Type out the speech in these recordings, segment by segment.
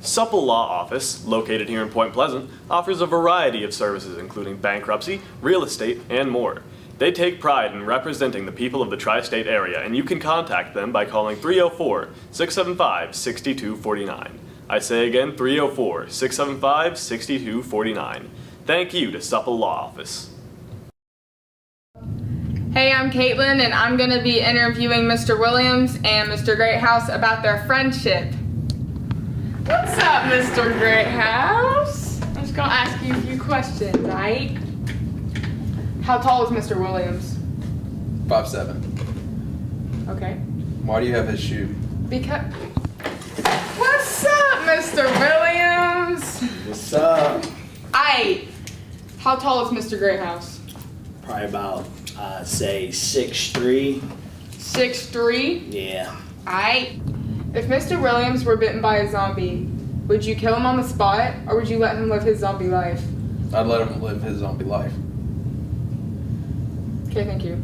Supple Law Office, located here in Point Pleasant, offers a variety of services including bankruptcy, real estate, and more. They take pride in representing the people of the tri-state area, and you can contact them by calling 304-675-6249. I say again, 304-675-6249. Thank you to Supple Law Office. Hey, I'm Caitlin, and I'm going to be interviewing Mr. Williams and Mr. Greathouse about their friendship. What's up, Mr. Greathouse? I'm just going to ask you a few questions, right? How tall is Mr. Williams? 5'7". Okay. Why do you have his shoe? Because... What's up, Mr. Williams? What's up? How tall is Mr. Greathouse? Probably about, say, 6'3". 6'3"? Yeah. Aight. If Mr. Williams were bitten by a zombie, would you kill him on the spot, or would you let him live his zombie life? I'd let him live his zombie life. Okay, thank you.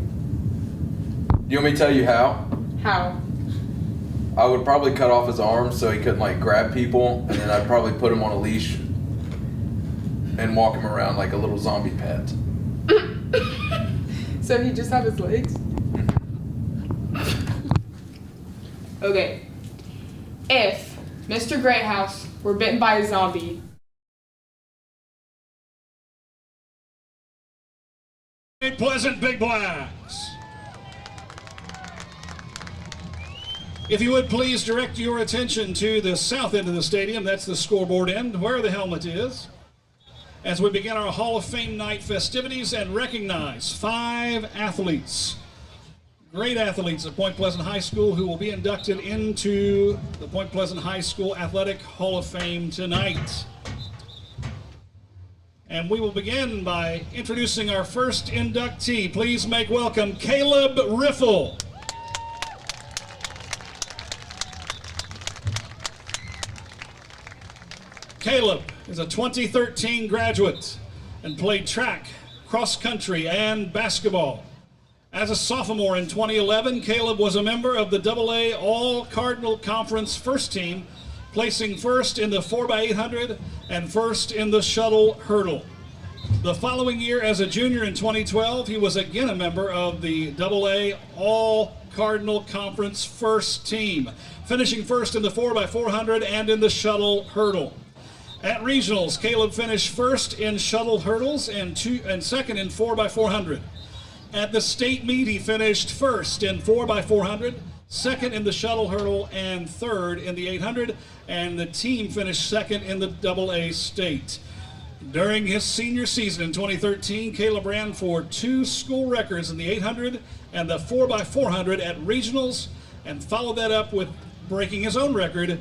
You want me to tell you how? How? I would probably cut off his arms so he couldn't like grab people, and then I'd probably put him on a leash and walk him around like a little zombie pet. So he just have his legs? Okay. If Mr. Greathouse were bitten by a zombie, Pleasant Big Blacks. If you would please direct your attention to the south end of the stadium, that's the scoreboard end, where the helmet is, as we begin our Hall of Fame night festivities and recognize 5 athletes, great athletes at Point Pleasant High School who will be inducted into the Point Pleasant High School Athletic Hall of Fame tonight. And we will begin by introducing our first inductee. Please make welcome Caleb Riffle. Caleb is a 2013 graduate and played track, cross country, and basketball. As a sophomore in 2011, Caleb was a member of the AA All-Cardinal Conference first team, placing first in the 4x800 and first in the shuttle hurdle. The following year, as a junior in 2012, he was again a member of the AA All-Cardinal Conference first team, finishing first in the 4x400 and in the shuttle hurdle. At regionals, Caleb finished first in shuttle hurdles and second in 4x400. At the state meet, he finished first in 4x400, second in the shuttle hurdle, and third in the 800, and the team finished second in the AA state. During his senior season in 2013, Caleb ran for 2 school records in the 800 and the 4x400 at regionals, and followed that up with breaking his own record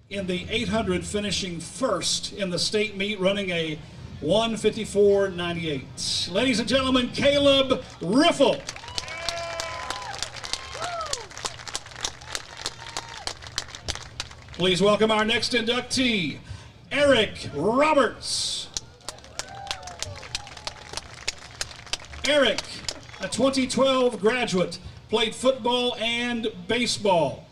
in the 800, finishing first in the state meet, running a 1:54.98. Ladies and gentlemen, Caleb Riffle. Please welcome our next inductee, Eric Roberts. Eric, a 2012 graduate, played football and baseball.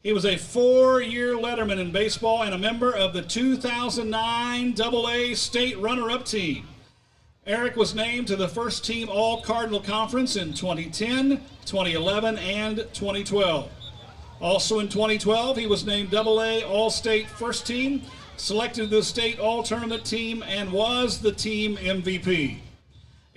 He was a 4-year letterman in baseball and a member of the 2009 AA state runner-up team. Eric was named to the first team All-Cardinal Conference in 2010, 2011, and 2012. Also in 2012, he was named AA All-State First Team, selected to the State All-Tournament Team, and was the team MVP.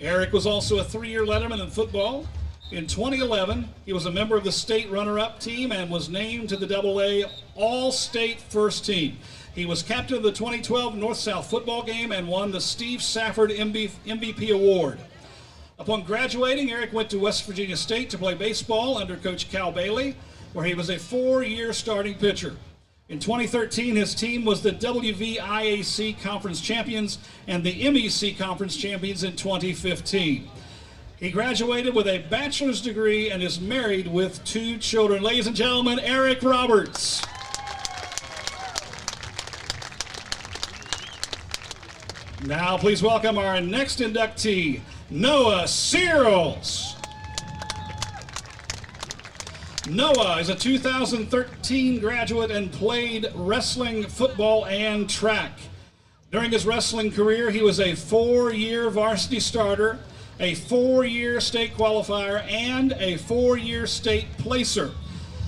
Eric was also a 3-year letterman in football. In 2011, he was a member of the state runner-up team and was named to the AA All-State First Team. He was captain of the 2012 North-South football game and won the Steve Safford MVP Award. Upon graduating, Eric went to West Virginia State to play baseball under Coach Cal Bailey, where he was a 4-year starting pitcher. In 2013, his team was the WVIAC Conference Champions and the MEC Conference Champions in 2015. He graduated with a bachelor's degree and is married with 2 children. Ladies and gentlemen, Eric Roberts. Now please welcome our next inductee, Noah Searles. Noah is a 2013 graduate and played wrestling, football, and track. During his wrestling career, he was a 4-year varsity starter, a 4-year state qualifier, and a 4-year state placer.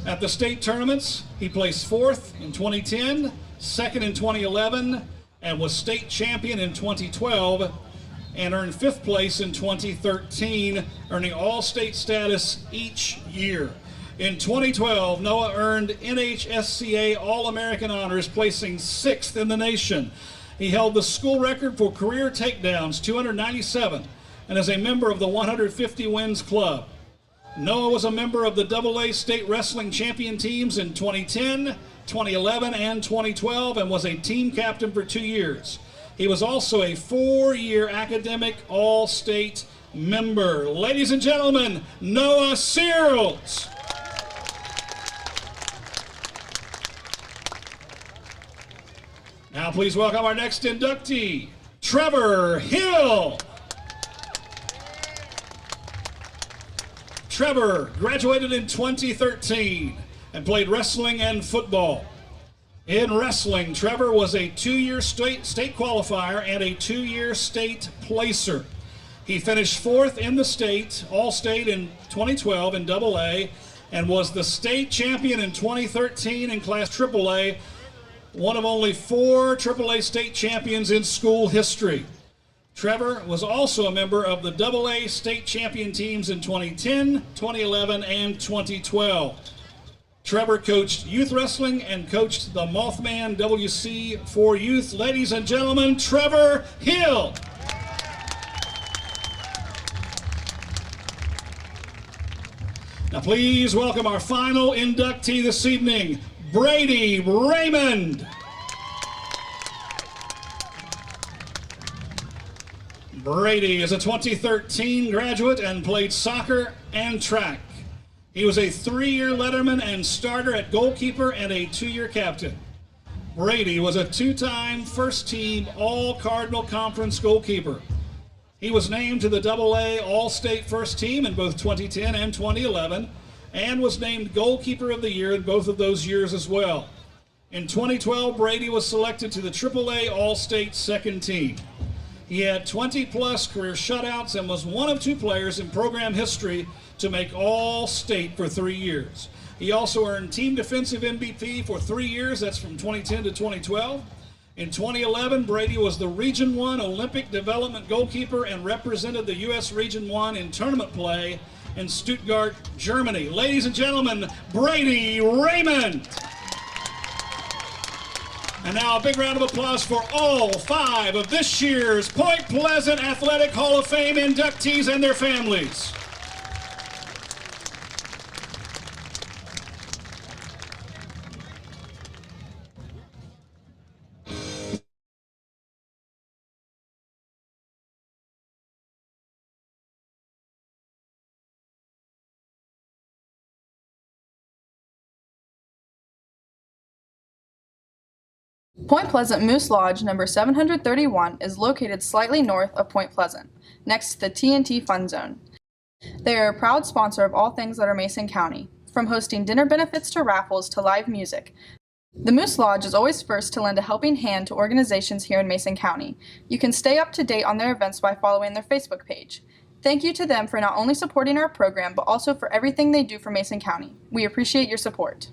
At the state tournaments, he placed 4th in 2010, 2nd in 2011, and was state champion in 2012, and earned 5th place in 2013, earning all-state status each year. In 2012, Noah earned NHSCA All-American honors, placing 6th in the nation. He held the school record for career takedowns, 297, and is a member of the 150 Wins Club. Noah was a member of the AA State Wrestling Champion teams in 2010, 2011, and 2012, and was a team captain for 2 years. He was also a 4-year academic All-State member. Ladies and gentlemen, Noah Searles. Now please welcome our next inductee, Trevor Hill. Trevor graduated in 2013 and played wrestling and football. In wrestling, Trevor was a 2-year state qualifier and a 2-year state placer. He finished 4th in the state, All-State in 2012 in AA, and was the state champion in 2013 in Class AAA, one of only 4 AAA state champions in school history. Trevor was also a member of the AA state champion teams in 2010, 2011, and 2012. Trevor coached youth wrestling and coached the Mothman WC for youth. Ladies and gentlemen, Trevor Hill. Now please welcome our final inductee this evening, Brady Raymond. Brady is a 2013 graduate and played soccer and track. He was a 3-year letterman and starter at goalkeeper and a 2-year captain. Brady was a 2-time first-team All-Cardinal Conference goalkeeper. He was named to the AA All-State First Team in both 2010 and 2011, and was named Goalkeeper of the Year in both of those years as well. In 2012, Brady was selected to the AAA All-State Second Team. He had 20-plus career shutouts and was one of 2 players in program history to make All-State for 3 years. He also earned Team Defensive MVP for 3 years, that's from 2010 to 2012. In 2011, Brady was the Region 1 Olympic Development Goalkeeper and represented the U.S. Region 1 in tournament play in Stuttgart, Germany. Ladies and gentlemen, Brady Raymond. And now a big round of applause for all 5 of this year's Point Pleasant Athletic Hall of Fame inductees and their families. Point Pleasant Moose Lodge number 731 is located slightly north of Point Pleasant, next to the TNT Fun Zone. They are a proud sponsor of all things that are Mason County, from hosting dinner benefits to raffles to live music. The Moose Lodge is always first to lend a helping hand to organizations here in Mason County. You can stay up to date on their events by following their Facebook page. Thank you to them for not only supporting our program, but also for everything they do for Mason County. We appreciate your support.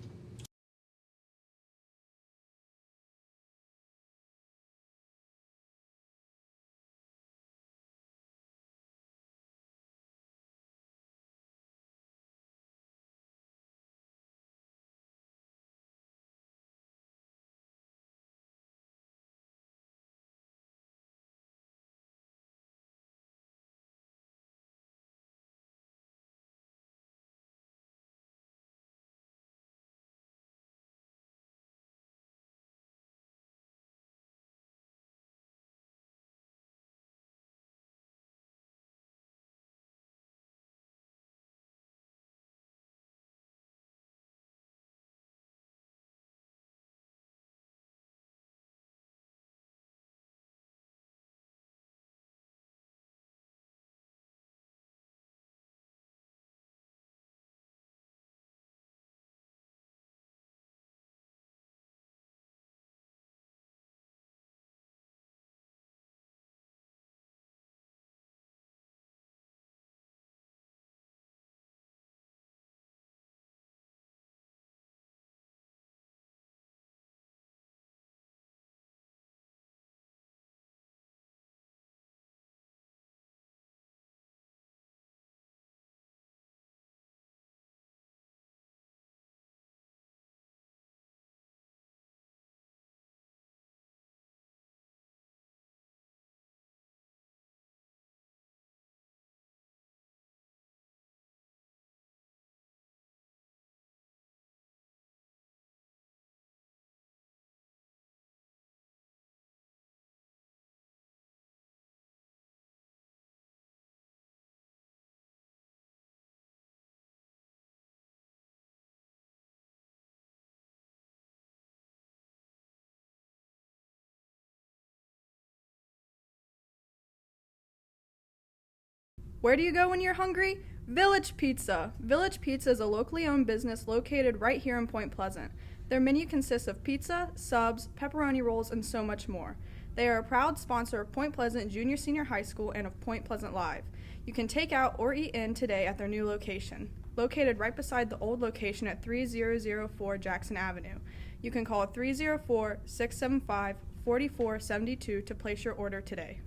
Where do you go when you're hungry? Village Pizza. Village Pizza is a locally owned business located right here in Point Pleasant. Their menu consists of pizza, subs, pepperoni rolls, and so much more. They are a proud sponsor of Point Pleasant Junior Senior High School and of Point Pleasant Live. You can take out or eat in today at their new location, located right beside the old location at 3004 Jackson Avenue. You can call 304-675-4472 to place your order today.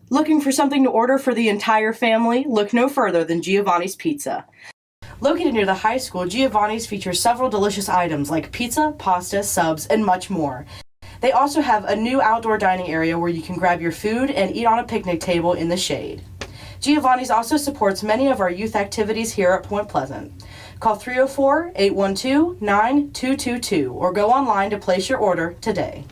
Looking for something to order for the entire family? Look no further than Giovanni's Pizza. Located near the high school, Giovanni's features several delicious items like pizza, pasta, subs, and much more. They also have a new outdoor dining area where you can grab your food and eat on a picnic table in the shade. Giovanni's also supports many of our youth activities here at Point Pleasant. Call 304-812-9222 or go online to place your order today.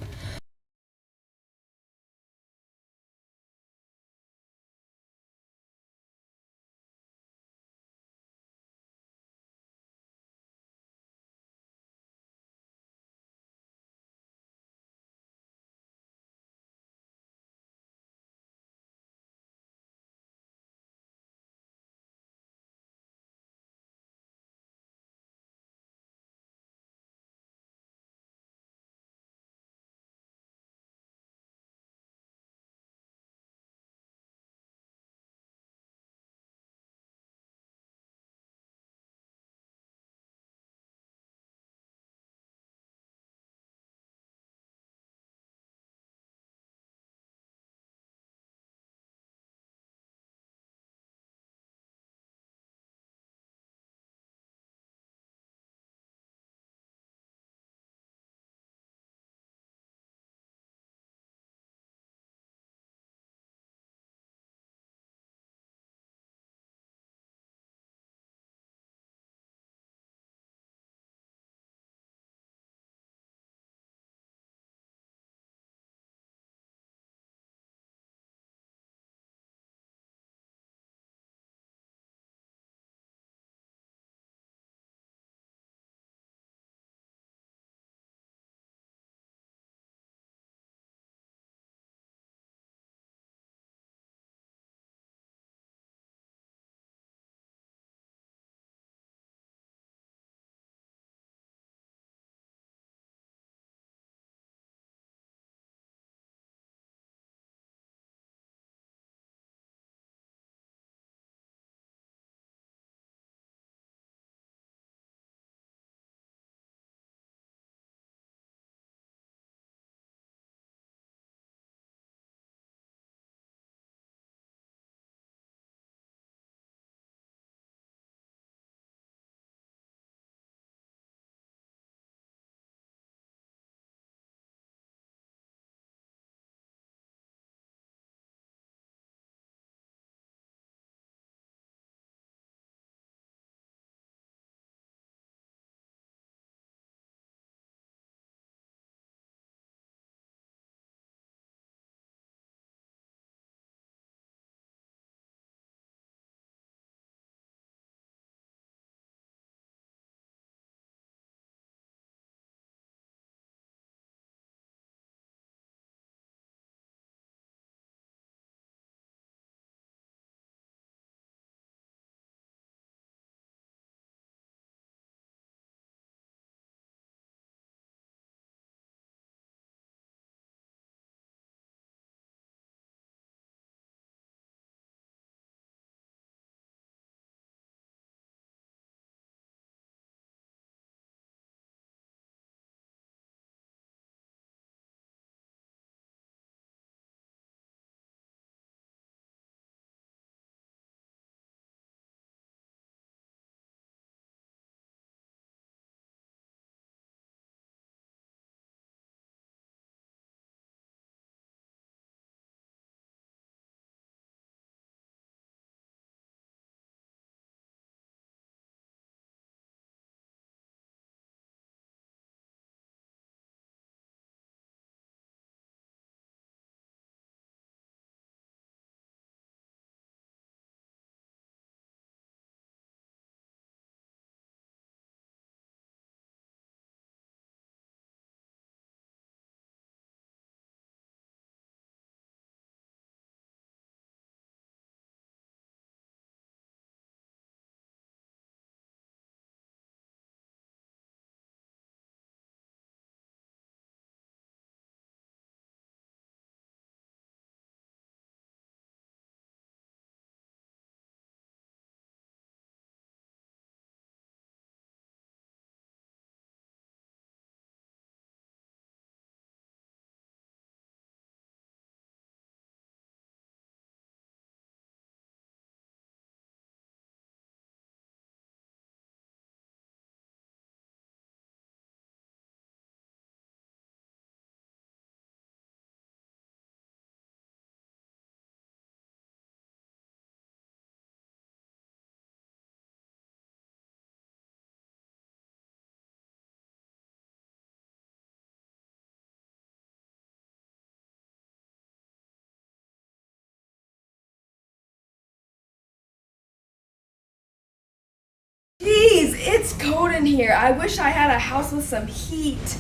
It's cold in here. I wish I had a house with some heat.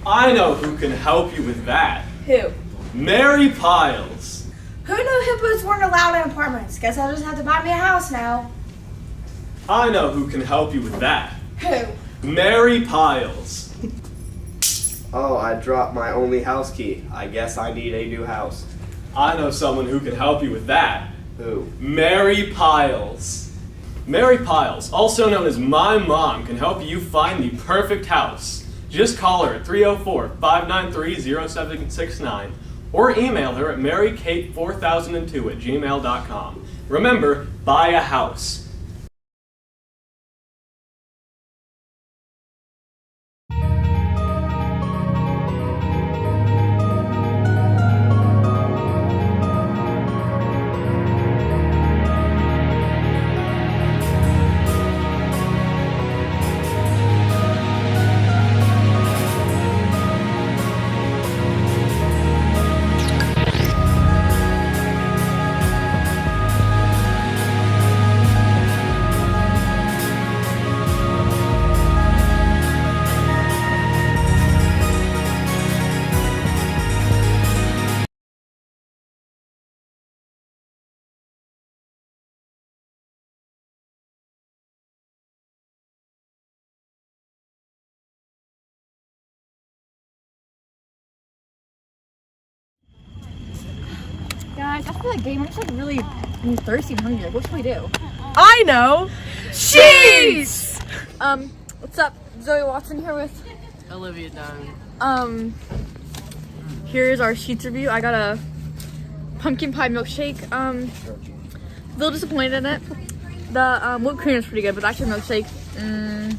I know who can help you with that. Who? Mary Piles. Who knew hippos weren't allowed in apartments? Guess I'll just have to buy me a house now. I know who can help you with that. Who? Mary Piles. Oh, I dropped my only house key. I guess I need a new house. I know someone who can help you with that. Who? Mary Piles. Mary Piles, also known as My Mom, can help you find the perfect house. Just call her at 304-593-0769 or email her at marykate4002@gmail.com. Remember, buy a house. Guys, after that game, I'm just like really thirsty and hungry. Like, what should we do? I know! Sheets! What's up? Zoe Watson here with Olivia Dunn. Here's our Sheets review. I got a pumpkin pie milkshake. A little disappointed in it. The whipped cream is pretty good, but the actual milkshake, And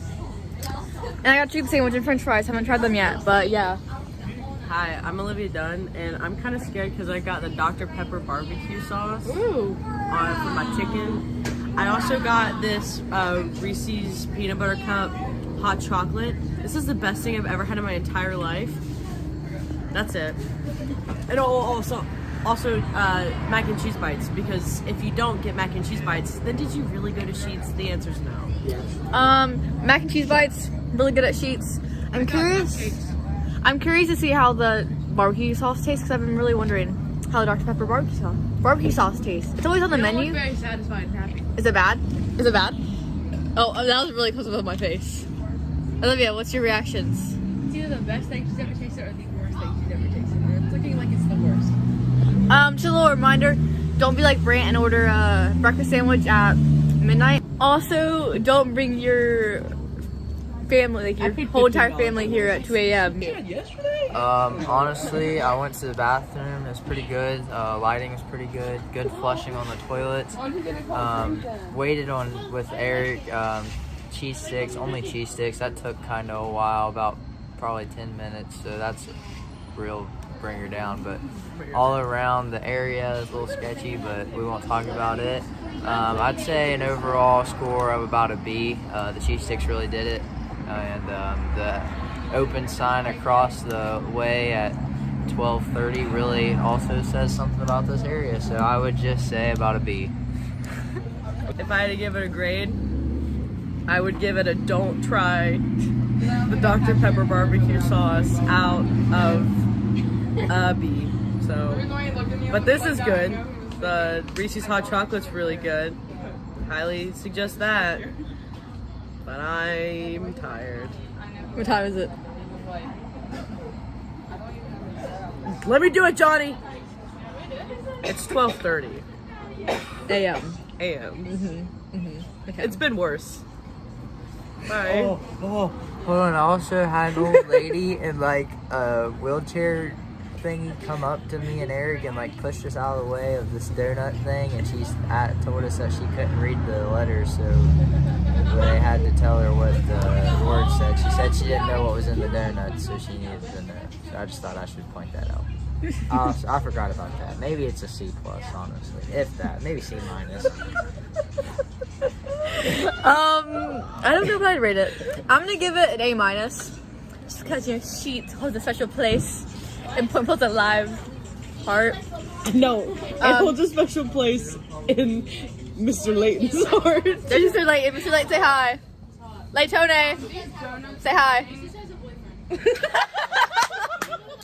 I got chicken sandwich and french fries. Haven't tried them yet, but yeah. Hi, I'm Olivia Dunn, and I'm kind of scared because I got the Dr. Pepper barbecue sauce Ooh. For my chicken. I also got this Reese's peanut butter cup hot chocolate. This is the best thing I've ever had in my entire life. That's it. And also mac and cheese bites, because if you don't get mac and cheese bites, then did you really go to Sheets? The answer's no. Mac and cheese bites, really good at Sheets. I'm curious to see how the barbecue sauce tastes, because I've been really wondering how the Dr. Pepper barbecue sauce tastes. It's always on the menu. Very satisfied and happy. Is it bad? Is it bad? Oh, that was really close above my face. Olivia, what's your reactions? It's either the best thing she's ever tasted or the worst thing she's ever tasted. It's looking like it's the worst. Just a little reminder, don't be like Brant and order a breakfast sandwich at midnight. Also, don't bring your family, like your whole entire family here at 2 a.m. Honestly, I went to the bathroom. It was pretty good. Lighting was pretty good. Good flushing on the toilets. Waited on with Eric. Cheese sticks, only cheese sticks. That took kind of a while, about probably 10 minutes. So that's a real bringer down. But all around the area is a little sketchy, but we won't talk about it. I'd say an overall score of about a B. The cheese sticks really did it. And the open sign across the way at 12:30 really also says something about this area, so I would just say about a B. If I had to give it a grade, I would give it a don't try the Dr. Pepper barbecue sauce out of a B. So, but this is good. The Reese's hot chocolate's really good. Highly suggest that. But I'm tired. What time is it? Let me do it, Johnny. It's 12:30 a.m. Okay. It's been worse. Bye. Hold on, I also had an old lady in like a wheelchair thingy come up to me and Eric and like pushed us out of the way of this donut thing, and she told us that she couldn't read the letters, so they had to tell her what the word said. She said she didn't know what was in the donut, so she needed to know. So I just thought I should point that out. I forgot about that. Maybe it's a C+, honestly. If that. Maybe C-. I don't know if I'd rate it. I'm gonna give it an A-, just because Sheets holds a special place in Point Pleasant Live heart. No, it holds a special place in Mr. Layton's heart. There's Mr. Layton. Mr. Layton, say hi. Laytone, say hi.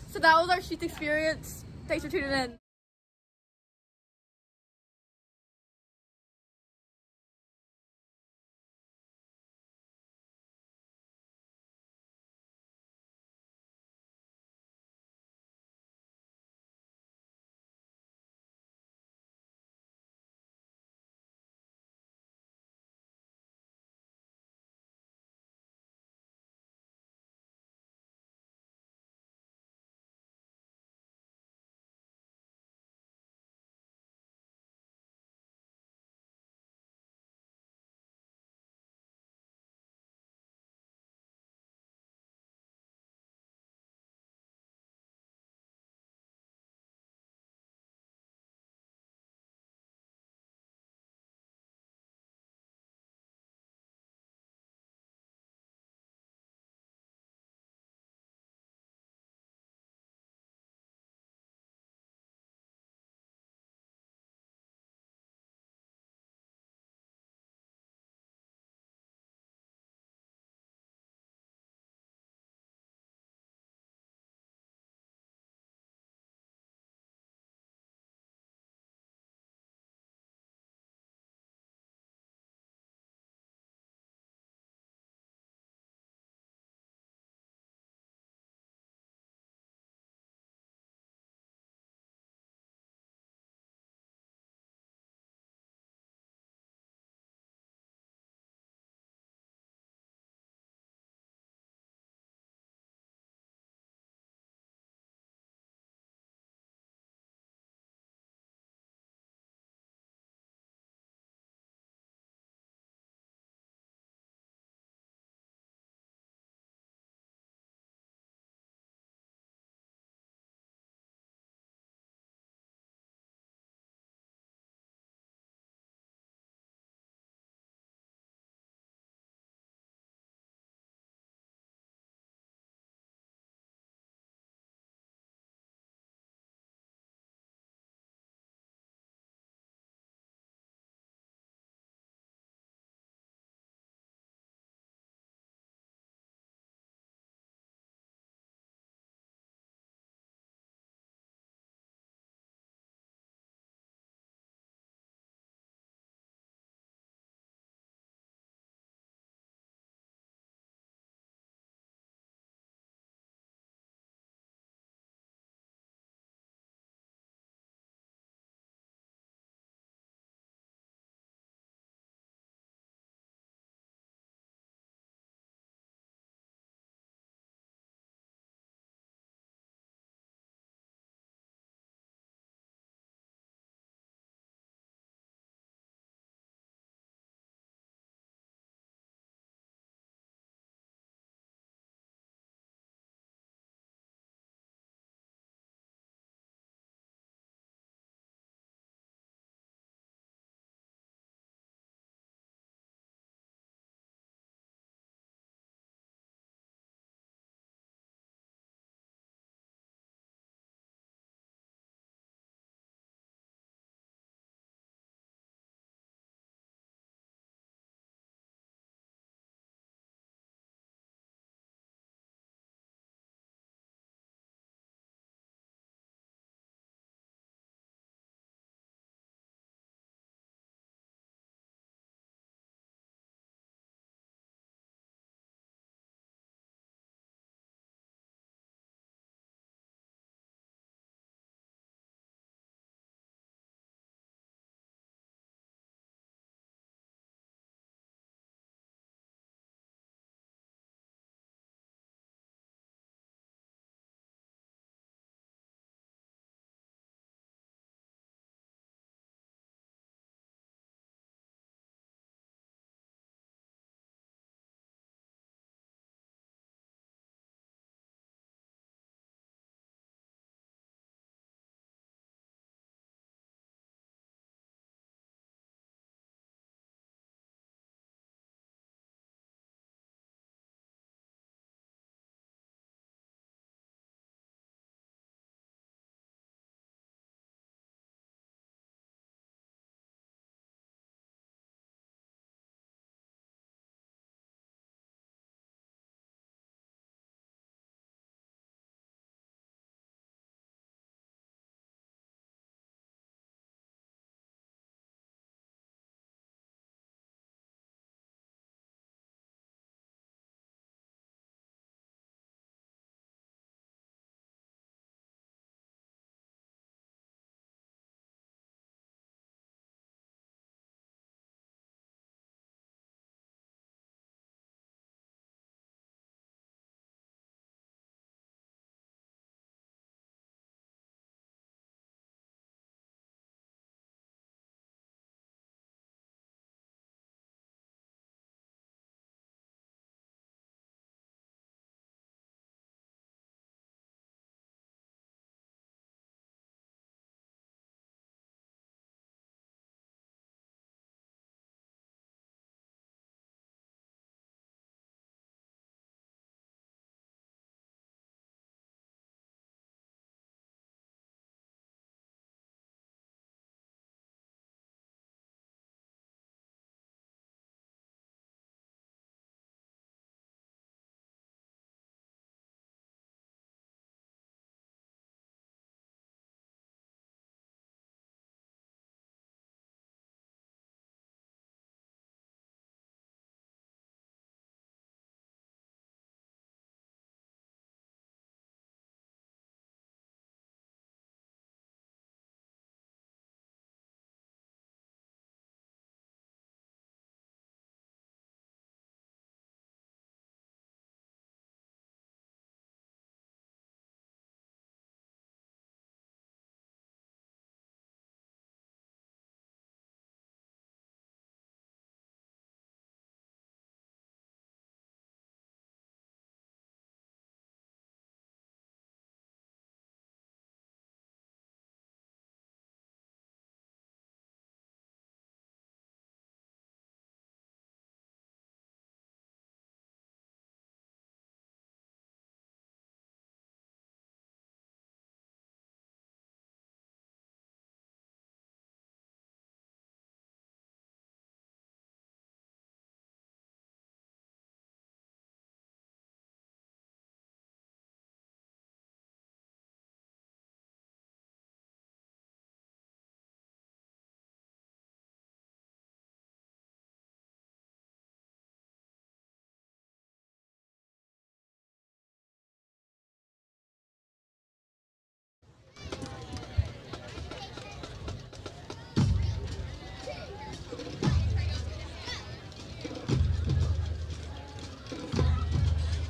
So that was our Sheets experience. Thanks for tuning in.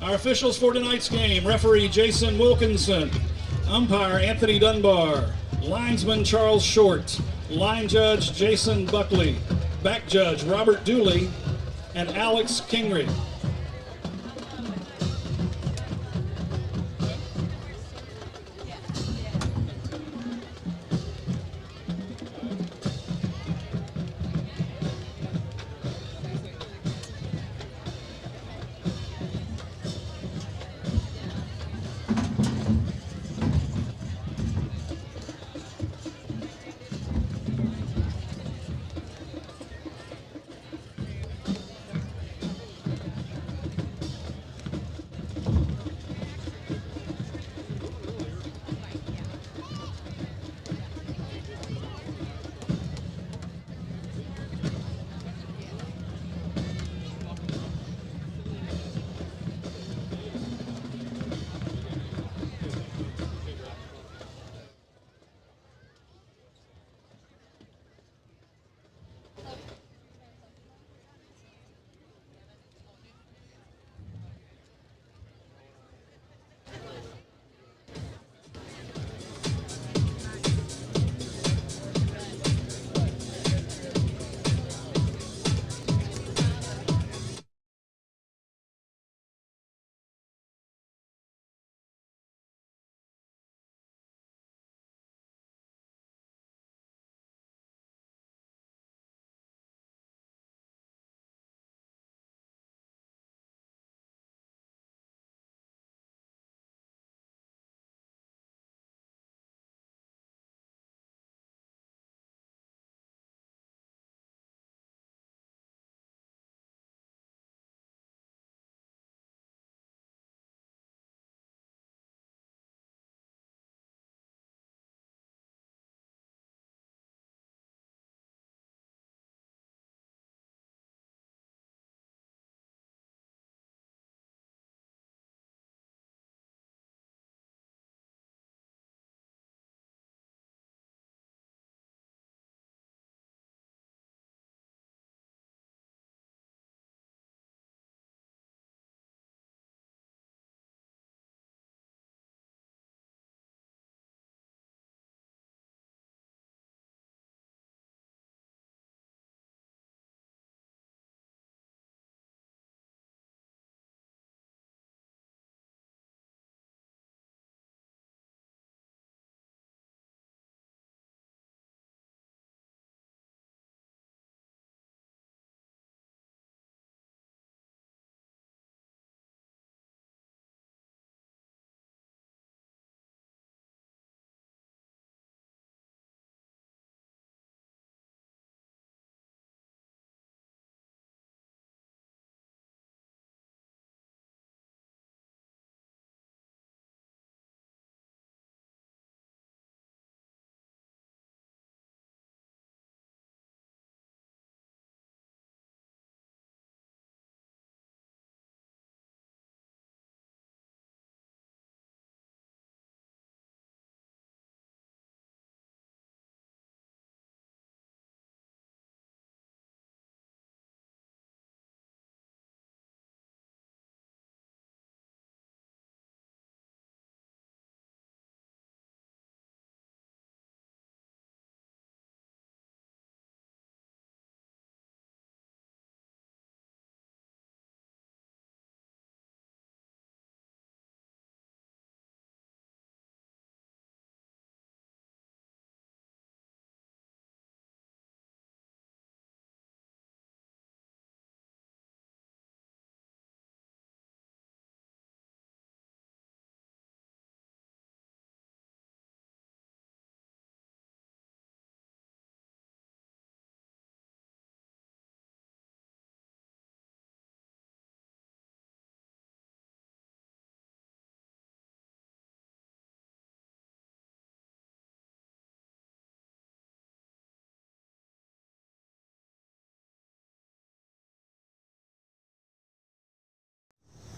Our officials for tonight's game: referee Jason Wilkinson, umpire Anthony Dunbar, linesman Charles Short, line judge Jason Buckley, back judge Robert Dooley, and Alex Kingry.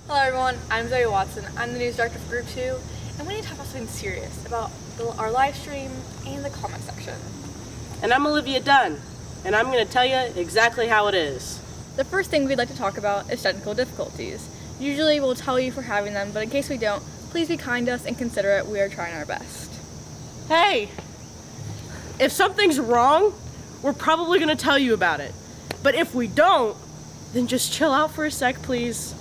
Hello everyone, I'm Zoe Watson. I'm the news director for Group 2, and we need to talk about something serious about our live stream and the comment section. And I'm Olivia Dunn, and I'm going to tell you exactly how it is. The first thing we'd like to talk about is technical difficulties. Usually we'll tell you for having them, but in case we don't, please be kind to us and considerate. We are trying our best. Hey, if something's wrong, we're probably gonna tell you about it. But if we don't, then just chill out for a sec, please.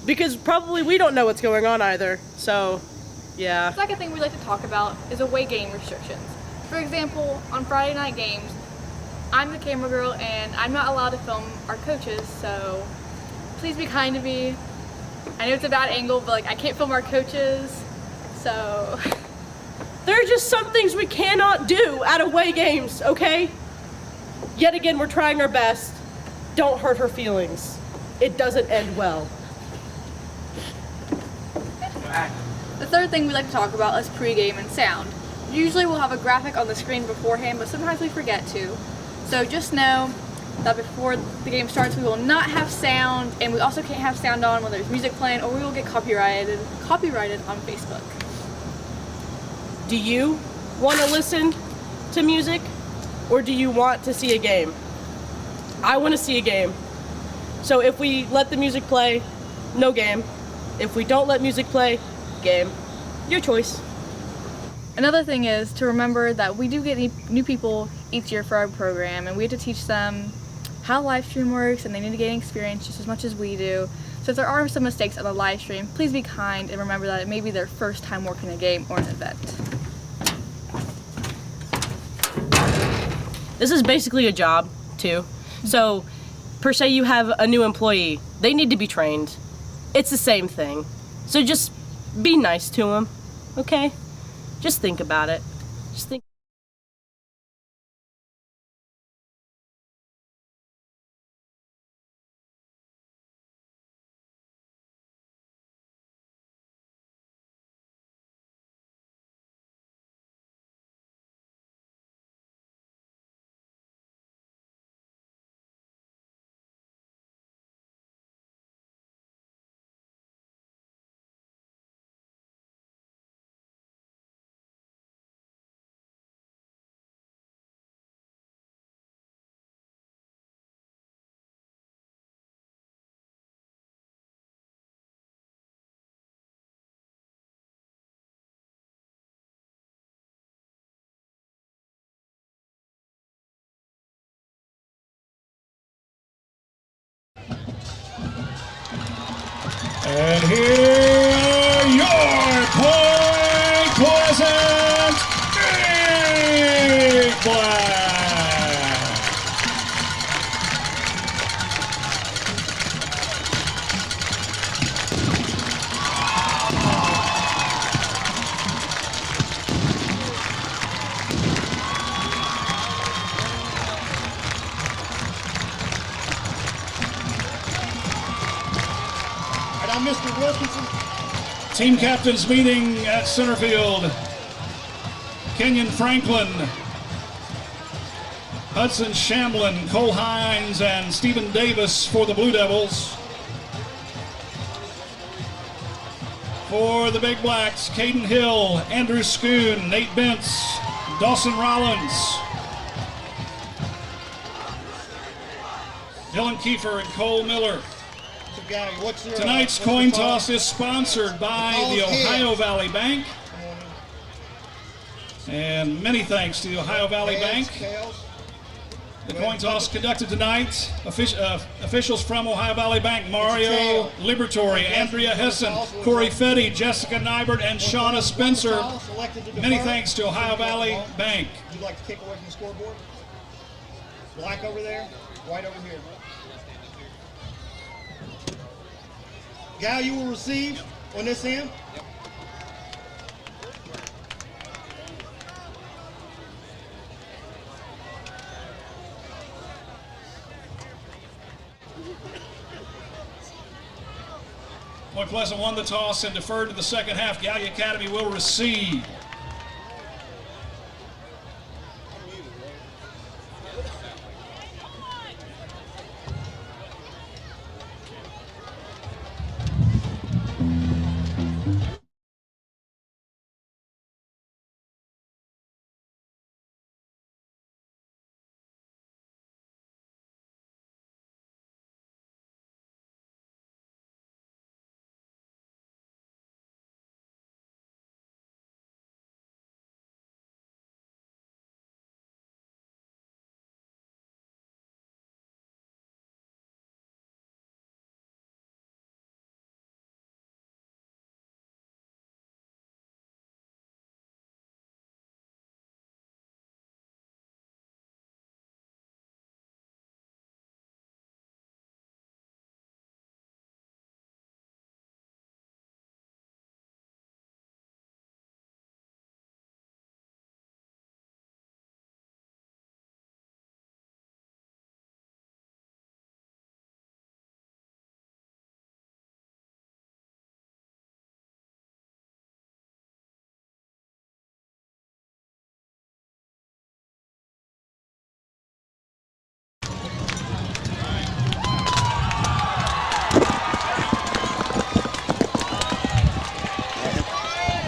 Because probably we don't know what's going on either, so yeah. The second thing we'd like to talk about is away game restrictions. For example, on Friday night games, I'm the camera girl and I'm not allowed to film our coaches, so please be kind to me. I know it's a bad angle, but like I can't film our coaches, so. There are just some things we cannot do at away games, okay? Yet again, we're trying our best. Don't hurt her feelings. It doesn't end well. The third thing we like to talk about is pregame and sound. Usually we'll have a graphic on the screen beforehand, but sometimes we forget to. So just know that before the game starts, we will not have sound, and we also can't have sound on when there's music playing, or we will get copyrighted on Facebook. Do you want to listen to music, or do you want to see a game? I want to see a game. So if we let the music play, no game. If we don't let music play, game. Your choice. Another thing is to remember that we do get new people each year for our program, and we have to teach them how live stream works, and they need to gain experience just as much as we do. So if there are some mistakes on the live stream, please be kind and remember that it may be their first time working a game or an event. This is basically a job, too. So, per se, you have a new employee. They need to be trained. It's the same thing. So just be nice to them, okay? Just think about it. Just think. And here are your Point Pleasant Big Black. Mr. Wilkinson. Team captains meeting at center field. Kenyon Franklin, Hudson Shamlin, Cole Hines, and Stephen Davis for the Blue Devils. For the Big Blacks, Caden Hill, Andrew Schoon, Nate Bentz, Dawson Rollins, Dylan Kiefer, and Cole Miller. Tonight's coin toss is sponsored by the Ohio Valley Bank. And many thanks to the Ohio Valley Bank. The coin toss conducted tonight. Officials from Ohio Valley Bank: Mario Liberatore, Andrea Hessen, Corey Fetty, Jessica Nybert, and Shauna Spencer. Many thanks to Ohio Valley Bank. Would you like to kick away from the scoreboard? Black over there, white over here. Gal, you will receive on this end. Point Pleasant won the toss and deferred to the second half. Gallia Academy will receive.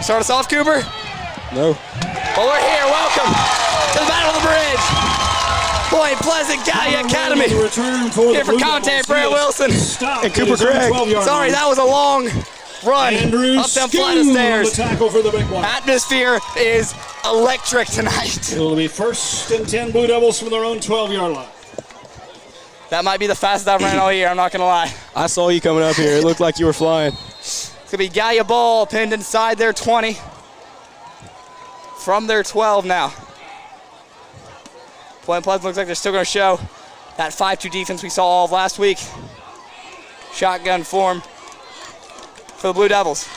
Start us off, Cooper? No. Well, we're here. Welcome to the Battle of the Bridge. Point Pleasant Gallia Academy. Here for commentary, Brad Wilson and Cooper Craig. Sorry, that was a long run up them flight of stairs. The tackle for the big one. Atmosphere is electric tonight. It'll be 1st and 10 Blue Devils from their own 12-yard line. That might be the fastest I've ran all year, I'm not going to lie. I saw you coming up here. It looked like you were flying. It's going to be Gallia ball pinned inside their 20. From their 12 now. Point Pleasant looks like they're still going to show that 5-2 defense we saw all of last week. Shotgun form for the Blue Devils.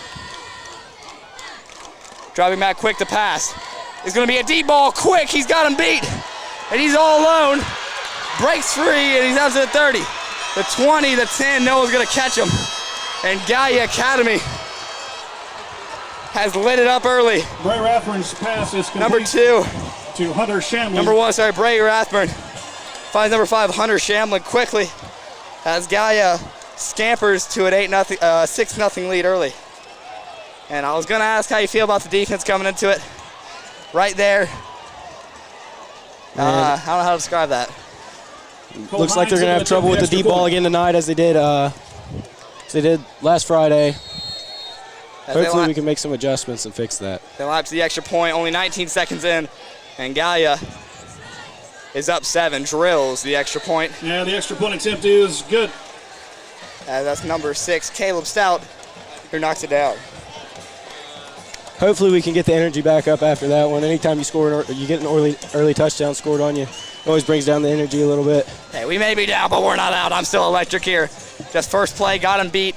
Driving back quick to pass. It's going to be a deep ball quick. He's got him beat. And he's all alone. Breaks free and he's out to the 30. The 20, the 10, no one's going to catch him. And Gallia Academy has lit it up early. Bray Rathburn's pass is complete. Number 2. To Hunter Shamlin. Number 1, sorry, Bray Rathburn. Finds number 5, Hunter Shamlin quickly as Gallia scampers to an 6-0 lead early. And I was going to ask how you feel about the defense coming into it. Right there. I don't know how to describe that. Looks like they're going to have trouble with the deep ball again tonight as they did last Friday. Hopefully we can make some adjustments and fix that. They lapse the extra point, only 19 seconds in, and Gallia is up 7, drills the extra point. Yeah, the extra point attempt is good. That's number 6, Caleb Stout, who knocks it down. Hopefully we can get the energy back up after that one. Anytime you get an early touchdown scored on you, it always brings down the energy a little bit. Hey, we may be down, but we're not out. I'm still electric here. Just first play, got him beat.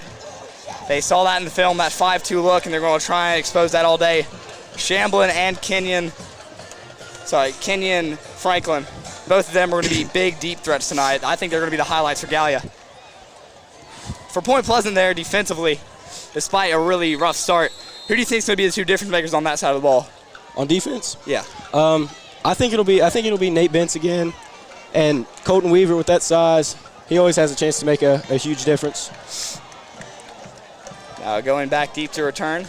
They saw that in the film, that 5-2 look, and they're going to try and expose that all day. Shamblin and Kenyon Franklin, both of them are going to be big, deep threats tonight. I think they're going to be the highlights for Gallia. For Point Pleasant there defensively, despite a really rough start, who do you think is going to be the 2 difference makers on that side of the ball? On defense? Yeah. I think it'll be Nate Bentz again, and Colton Weaver with that size. He always has a chance to make a huge difference. Going back deep to return.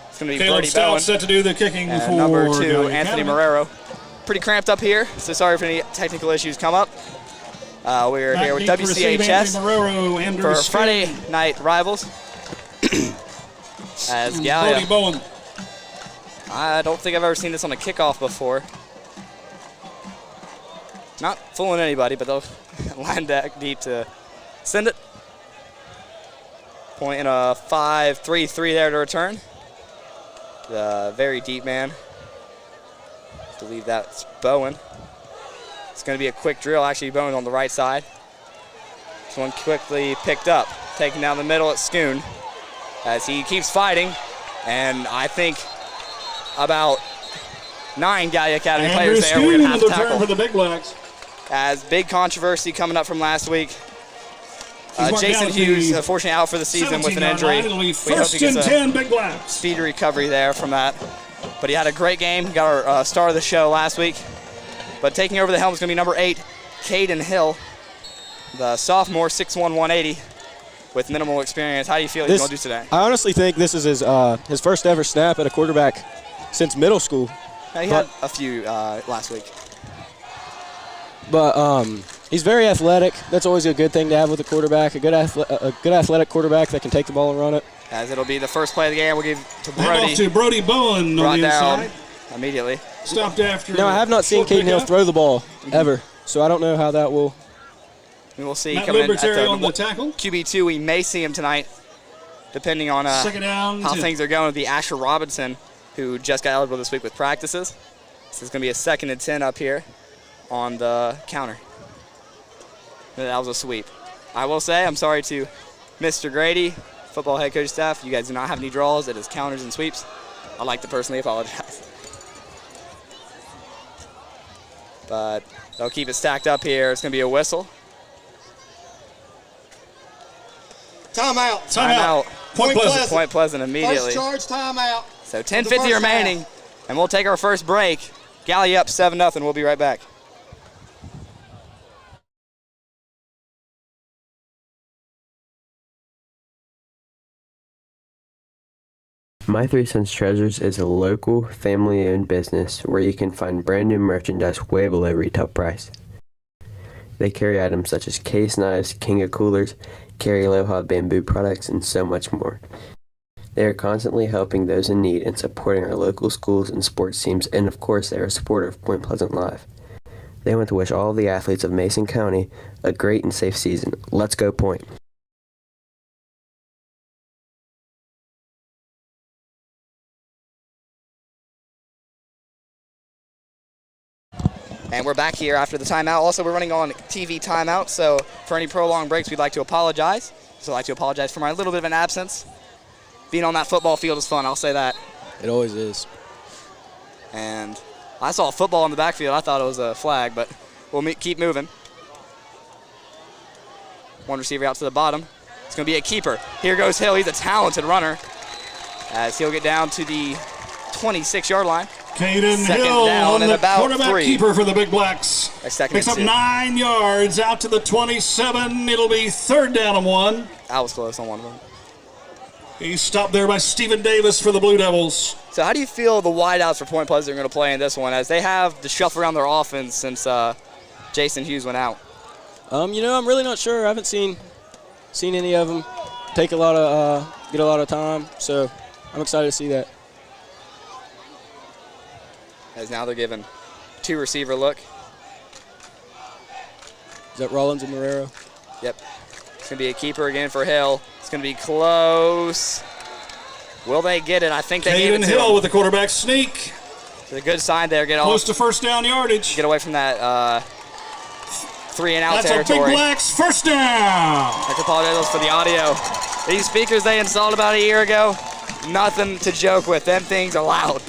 It's going to be Caleb Brody Stout Bowen. set to do the kicking for number 2, Gallia Anthony Academy. Marrero. Pretty cramped up here, so sorry if any technical issues come up. We're Back here with deep to receive WCHS Anthony Marrero, Andrew for Spear. Friday night rivals. As Gallia. Brody Bowen. I don't think I've ever seen this on a kickoff before. Not fooling anybody, but they'll line back deep to send it. Point in a 5-3-3 there to return. The very deep man. I believe that's Bowen. It's going to be a quick drill. Actually, Bowen's on the right side. This one quickly picked up. Taken down the middle at Schoon as he keeps fighting. And I think about 9 Gallia Academy players there. We're going to have to tackle. For the Big Blacks. As big controversy coming up from last week. He's Jason marked down Hughes, the unfortunately, out for the season with an 17-yard injury. line. It'll be We hope he 1st gets and a 10 Big Blacks. speedy recovery there from that. But he had a great game. He got our star of the show last week. But taking over the helm is going to be number 8, Caden Hill, the sophomore, 6'1", 180, with minimal experience. How do you feel he's going to do today? I honestly think this is his first ever snap at a quarterback since middle school. He had a few last week. But he's very athletic. That's always a good thing to have with a quarterback, a good athletic quarterback that can take the ball and run it. As it'll be the first play of the game, we'll give to Hand Brody. off to Brody Bowen Brought on the down inside. immediately. Stopped after. Now, I have not seen short Caden Hill pickup. throw the ball ever, so I don't know how that will. We will see Matt coming in at Libertari on the tackle. QB2. We may see him tonight, depending on Second down how 10. things are going with the Asher Robinson, who just got eligible this week with practices. This is going to be a 2nd and 10 up here on the counter. That was a sweep. I will say, I'm sorry to Mr. Grady, football head coach staff. You guys do not have any draws. It is counters and sweeps. I'd like to personally apologize. But they'll keep it stacked up here. It's going to be a whistle. Timeout. Timeout. Point Pleasant immediately. First charge, timeout. So 10:50 remaining, and we'll take our first break. Gallia up 7-0. We'll be right back. My Three Sons Treasures is a local, family-owned business where you can find brand new merchandise way below retail price. They carry items such as case knives, Kinga coolers, carry Aloha bamboo products, and so much more. They are constantly helping those in need and supporting our local schools and sports teams, and of course they are a supporter of Point Pleasant Live. They want to wish all the athletes of Mason County a great and safe season. Let's go Point! And we're back here after the timeout. Also, we're running on TV timeout, so for any prolonged breaks, we'd like to apologize. So I'd like to apologize for my little bit of an absence. Being on that football field is fun, I'll say that. It always is. And I saw a football in the backfield. I thought it was a flag, but we'll keep moving. One receiver out to the bottom. It's going to be a keeper. Here goes Hill. He's a talented runner as he'll get down to the 26-yard line. Caden Second Hill down on and the about quarterback 3. keeper for the Big Blacks. Picks up 9 yards out to the 27. It'll be 3rd down and 1. I was close on one of them. He's stopped there by Stephen Davis for the Blue Devils. So how do you feel the wideouts for Point Pleasant are going to play in this one, as they have the shuffle around their offense since Jason Hughes went out? I'm really not sure. I haven't seen any of them take get a lot of time, so I'm excited to see that. As now they're given 2 receiver look. Is that Rollins and Marrero? Yep. It's going to be a keeper again for Hill. It's going to be close. Will they get it? I think they need it. Caden Hill with the quarterback sneak. It's a good sign there. Close to 1st down yardage. Get away from that 3-and-out territory. That's a Big Blacks 1st down. I have to apologize for the audio. These speakers they installed about a year ago, nothing to joke with. Them things are loud.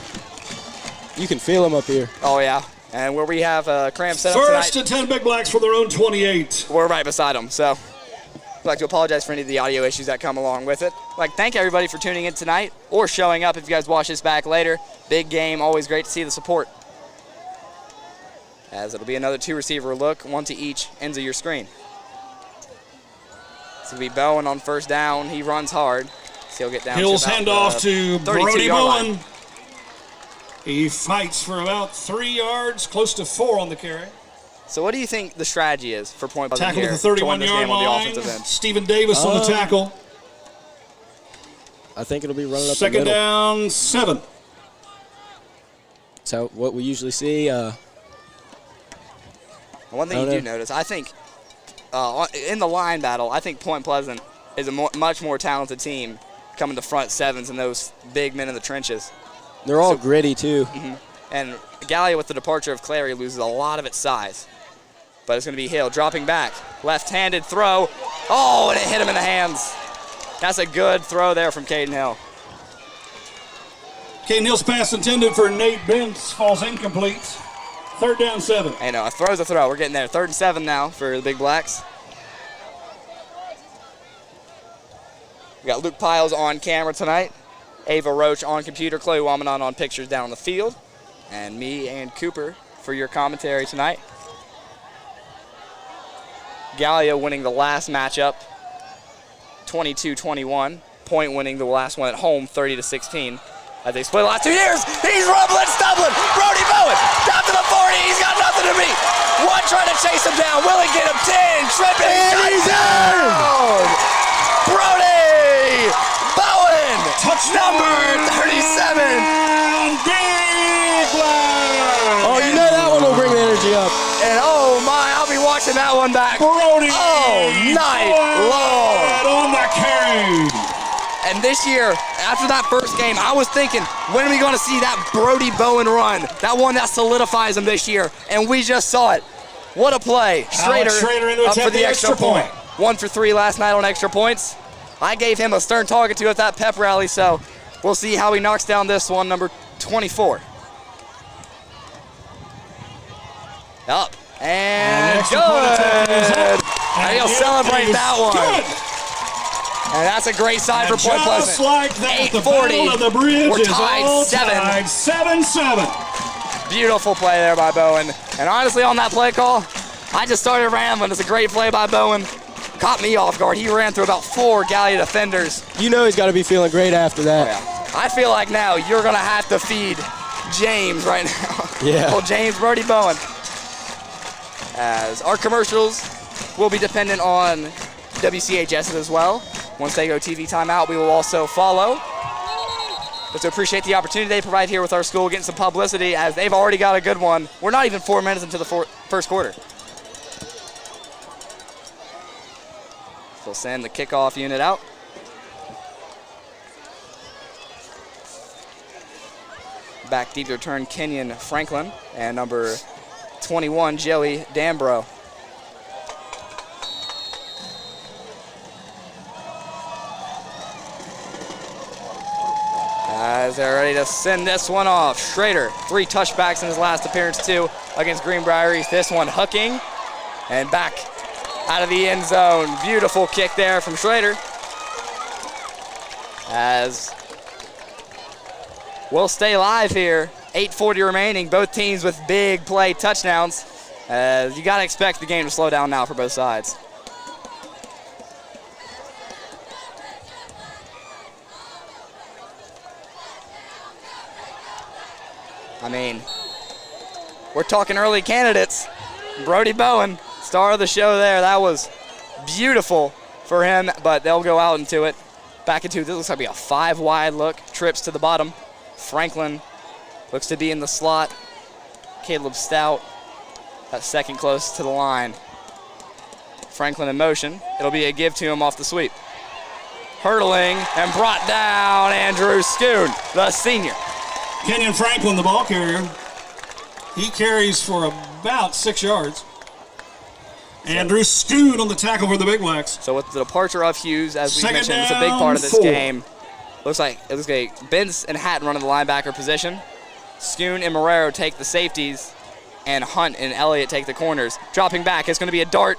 You can feel them up here. Oh, yeah. And where we have Cram set up tonight. 1st and 10 Big Blacks for their own 28. We're right beside them, so I'd like to apologize for any of the audio issues that come along with it. I'd like to thank everybody for tuning in tonight or showing up if you guys watch this back later. Big game, always great to see the support. As it'll be another 2 receiver look, 1 to each ends of your screen. It's going to be Bowen on 1st down. He runs hard. So he'll get down Hill's to handoff to Brody 32-yard line. Bowen. He fights for about 3 yards, close to 4 on the carry. So what do you think the strategy is for Point Pleasant Tackle here at the to win this 31-yard game on the line. offensive end? Stephen Davis on the tackle. I think it'll be running up the 2nd middle. down, 7. So what we usually see. One thing you do notice, I think, in the line battle, I think Point Pleasant is a much more talented team coming to front sevens and those big men in the trenches. They're all gritty, too. And Gallia, with the departure of Clary, loses a lot of its size. But it's going to be Hill dropping back. Left-handed throw. Oh, and it hit him in the hands. That's a good throw there from Caden Hill. Caden Hill's pass intended for Nate Bentz falls incomplete. 3rd down, 7. I know, a throw's a throw. We're getting there. 3rd and 7 now for the Big Blacks. We got Luke Piles on camera tonight. Ava Roach on computer. Chloe Wamanon on pictures down on the field. And me and Cooper for your commentary tonight. Gallia winning the last matchup, 22-21. Point winning the last one at home, 30-16. As they split the last 2 years, he's rumbling, stumbling. Brody Bowen down to the 40. He's got nothing to beat. One trying to chase him down. Will he get him? 10, tripping. He's down. Brody Bowen, number 37. Big Black. Oh, you know that one will bring the energy up. And oh my, I'll be watching that one back Brody all night long. On the carry. And this year, after that first game, I was thinking, when are we going to see that Brody Bowen run? That one that solidifies him this year. And we just saw it. What a play. Schrader into up for the extra point. point. 1 for 3 last night on extra points. I gave him a stern target to at that pep rally, so we'll see how he knocks down this one, number 24. Up. And good. And he'll celebrate that one. Good. And that's a great side for Point Pleasant. Just like that, the 8:40. Battle of the Bridge We're is tied all 7. tied 7-7. Beautiful play there by Bowen. And honestly, on that play call, I just started rambling. It's a great play by Bowen. Caught me off guard. He ran through about 4 Gallia defenders. You know he's got to be feeling great after that. Oh, yeah. I feel like now you're going to have to feed James right now. Yeah. Well, James Brody Bowen. As our commercials will be dependent on WCHS as well. Once they go TV timeout, we will also follow. But to appreciate the opportunity they provide here with our school, getting some publicity as they've already got a good one. We're not even 4 minutes into the first quarter. They'll send the kickoff unit out. Back deep to return Kenyon Franklin and number 21, Joey Dambro. As they're ready to send this one off. Schrader, 3 touchbacks in his last appearance, 2 against Greenbrier East. This one hooking and back out of the end zone. Beautiful kick there from Schrader. As we'll stay live here. 8:40 remaining. Both teams with big play touchdowns. You got to expect the game to slow down now for both sides. I mean, we're talking early candidates. Brody Bowen, star of the show there. That was beautiful for him, but they'll go out into it. Back into, this looks like to be a 5-wide look. Trips to the bottom. Franklin looks to be in the slot. Caleb Stout, that second close to the line. Franklin in motion. It'll be a give to him off the sweep. Hurdling and brought down Andrew Schoon, the senior. Kenyon Franklin, the ball carrier. He carries for about 6 yards. Andrew Schoon on the tackle for the Big Blacks. So with the departure of Hughes, as we Second mentioned, it's a big down, part of this 4. game. Looks like Benz and Hatton running the linebacker position. Schoon and Marrero take the safeties, and Hunt and Elliott take the corners. Dropping back, it's going to be a dart,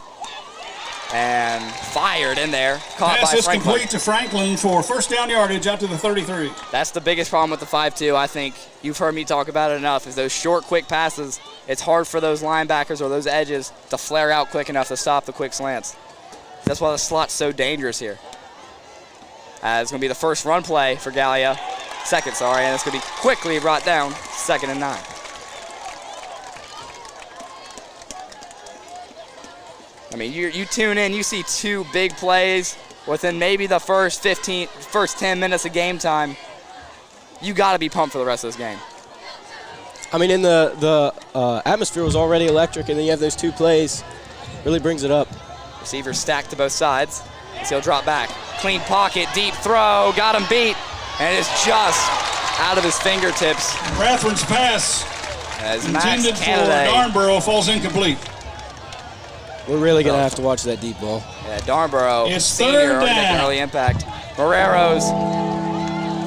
and fired in there. Caught Pass by is Franklin. complete to Franklin for first down yardage out to the 33. That's the biggest problem with the 5-2. I think you've heard me talk about it enough, is those short, quick passes. It's hard for those linebackers or those edges to flare out quick enough to stop the quick slants. That's why the slot's so dangerous here. It's going to be the first run play for Gallia. Second, sorry, and it's going to be quickly brought down. 2nd and 9. I mean, you tune in, you see 2 big plays within maybe the first 10 minutes of game time. You got to be pumped for the rest of this game. I mean, in the atmosphere was already electric, and then you have those 2 plays. Really brings it up. Receivers stacked to both sides. So he'll drop back. Clean pocket, deep throw, got him beat, and it's just out of his fingertips. Rathbun's pass As Max intended for Canaday. Darnborough falls incomplete. We're really going to have to watch that deep ball. Yeah, Darnborough, It's senior, third already making down. early impact. Marrero's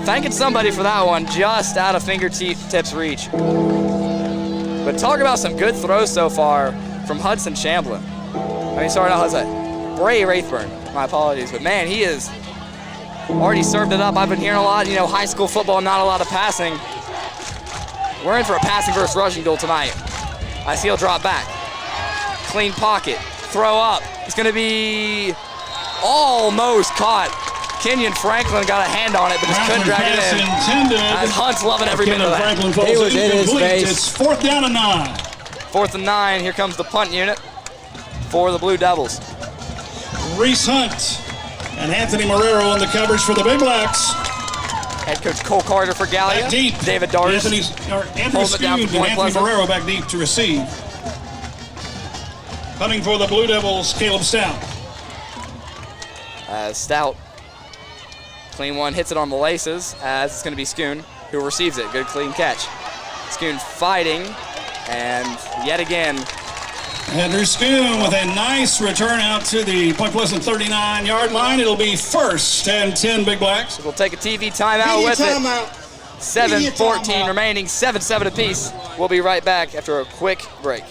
thanking somebody for that one, just out of fingertips reach. But talk about some good throws so far from Hudson Chamblin. Not Hudson, Bray Rathburn. My apologies, but man, he is already served it up. I've been hearing a lot, high school football, not a lot of passing. We're in for a passing versus rushing duel tonight. I see he'll drop back. Clean pocket, throw up. It's gonna be almost caught. Kenyon Franklin got a hand on it, but just couldn't drag it in. Intended. Hunt's loving every minute of that. Franklin falls He was in his incomplete. face. It's 4th down and 9. 4th and 9, here comes the punt unit for the Blue Devils. Reese Hunt and Anthony Marrero on the coverage for the Big Blacks. Head coach Cole Carter for Gallia. Back deep. David Darsh. Anthony Holds it down Schoon for and Point Anthony Pleasant. Marrero back deep to receive. Punting for the Blue Devils, Caleb Stout. Stout, clean one, hits it on the laces, as it's going to be Schoon who receives it. Good clean catch. Schoon fighting, and yet again, Andrew Schoon with a nice return out to the Point Pleasant 39-yard line. It'll be 1st and 10 Big Blacks. we'll take a TV timeout with it. 7:14 remaining, 7-7 apiece. We'll be right back after a quick break.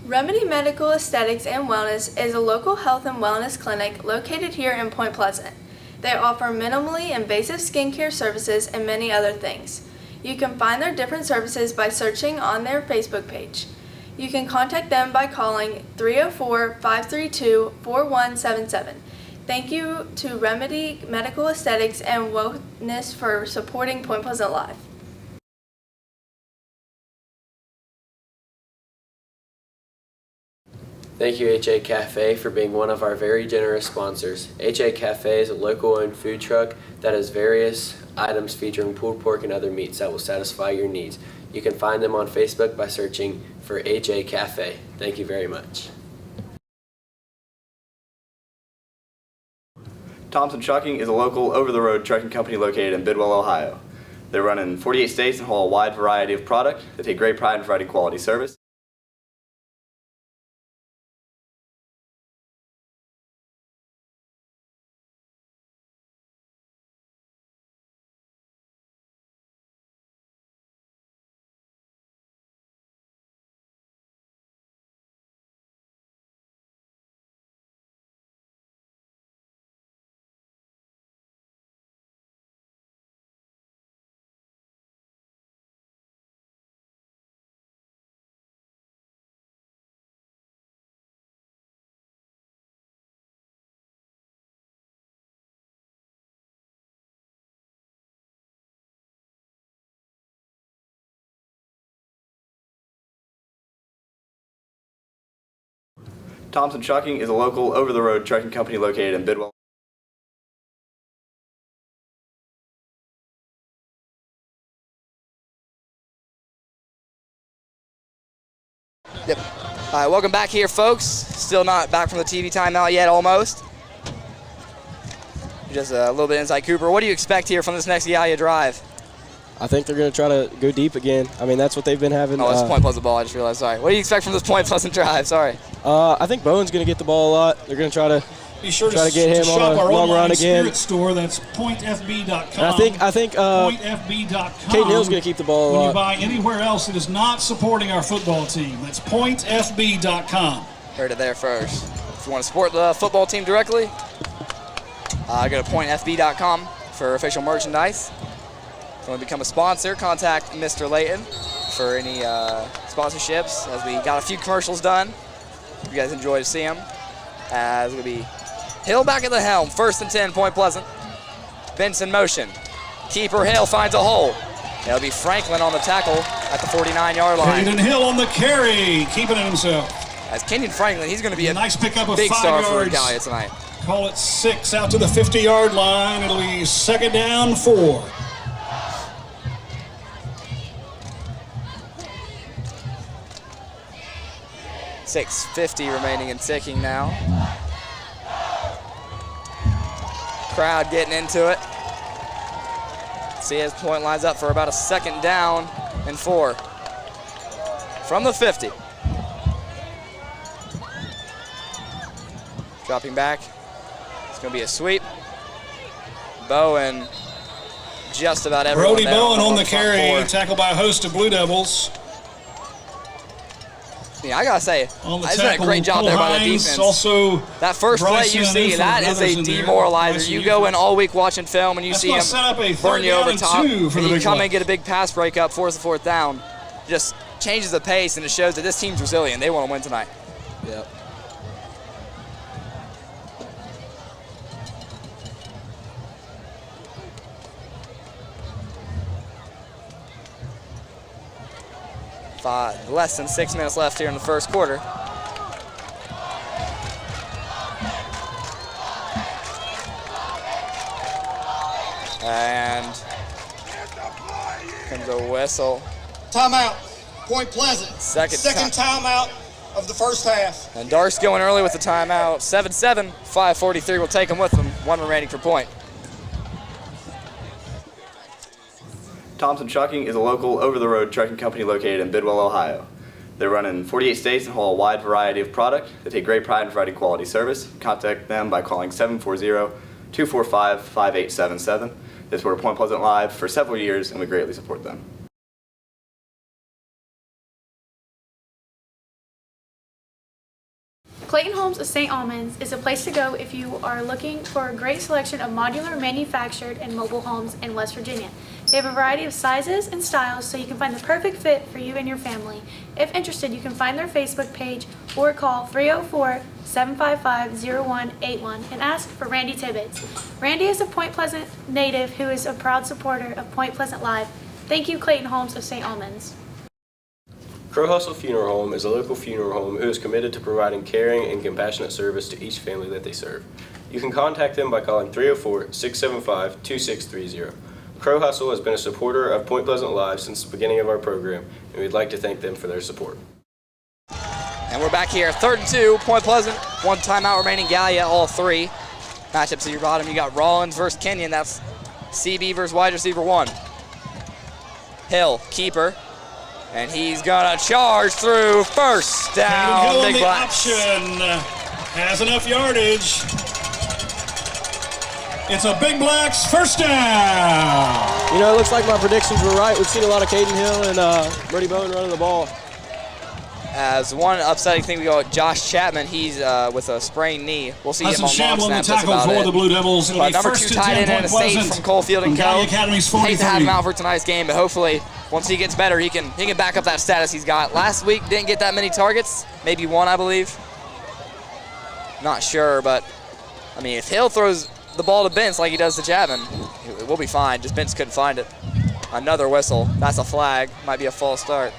Remedy Medical Aesthetics and Wellness is a local health and wellness clinic located here in Point Pleasant. They offer minimally invasive skincare services and many other things. You can find their different services by searching on their Facebook page. You can contact them by calling 304-532-4177. Thank you to Remedy Medical Aesthetics and Wellness for supporting Point Pleasant Live. Thank you, HA Cafe, for being one of our very generous sponsors. HA Cafe is a local-owned food truck that has various items featuring pulled pork and other meats that will satisfy your needs. You can find them on Facebook by searching for HA Cafe. Thank you very much. Thompson Trucking is a local, over-the-road trucking company located in Bidwell, Ohio. They run in 48 states and haul a wide variety of product. They take great pride in providing quality service. Thompson Trucking is a local, over-the-road trucking company located in Bidwell. Yep. All right, welcome back here, folks. Still not back from the TV timeout yet, almost. Just a little bit inside Cooper. What do you expect here from this next Gallia drive? I think they're going to try to go deep again. I mean, that's what they've been having. Oh, it's a Point Pleasant ball. I just realized. Sorry. What do you expect from this Point Pleasant drive? Sorry. I think Bowen's going to get the ball a lot. They're going to try to get him on a long run again. Store, that's pointfb.com. And I think pointfb.com. Caden Hill's going to keep the ball a lot. When you buy anywhere else that is not supporting our football team, that's pointfb.com. Heard it there first. If you want to support the football team directly, go to pointfb.com for official merchandise. If you want to become a sponsor, contact Mr. Layton for any sponsorships, as we got a few commercials done. You guys enjoy to see them. It's going to be Hill back at the helm, 1st and 10, Point Pleasant. Benson motion. Keeper Hill finds a hole. It'll be Franklin on the tackle at the 49-yard line. Caden Hill on the carry, keeping it himself. As Kenyon Franklin, he's going to be a nice pickup of big 5 star yards. for Gallia tonight. Call it 6 out to the 50-yard line. It'll be 2nd down, 4. .650 remaining and ticking now. Crowd getting into it. See his point lines up for about a 2nd down and 4. From the 50. Dropping back. It's going to be a sweep. Bowen, just about everyone Brody there Bowen on the front carry, four. tackled by a host of Blue Devils. Yeah, I gotta say, On the that's been a tackle, great job Cole there by the Hines, defense. also that first play Bryson you see, Newford that and is others a in there. demoralizer. Bryson You go in Newford. all week watching film and you That's see gonna him set up a 3rd burn you down over and top. 2 for And the you big come play. and get a big pass breakup, force the 4th down. Just changes the pace and it shows that this team's resilient. They want to win tonight. Yep. Less than 6 minutes left here in the first quarter. And comes a whistle. Timeout. Point Pleasant. Second timeout of the first half. And Dark's going early with the timeout. 7-7, 5:43 will take them with them. 1 remaining for Point. Thompson Trucking is a local, over-the-road trucking company located in Bidwell, Ohio. They run in 48 states and haul a wide variety of product. They take great pride in providing quality service. Contact them by calling 740-245-5877. They supported Point Pleasant Live for several years, and we greatly support them. Clayton Homes of St. Albans is a place to go if you are looking for a great selection of modular, manufactured, and mobile homes in West Virginia. They have a variety of sizes and styles so you can find the perfect fit for you and your family. If interested, you can find their Facebook page or call 304-755-0181 and ask for Randy Tibbetts. Randy is a Point Pleasant native who is a proud supporter of Point Pleasant Live. Thank you, Clayton Holmes of St. Albans. Crow Hustle Funeral Home is a local funeral home who is committed to providing caring and compassionate service to each family that they serve. You can contact them by calling 304-675-2630. Crow Hustle has been a supporter of Point Pleasant Live since the beginning of our program, and we'd like to thank them for their support. And we're back here, 3rd and 2, Point Pleasant. 1 timeout remaining, Gallia, all 3. Matchups at your bottom, you got Rollins versus Kenyon. That's CB versus wide receiver 1. Hill, keeper. And he's gonna charge through first down. Big Blacks. Option has enough yardage. It's a Big Blacks first down. You know, it looks like my predictions were right. We've seen a lot of Caden Hill and Brady Bowen running the ball. As one upsetting thing, we go with Josh Chapman. He's with a sprained knee. We'll see him on long snaps. The tackle for the Blue Devils. It'll be number first 2 and tight 10, end in a state from Coalfield and Co. Gallia Academy's 43. Hate to have him out for tonight's game, but hopefully once he gets better, he can back up that status he's got. Last week didn't get that many targets, maybe 1, I believe. Not sure, but I mean, if Hill throws the ball to Bence like he does to Chapman, we'll be fine. Just Bence couldn't find it. Another whistle. That's a flag. Might be a false start.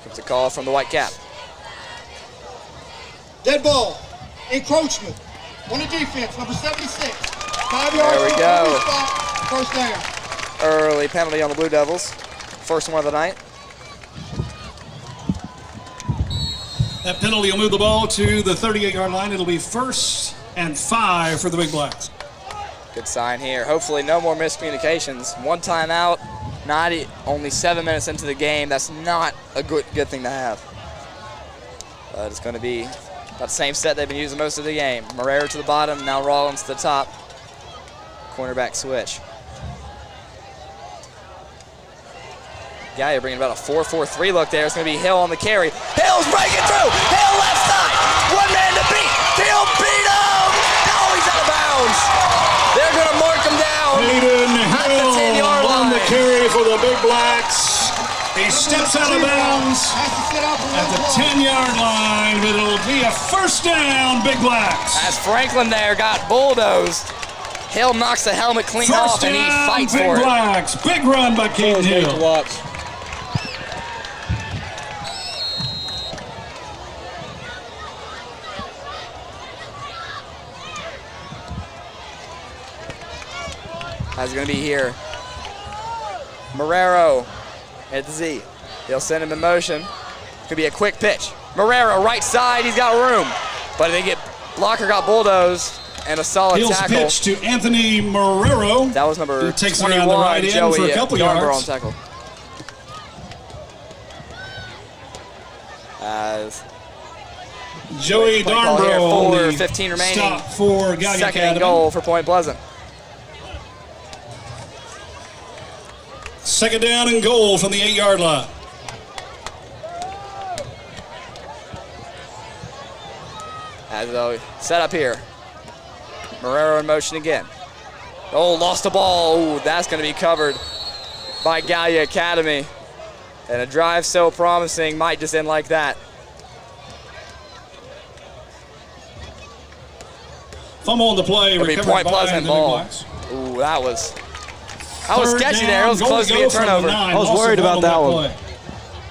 Comes a call from the white cap. Dead ball. Encroachment. On the defense, number 76. 5 yards. There we go. First down. Early penalty on the Blue Devils. First one of the night. That penalty will move the ball to the 38-yard line. It'll be 1st and 5 for the Big Blacks. Good sign here. Hopefully no more miscommunications. 1 timeout. Only 7 minutes into the game. That's not a good thing to have. But it's going to be about the same set they've been using most of the game. Marrero to the bottom, now Rollins to the top. Cornerback switch. Gallia bringing about a 4-4-3 look there. It's going to be Hill on the carry. Hill's breaking through. Hill left side. 1 man to beat. Hill beat him. Oh, he's out of bounds. They're going to mark him down at the 10-yard line. On the carry for the Big Blacks. He steps out of bounds at the 10-yard line, but it'll be a first down, Big Blacks. As Franklin there got bulldozed. Hill knocks the helmet clean off and he fights Big for Blacks. Big run by Caden Hill. Watch. How's it going to be here? Marrero at the Z. He'll send him in motion. Could be a quick pitch. Marrero, right side, he's got room. But Locker got bulldozed and a solid Hill's tackle. pitch to Anthony Marrero. That was number who takes 21, around the right end Joey for a couple yards. on tackle. As Joey Darnborough, on 15 remaining. Stop for Gallia Second Academy. and goal for Point Pleasant. Second down and goal from the 8-yard line. As though set up here. Marrero in motion again. Oh, lost the ball. Ooh, that's going to be covered by Gallia Academy. And a drive so promising might just end like that. Fumble on the play. It'll be recovered Point by Pleasant the ball. Big Blacks. Ooh, that was Third sketchy there. It was down, close to be a goal from the turnover. 9. I was Also worried about fumbled that one. play.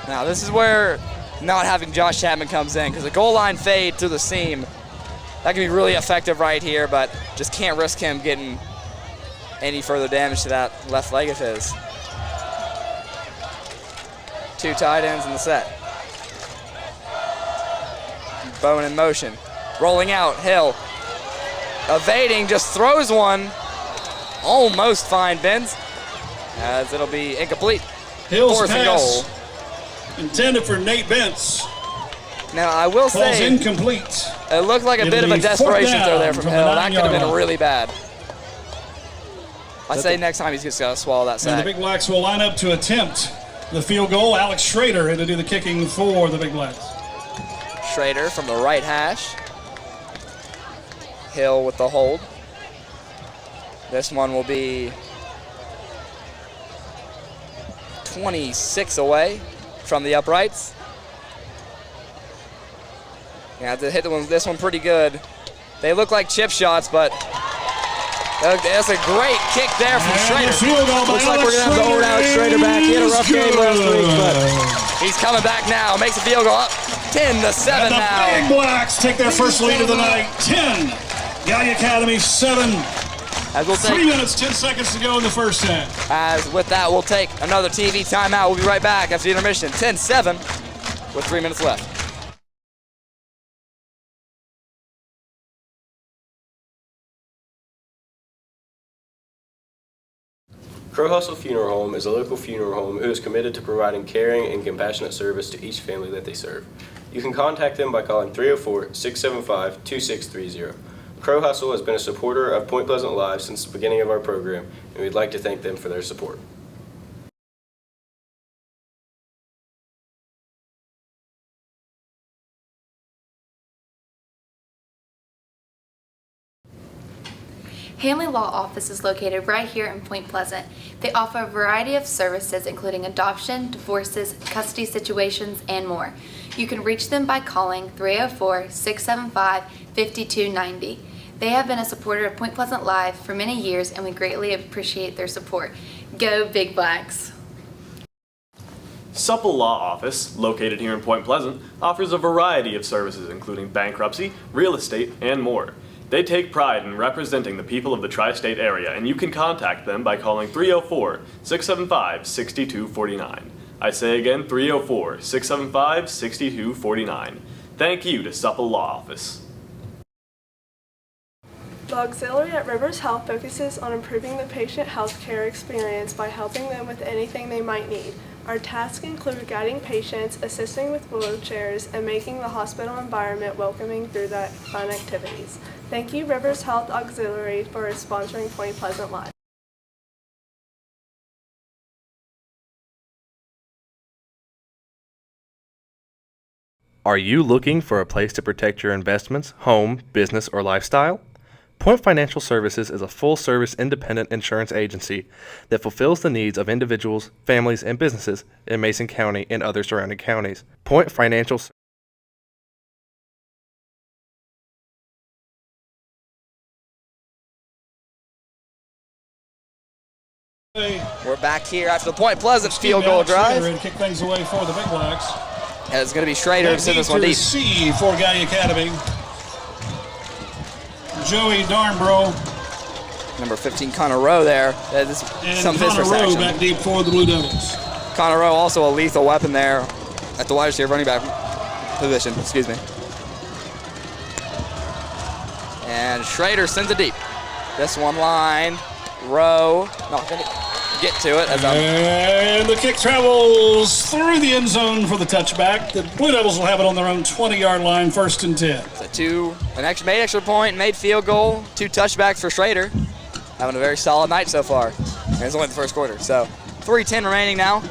Now, this is where not having Josh Chapman comes in, because a goal line fade through the seam, that can be really effective right here, but just can't risk him getting any further damage to that left leg of his. 2 tight ends in the set. Bowen in motion. Rolling out, Hill. Evading, just throws one. Almost fine, Benz. As it'll be incomplete. Hill's 4th and goal. pass intended for Nate Bence. Now, I will Ball's say, incomplete. it looked like a It'll bit of a be 4th desperation throw down there from from Hill. the That could have 9-yard been line. really bad. I'd say next time he's just got to swallow that And the sack. Big Blacks will line up to attempt the field goal. Alex Schrader had to do the kicking for the Big Blacks. Schrader from the right hash. Hill with the hold. This one will be 26 away from the uprights. You have to hit this one pretty good. They look like chip shots, but that's a great kick there from Schrader. Looks like we're going to have to hold Alex Schrader back. He had a rough game last week, but he's coming back now. Makes a field goal up 10-7 now. The Big Blacks take their first lead of the night. 10. Gallia Academy 7. As we'll 3 minutes, 10 seconds to go in the first half. As with that, we'll take another TV timeout. We'll be right back after the intermission. 10-7 with 3 minutes left. Crow Hustle Funeral Home is a local funeral home who is committed to providing caring and compassionate service to each family that they serve. You can contact them by calling 304-675-2630. Crow Hustle has been a supporter of Point Pleasant Live since the beginning of our program, and we'd like to thank them for their support. Hanley Law Office is located right here in Point Pleasant. They offer a variety of services including adoption, divorces, custody situations, and more. You can reach them by calling 304-675-5290. They have been a supporter of Point Pleasant Live for many years, and we greatly appreciate their support. Go Big Blacks! Supple Law Office, located here in Point Pleasant, offers a variety of services including bankruptcy, real estate, and more. They take pride in representing the people of the tri-state area, and you can contact them by calling 304-675-6249. I say again, 304-675-6249. Thank you to Supple Law Office. The auxiliary at Rivers Health focuses on improving the patient health care experience by helping them with anything they might need. Our tasks include guiding patients, assisting with wheelchairs, and making the hospital environment welcoming through the fun activities. Thank you, Rivers Health Auxiliary, for sponsoring Point Pleasant Live. Are you looking for a place to protect your investments, home, business, or lifestyle? Point Financial Services is a full-service independent insurance agency that fulfills the needs of individuals, families, and businesses in Mason County and other surrounding counties. Point Financial We're back here after the Point Pleasant field goal drive. And kick things away for the Big Blacks. And it's going to be Schrader to send this one deep. C for Gallia Academy. Joey Darnbro. Number 15, Connor Rowe there. That is some of his Connor first Rowe action. back deep for the Blue Devils. Connor Rowe also a lethal weapon there at the wide receiver running back position. Excuse me. And Schrader sends it deep. This one line. Rowe not going to get to it. And the kick travels through the end zone for the touchback. The Blue Devils will have it on their own 20-yard line, 1st and 10. So made extra point, made field goal, 2 touchbacks for Schrader. Having a very solid night so far. And it's only the first quarter. So 3:10 remaining now.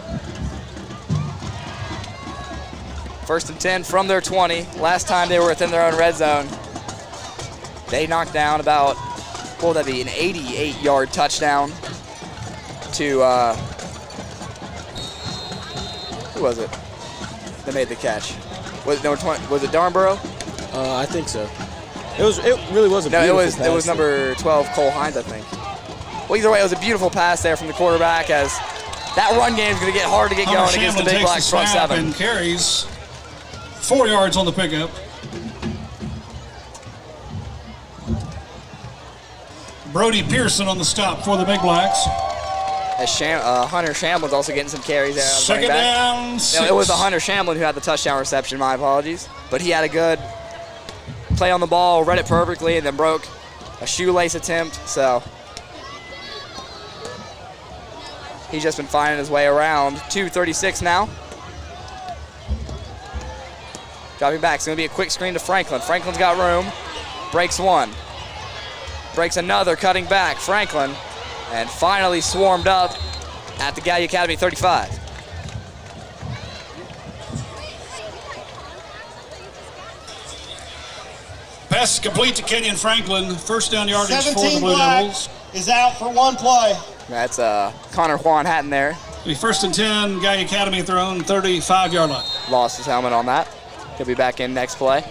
1st and 10 from their 20. Last time they were within their own red zone, they knocked down about, what would that be, an 88-yard touchdown to, who was it that made the catch? Was it number 20? Was it Darnborough? I think so. It really was a beautiful pass. It was number 12, Cole Hines, I think. Well, either way, it was a beautiful pass there from the quarterback, as that run game is going to get hard to get going against the Big Blacks front seven. And carries 4 yards on the pickup. Brody Pearson on the stop for the Big Blacks. As Hunter Shamblin's also getting some carries there. Second down, 6. No, it was the Hunter Shamblin who had the touchdown reception, my apologies. But he had a good play on the ball, read it perfectly, and then broke a shoelace attempt. So he's just been finding his way around. 2:36 now. Dropping back, it's going to be a quick screen to Franklin. Franklin's got room, breaks one. Breaks another, cutting back. Franklin, and finally swarmed up at the Gallia Academy 35. Pass complete to Kenyon Franklin. First down yardage for the Blue Devils. is out for one play. That's Connor Juan Hatton there. The 1st and 10, Gallia Academy at their own 35-yard line. Lost his helmet on that. He'll be back in next play.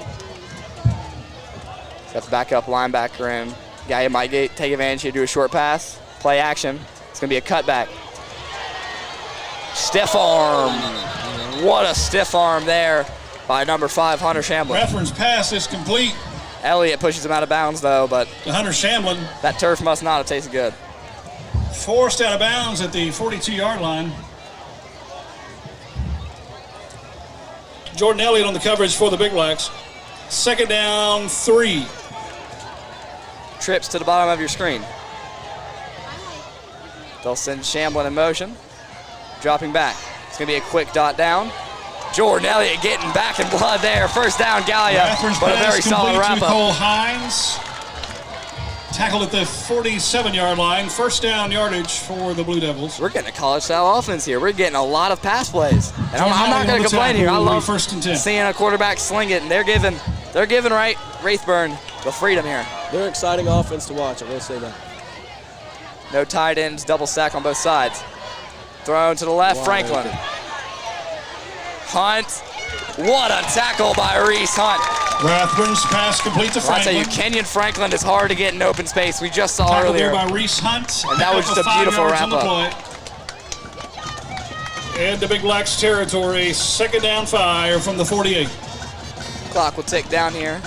Got the backup linebacker in. Gallia might take advantage here, do a short pass. Play action. It's going to be a cutback. Stiff arm. What a stiff arm there by number 5, Hunter Shamblin. Rathburn's pass is complete. Elliott pushes him out of bounds, though, but to Hunter Shamblin. That turf must not have tasted good. Forced out of bounds at the 42-yard line. Jordan Elliott on the coverage for the Big Blacks. 2nd down, 3. Trips to the bottom of your screen. They'll send Shamblin in motion. Dropping back. It's going to be a quick dot down. Jordan Elliott getting back in blood there. 1st down, Gallia, but a very solid wrap-up. Cole Hines. Tackled at the 47-yard line. 1st down yardage for the Blue Devils. We're getting a college-style offense here. We're getting a lot of pass plays. And I'm not going to complain here. I love 1st and 10. Seeing a quarterback sling it, and they're giving Rathburn the freedom here. They're an exciting offense to watch, I will say that. No tight ends, double stack on both sides. Thrown to the left, Franklin. Hunt. What a tackle by Reese Hunt. Rathburn's pass complete to Franklin. I tell you, Kenyon Franklin is hard to get in open space. We just saw Tackled earlier. there by Reese Hunt. And that was just a beautiful wrap-up. And the Big Blacks territory, 2nd down, 5 from the 48. Clock will tick down here.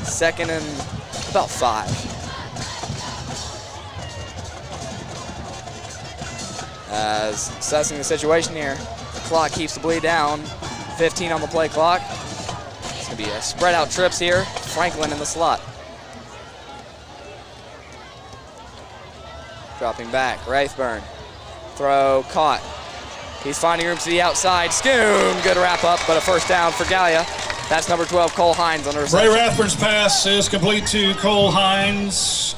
2nd and about 5. As assessing the situation here, the clock keeps the bleed down. 15 on the play clock. It's going to be a spread out trips here. Franklin in the slot. Dropping back, Rathburn. Throw caught. He's finding room to the outside. Scoon, good wrap up, but a 1st down for Gallia. That's number 12, Cole Hines on the reception. Ray Rathburn's pass is complete to Cole Hines.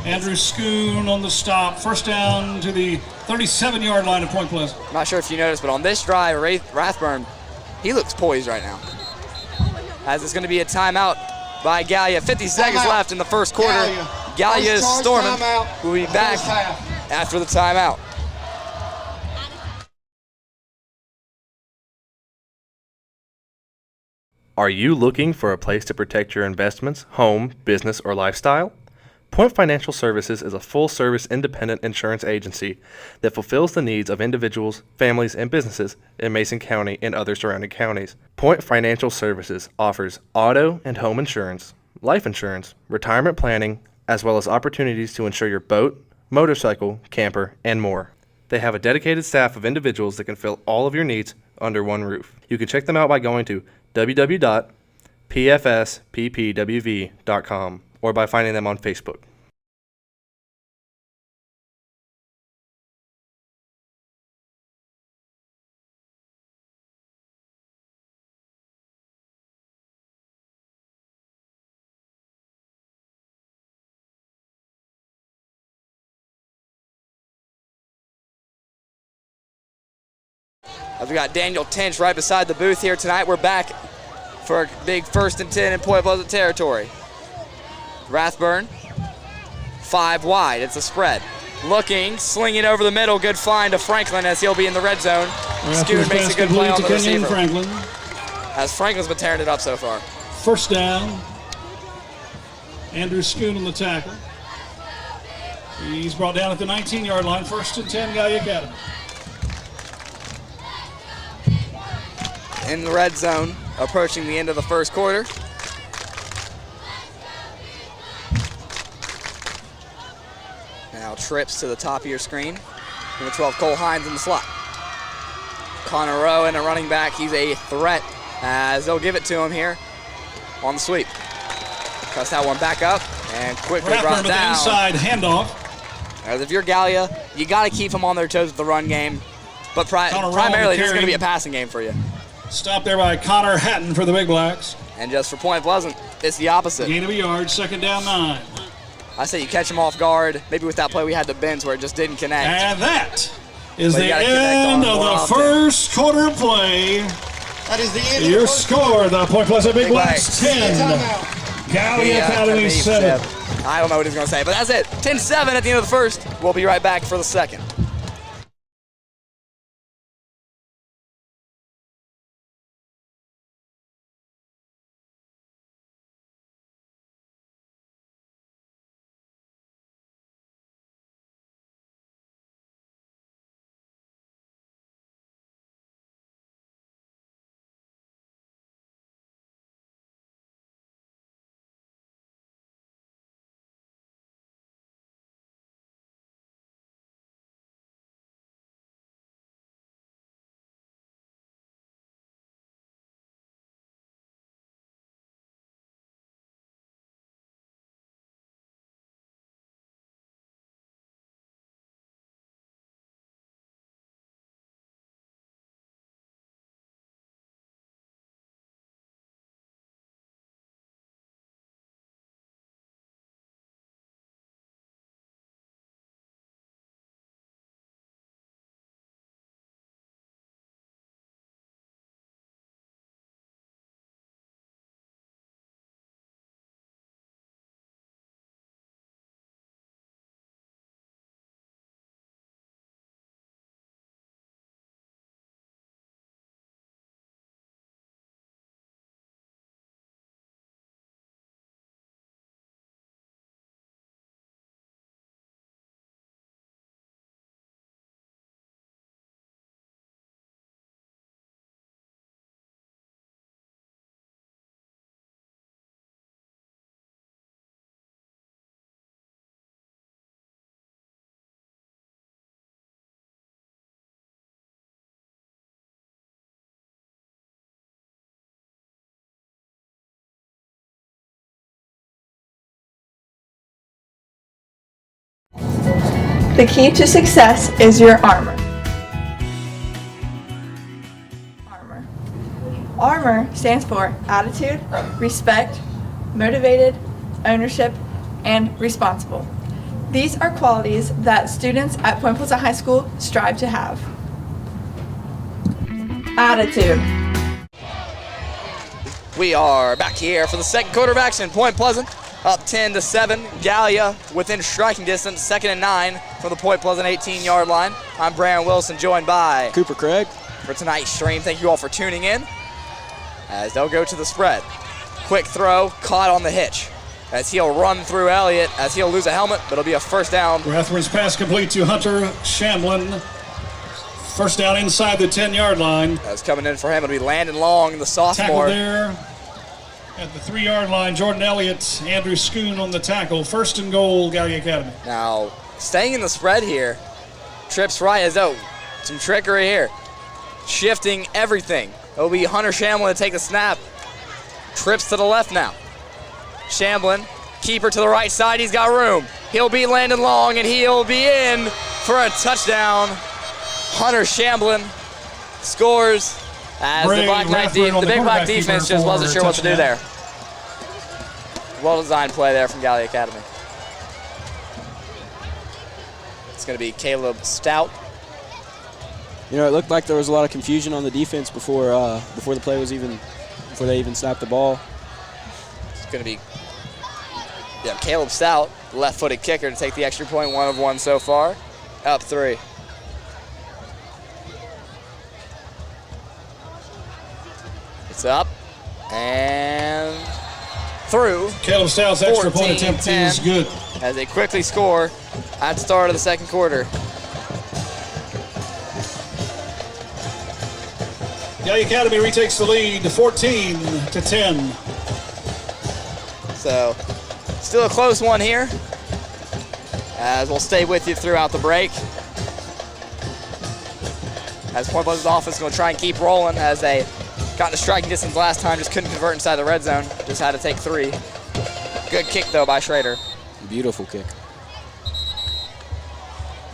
Andrew Schoon on the stop. 1st down to the 37-yard line of Point Pleasant. I'm not sure if you noticed, but on this drive, Rathburn, he looks poised right now. As it's going to be a timeout by Gallia. 50 seconds left in the 1st quarter. Gallia is storming. We'll be back after the timeout. Are you looking for a place to protect your investments, home, business, or lifestyle? Point Financial Services is a full-service independent insurance agency that fulfills the needs of individuals, families, and businesses in Mason County and other surrounding counties. Point Financial Services offers auto and home insurance, life insurance, retirement planning, as well as opportunities to insure your boat, motorcycle, camper, and more. They have a dedicated staff of individuals that can fill all of your needs under one roof. You can check them out by going to www.pfsppwv.com or by finding them on Facebook. As we got Daniel Tinch right beside the booth here tonight, we're back for a big 1st and 10 in Point Pleasant territory. Rathburn, 5 wide, it's a spread. Looking, slinging over the middle, good find to Franklin as he'll be in the red zone. Scoot makes a good play on the receiver. Franklin. As Franklin's been tearing it up so far. 1st down. Andrew Scoon on the tackle. He's brought down at the 19-yard line. 1st and 10, Gallia Academy. In the red zone, approaching the end of the 1st quarter. Now trips to the top of your screen. Number 12, Cole Hines in the slot. Connor Rowan, a running back. He's a threat as they'll give it to him here on the sweep. Cuts that one back up and quickly brought down. Inside handoff. As if you're Gallia, you got to keep them on their toes with the run game. But primarily, this is going to be a passing game for you. Stop there by Connor Hatton for the Big Blacks. And just for Point Pleasant, it's the opposite. Gain of a yard, 2nd down, 9. I say you catch them off guard. Maybe with that play we had to Benz where it just didn't connect. And that is the end of the 1st quarter play. That is the end Your of the score, the Point Pleasant Big Blacks 10. Gallia Academy 7. I don't know what he's going to say, but that's it. 10-7 at the end of the first. We'll be right back for the second. The key to success is your armor. ARMOR stands for attitude, respect, motivated, ownership, and responsible. These are qualities that students at Point Pleasant High School strive to have. Attitude. We are back here for the second quarter of action. Point Pleasant up 10-7. Gallia within striking distance, 2nd and 9 from the Point Pleasant 18-yard line. I'm Brandon Wilson, joined by Cooper Craig for tonight's stream. Thank you all for tuning in. As they'll go to the spread. Quick throw, caught on the hitch. As he'll run through Elliott, as he'll lose a helmet, but it'll be a first down. Rathbun's pass complete to Hunter Shamblin. First down inside the 10-yard line. That's coming in for him. It'll be Landon Long, the sophomore. Tackle there at the 3-yard line. Jordan Elliott, Andrew Schoon on the tackle. First and goal, Gallia Academy. Now, staying in the spread here. Trips right as though some trickery here. Shifting everything. It'll be Hunter Shamblin to take the snap. Trips to the left now. Shamblin, keeper to the right side. He's got room. He'll beat Landon Long, and he'll be in for a touchdown. Hunter Shamblin scores as the Big Black defense just wasn't sure what to do there. Well-designed play there from Gallia Academy. It's going to be Caleb Stout. You know, it looked like there was a lot of confusion on the defense before the play was before they even snapped the ball. It's going to be Caleb Stout, left-footed kicker, to take the extra point, 1 of 1 so far. Up 3. It's up and through. Caleb Stout's extra point attempt is good. As they quickly score at the start of the second quarter. Gallia Academy retakes the lead, 14-10. So, still a close one here, as we'll stay with you throughout the break. As Point Pleasant's offense is going to try and keep rolling, as they got into striking distance last time, just couldn't convert inside the red zone, just had to take 3. Good kick, though, by Schrader. Beautiful kick.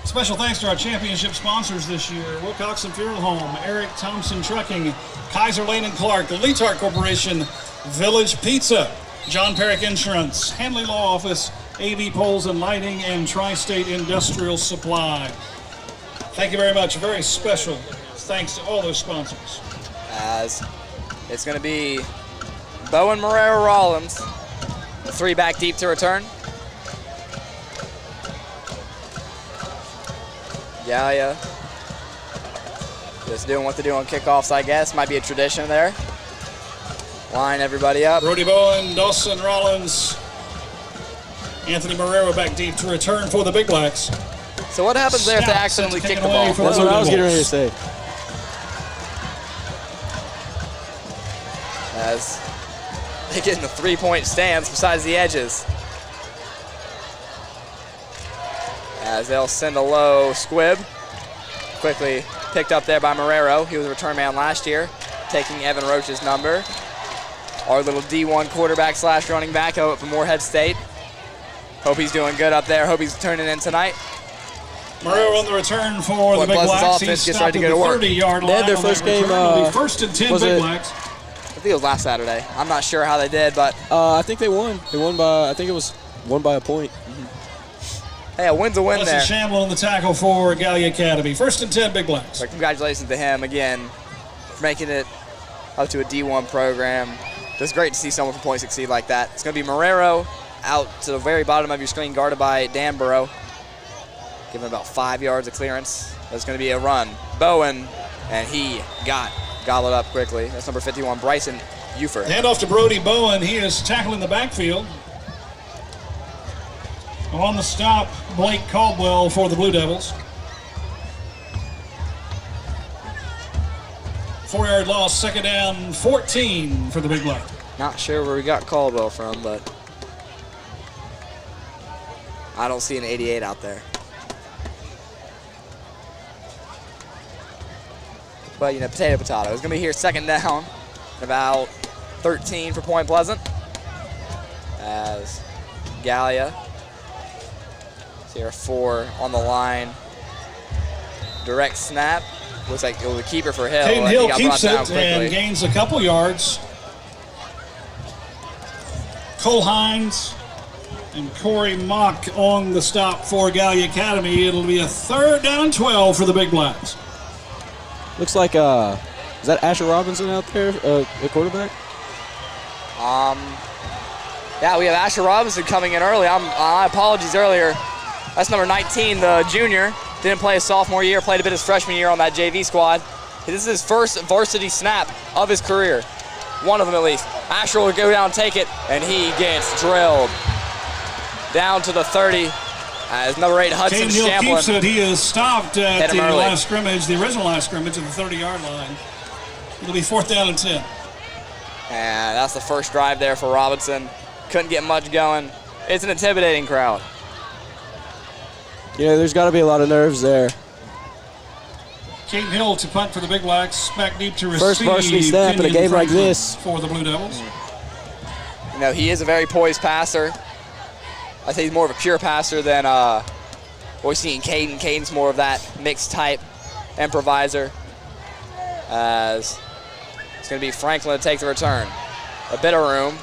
Special thanks to our championship sponsors this year: Wilcox and Funeral Home, Eric Thompson Trucking, Kaiser Lane and Clark, the Leetart Corporation, Village Pizza, John Perrick Insurance, Hanley Law Office, AV Poles and Lighting, and Tri-State Industrial Supply. Thank you very much. Very special thanks to all those sponsors. As it's going to be Bowen Marrero Rollins, the 3 back deep to return. Gallia just doing what they do on kickoffs, I guess. Might be a tradition there. Line everybody up. Brody Bowen, Dawson Rollins, Anthony Marrero back deep to return for the Big Blacks. So what happens there if they accidentally kick the ball? That's what I was getting ready to say. As they get in the three-point stance besides the edges. As they'll send a low squib. Quickly picked up there by Marrero. He was a return man last year, taking Evan Roach's number. Our little D1 quarterback slash running back out from Moorhead State. Hope he's doing good up there. Hope he's turning in tonight. Marrero on the return for the Big Blacks. He's gets stopped ready to at go the to work. 30-yard line. They had their first game. First and 10 Big Blacks. I think it was last Saturday. I'm not sure how they did, but I think they won. They won by, I think it was won by a point. Hey, a win's a win there. Leslie Shamble on the tackle for Gallia Academy. First and 10 Big Blacks. So congratulations to him again for making it up to a D1 program. It's great to see someone from Point succeed like that. It's going to be Marrero out to the very bottom of your screen, guarded by Dan Burrow. Giving about 5 yards of clearance. There's going to be a run. Bowen, and he got gobbled up quickly. That's number 51, Bryson Ufer. Hand off to Brody Bowen. He is tackling the backfield. On the stop, Blake Caldwell for the Blue Devils. 4-yard loss, second down, 14 for the Big Black. Not sure where we got Caldwell from, but I don't see an 88 out there. But, you know, potato. It's going to be here second down, about 13 for Point Pleasant. As Gallia, here 4 on the line. Direct snap. Looks like it was a keeper for Hill. Caden Hill keeps it quickly and gains a couple yards. Cole Hines and Corey Mock on the stop for Gallia Academy. It'll be a third down and 12 for the Big Blacks. Looks like, is that Asher Robinson out there, the quarterback? Yeah, we have Asher Robinson coming in early. My apologies earlier. That's number 19, the junior. Didn't play his sophomore year, played a bit his freshman year on that JV squad. This is his first varsity snap of his career. One of them at least. Asher will go down and take it, and he gets drilled. Down to the 30 as number 8, Hudson Caden Hill Shamblin. keeps it. He is stopped at the early. last scrimmage, the original last scrimmage at the 30-yard line. It'll be fourth down and 10. And that's the first drive there for Robinson. Couldn't get much going. It's an intimidating crowd. Yeah, there's got to be a lot of nerves there. Caden Hill to punt for the Big Blacks, back deep to receive. First varsity snap in a Kenyon game like Franklin this. for the Blue Devils. You know, he is a very poised passer. I think he's more of a pure passer than what we see in Caden. Caden's more of that mixed type improviser. As it's going to be Franklin to take the return. A bit of room.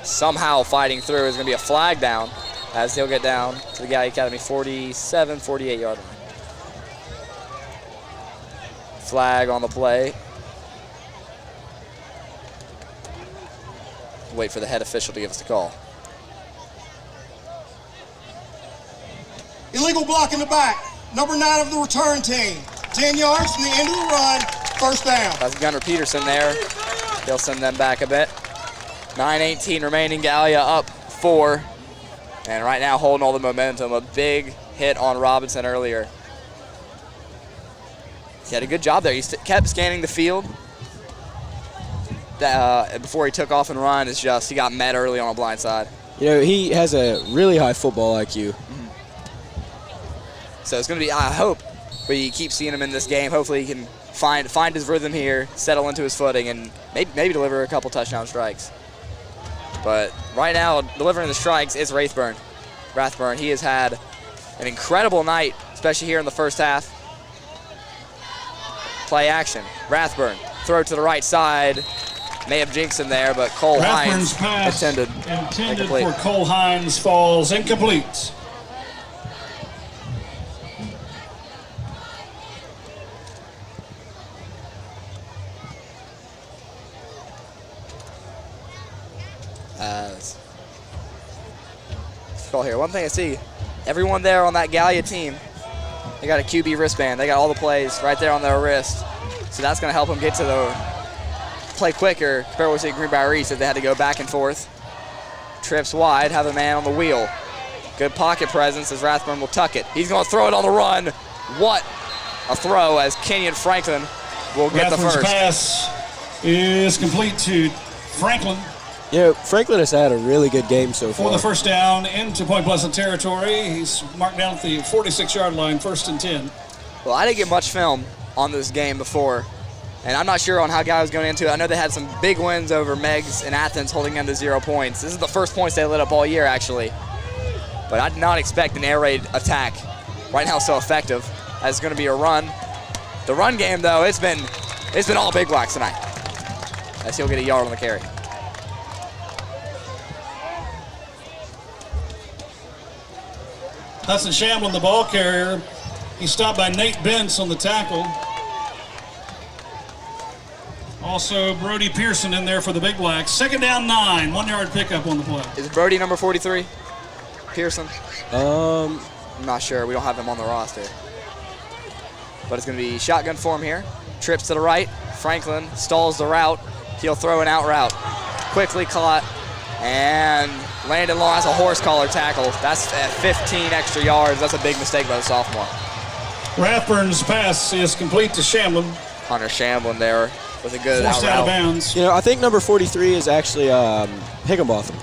Somehow fighting through is going to be a flag down as he'll get down to the Gallia Academy 47, 48-yard line. Flag on the play. Wait for the head official to give us the call. Illegal block in the back. Number 9 of the return team. 10 yards from the end of the run. First down. That's Gunnar Peterson there. They'll send them back a bit. 9:18 remaining. Gallia up 4. And right now holding all the momentum. A big hit on Robinson earlier. He had a good job there. He kept scanning the field. Before he took off and run, it's just he got met early on a blind side. You know, he has a really high football IQ. So it's going to be, I hope, we keep seeing him in this game. Hopefully he can find his rhythm here, settle into his footing, and maybe deliver a couple touchdown strikes. But right now, delivering the strikes is Rathburn. He has had an incredible night, especially here in the first half. Play action. Rathburn, throw to the right side. May have jinxed him there, but Cole Rathburn's Hines intended for Cole Hines falls incomplete. Call here. One thing I see, everyone there on that Gallia team They got a QB wristband. They got all the plays right there on their wrist. So that's going to help them get to the play quicker compared to what we see at Greenbrier East if they had to go back and forth. Trips wide, have a man on the wheel. Good pocket presence as Rathburn will tuck it. He's going to throw it on the run. What a throw as Kenyon Franklin will get the Rathburn's first. pass is complete to Franklin. You know, Franklin has had a really good game so far. For the first down into Point Pleasant territory. He's marked down at the 46-yard line, 1st and 10. Well, I didn't get much film on this game before, and I'm not sure on how Gallia was going into it. I know they had some big wins over Meggs and Athens holding them to 0 points. This is the first points they lit up all year, actually. But I did not expect an air raid attack right now so effective as it's going to be a run. The run game, though, it's been all Big Blacks tonight, as he'll get a yard on the carry. Hudson Shamblin, the ball carrier. He's stopped by Nate Bentz on the tackle. Also, Brody Pearson in there for the Big Blacks. 2nd down 9, 1-yard pickup on the play. Is Brody number 43? Pearson? I'm not sure. We don't have him on the roster. But it's going to be shotgun form here. Trips to the right. Franklin stalls the route. He'll throw an out route. Quickly caught and landed long. That's a horse collar tackle. That's at 15 extra yards. That's a big mistake by the sophomore. Rathburn's pass is complete to Shamblin. Hunter Shamblin there with a good Forced out of bounds. You know, I think number 43 is actually Higginbotham.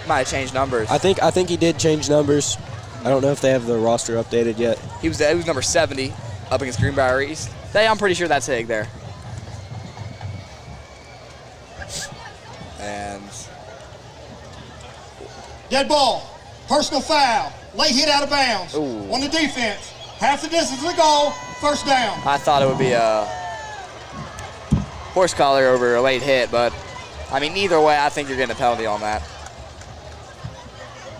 Might have changed numbers. I think he did change numbers. I don't know if they have the roster updated yet. He was number 70 up against Greenbrier East. I'm pretty sure that's Hig there. And Dead ball. Personal foul. Late hit out of bounds. Ooh. On the defense. Half the distance to the goal. 1st down. I thought it would be a horse collar over a late hit, but I mean, either way, I think you're getting a penalty on that.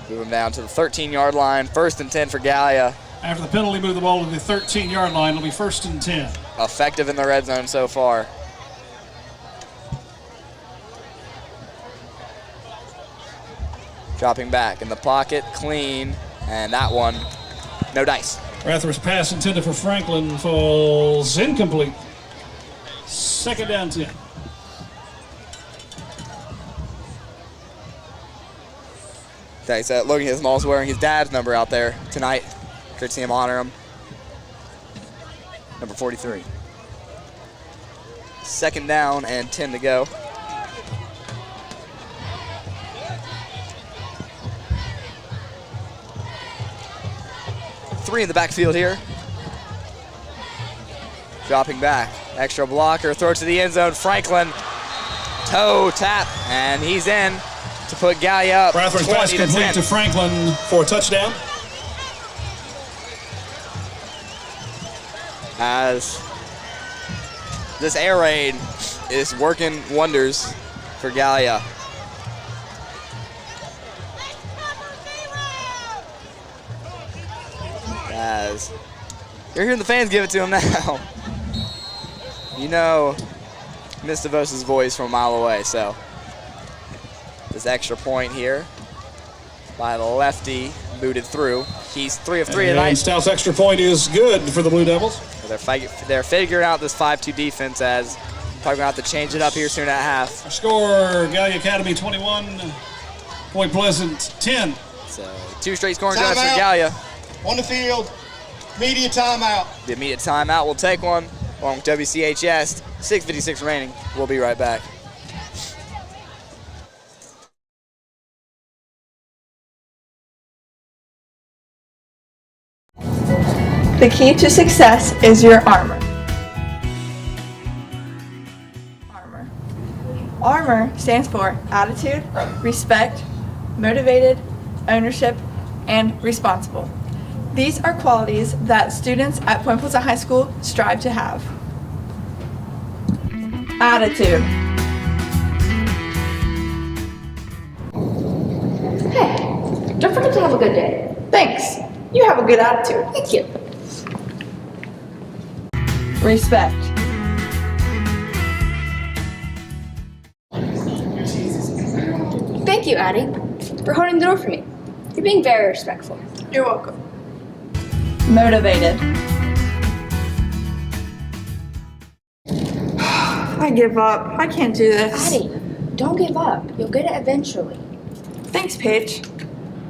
Move him down to the 13-yard line. 1st and 10 for Gallia. After the penalty, move the ball to the 13-yard line. It'll be 1st and 10. Effective in the red zone so far. Dropping back in the pocket, clean, and that one, no dice. Rathburn's pass intended for Franklin falls incomplete. 2nd down 10. Thanks. Logan Hismall's wearing his dad's number out there tonight. Great to see him honor him. Number 43. 2nd down and 10 to go. Three in the backfield here. Dropping back. Extra blocker. Throw to the end zone. Franklin. Toe tap. And he's in to put Gallia up. Rathburn's pass complete to Franklin for a touchdown. As this air raid is working wonders for Gallia. As you're hearing the fans give it to him now. You know Miss DeVos' voice from a mile away, so this extra point here by the lefty booted through. He's 3 of 3 tonight. And Stout's extra point is good for the Blue Devils. They're figuring out this 5-2 defense as probably going to have to change it up here soon at half. Our score, Gallia Academy 21, Point Pleasant 10. So 2 straight scoring drives for Gallia. On the field, media timeout. The immediate timeout will take one along with WCHS. 6:56 remaining. We'll be right back. The key to success is your armor. Armor stands for attitude, respect, motivated, ownership, and responsible. These are qualities that students at Point Pleasant High School strive to have. Attitude. Hey, don't forget to have a good day. Thanks. You have a good attitude. Thank you. Respect. Thank you, Addie, for holding the door for me. You're being very respectful. You're welcome. Motivated. I give up. I can't do this. Addie, don't give up. You'll get it eventually. Thanks, Paige.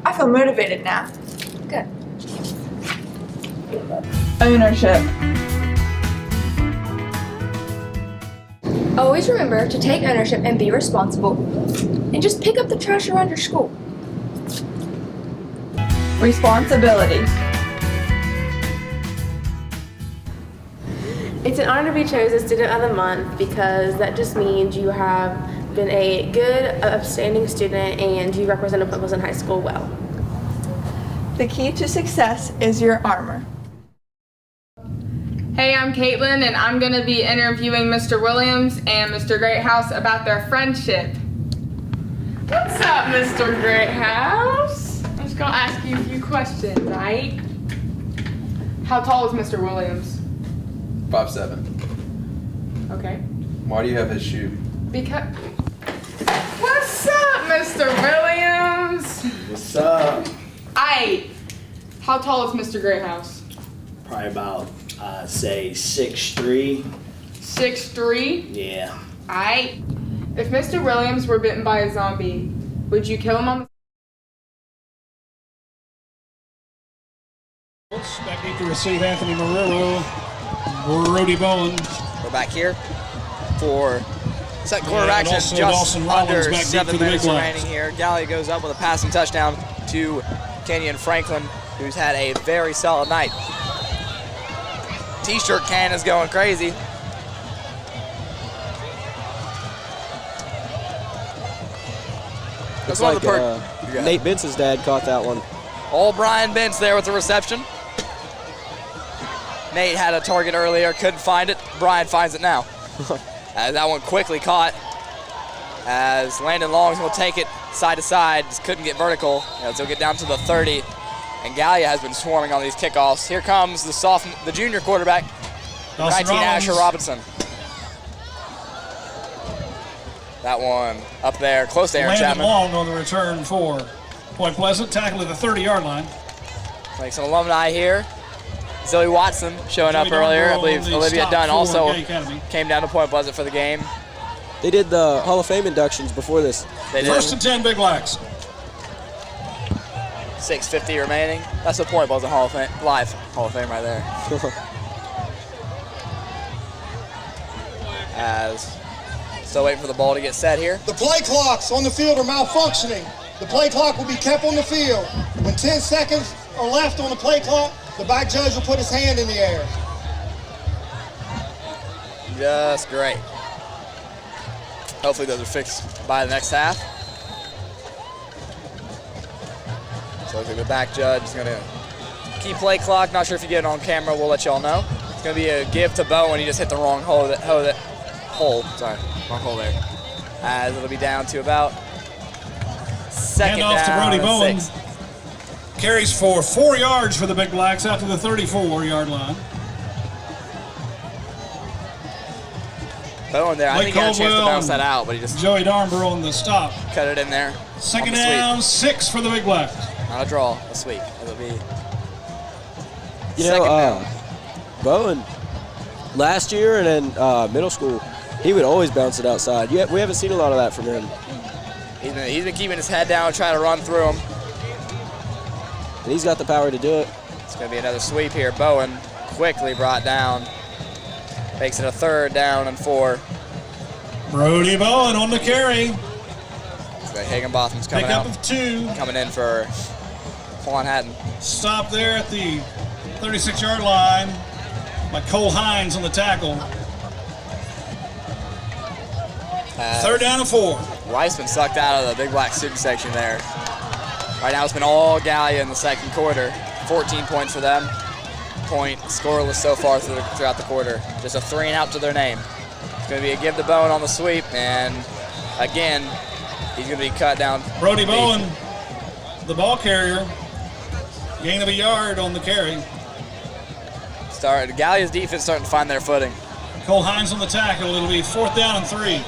I feel motivated now. Good. Ownership. Always remember to take ownership and be responsible. And just pick up the trash around your school. Responsibility. It's an honor to be chosen Student of the Month because that just means you have been a good, upstanding student and you represent Point Pleasant High School well. The key to success is your armor. Hey, I'm Caitlin, and I'm going to be interviewing Mr. Williams and Mr. Greathouse about their friendship. What's up, Mr. Greathouse? I'm just going to ask you a few questions, right? How tall is Mr. Williams? 5'7". Okay. Why do you have his shoe? Because... What's up, Mr. Williams? What's up? Aight. How tall is Mr. Greathouse? Probably about, say, 6'3". 6'3"? Yeah. Aight. If Mr. Williams were bitten by a zombie, would you kill him on the... Back deep to receive Anthony Marrero. Brody Bowen. We're back here for second quarter And action. also Just Dawson Rollins under back deep 7 for the minutes big blocks. remaining here. Gallia goes up with a passing touchdown to Kenyon Franklin, who's had a very solid night. T-shirt can is going crazy. Looks one of like the Nate Bence's dad caught that one. All Brian Bence there with the reception. Nate had a target earlier, couldn't find it. Brian finds it now. As that one quickly caught. As Landon Long's will take it side to side, just couldn't get vertical. As he'll get down to the 30. And Gallia has been swarming on these kickoffs. Here comes the junior quarterback, 19 Asher Robinson. That one up there, close to Aaron Landon Chapman. Long on the return for Point Pleasant, tackle at the 30-yard line. Like some alumni here. Zoe Watson showing up earlier. I believe Olivia Dunn also came down to Point Pleasant for the game. They did the Hall of Fame inductions before this. They did. First and 10, Big Blacks. 6:50 remaining. That's the Point Pleasant Hall of Fame, live Hall of Fame right there. As still waiting for the ball to get set here. The play clocks on the field are malfunctioning. The play clock will be kept on the field. When 10 seconds are left on the play clock, the back judge will put his hand in the air. Just great. Hopefully those are fixed by the next half. So I think the back judge is gonna keep play clock. Not sure if you get it on camera, we'll let y'all know. It's gonna be a give to Bowen. He just hit the wrong hole there. As it'll be down to about second Hand off to down Brody and Bowen. 6. Carries for 4 yards for the Big Blacks after the 34-yard line. Bowen there, I think he had a chance to bounce that out, but he just Joey Darnborough on the stop. cut it in there. Second on the down, sweep. 6 for the Big Blacks. Not a draw, a sweep. It'll be You know, Bowen, last year and in middle school, he would always bounce it outside. Yeah, we haven't seen a lot of that from him. He's been keeping his head down, trying to run through him. And he's got the power to do it. It's going to be another sweep here. Bowen quickly brought down. Makes it a 3rd down and 4. Brody Bowen on the carry. So Higginbotham's coming Pickup out. of 2. Coming in for Quan Hatton. Stop there at the 36-yard line by Cole Hines on the tackle. 3rd down and 4. Weissman sucked out of the Big Black student section there. Right now it's been all Gallia in the second quarter. 14 points for them. Point scoreless so far throughout the quarter. Just a 3 and out to their name. It's going to be a give to Bowen on the sweep, and again, he's going to be cut down. Brody Bowen, the ball carrier, gain of a yard on the carry. Gallia's defense starting to find their footing. Cole Hines on the tackle. It'll be 4th down and 3.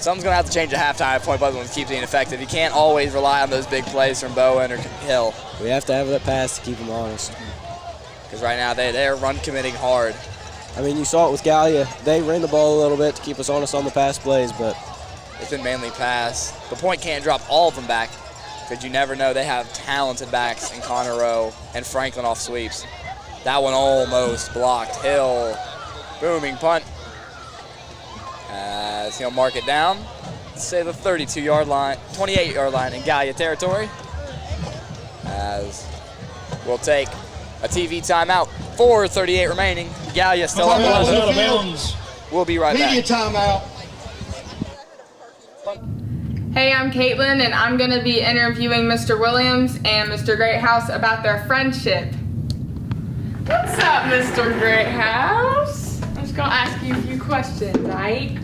Something's going to have to change at halftime if Point Pleasant keeps being effective. You can't always rely on those big plays from Bowen or Hill. We have to have that pass to keep them honest. Because right now they're run committing hard. I mean, you saw it with Gallia. They ran the ball a little bit to keep us honest on the pass plays, but it's been mainly pass. The Point can't drop all of them back because you never know. They have talented backs in Connor Rowe and Franklin off sweeps. That one almost blocked. Hill, booming punt. As he'll mark it down. Say the 32-yard line, 28-yard line in Gallia territory. As we'll take a TV timeout. 4:38 remaining. Gallia still on the bounds. We'll be right back. Media timeout. Hey, I'm Caitlin, and I'm going to be interviewing Mr. Williams and Mr. Greathouse about their friendship. What's up, Mr. Greathouse? I'm just going to ask you a few questions, right?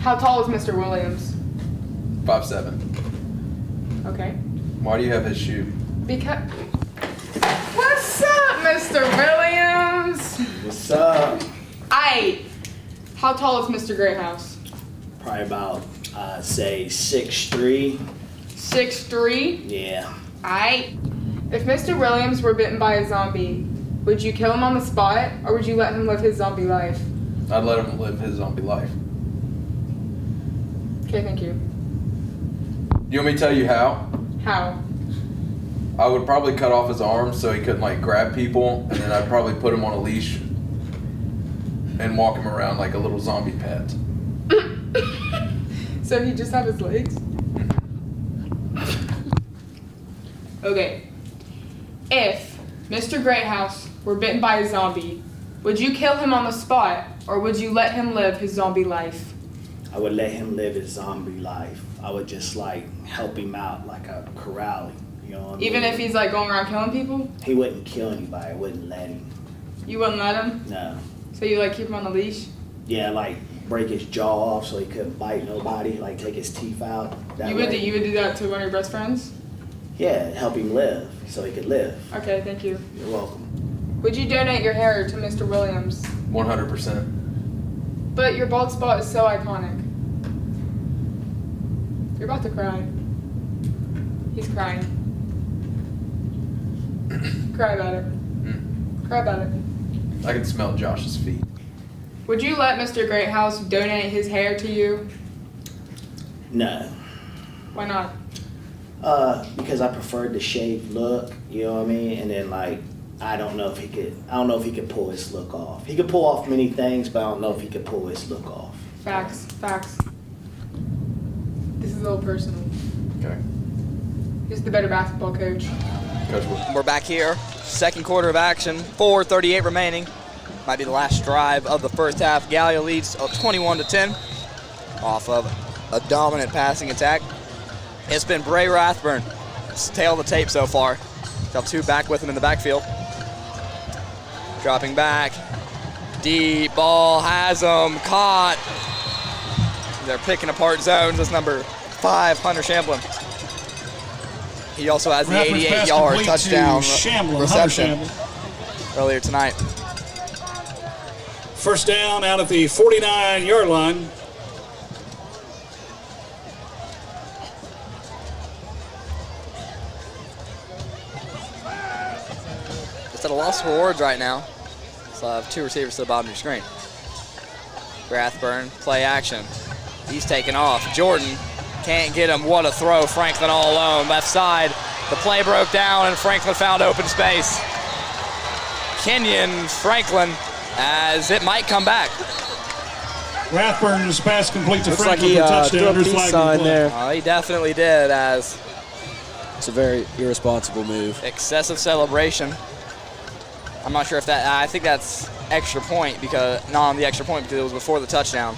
How tall is Mr. Williams? 5'7". Okay. Why do you have his shoe? Because... What's up, Mr. Williams? What's up? How tall is Mr. Greathouse? Probably about, say, 6'3". 6'3"? Yeah. Aight. If Mr. Williams were bitten by a zombie, would you kill him on the spot, or would you let him live his zombie life? I'd let him live his zombie life. Okay, thank you. You want me to tell you how? How? I would probably cut off his arms so he couldn't like grab people, and then I'd probably put him on a leash and walk him around like a little zombie pet. So he just have his legs? Okay. If Mr. Greathouse were bitten by a zombie, would you kill him on the spot, or would you let him live his zombie life? I would let him live his zombie life. I would just like help him out like a corralling. You know what I mean? Even if he's like going around killing people? He wouldn't kill anybody. I wouldn't let him. You wouldn't let him? No. So you like keep him on the leash? Yeah, like break his jaw off so he couldn't bite nobody. Like take his teeth out. You would do that to one of your best friends? Yeah, help him live so he could live. Okay, thank you. You're welcome. Would you donate your hair to Mr. Williams? 100%. But your bald spot is so iconic. You're about to cry. He's crying. Cry about it. Cry about it. I can smell Josh's feet. Would you let Mr. Greathouse donate his hair to you? No. Why not? Because I preferred the shaved look, you know what I mean? And then like I don't know if he could pull his look off. He could pull off many things, but I don't know if he could pull his look off. Facts. This is a little personal. Okay. Who's the better basketball coach? We're back here. Second quarter of action. 4:38 remaining. Might be the last drive of the first half. Gallia leads 21-10 off of a dominant passing attack. It's been Bray Rathburn. It's the tail of the tape so far. Got two back with him in the backfield. Dropping back. Deep ball has him. Caught. They're picking apart zones. That's number 5, Hunter Shamblin. He also has the 88-yard touchdown reception earlier tonight. First down out at the 49-yard line. Just at a loss for words right now. So I have two receivers to the bottom of your screen. Rathburn, play action. He's taking off. Jordan can't get him. What a throw. Franklin all alone. Left side. The play broke down and Franklin found open space. Kenyon Franklin as it might come back. Rathburn's pass complete to Looks Franklin like for he touchdown. threw a peace sign there. He definitely did, as it's a very irresponsible move. Excessive celebration. I'm not sure if that, I think that's extra point because, not on the extra point because it was before the touchdown.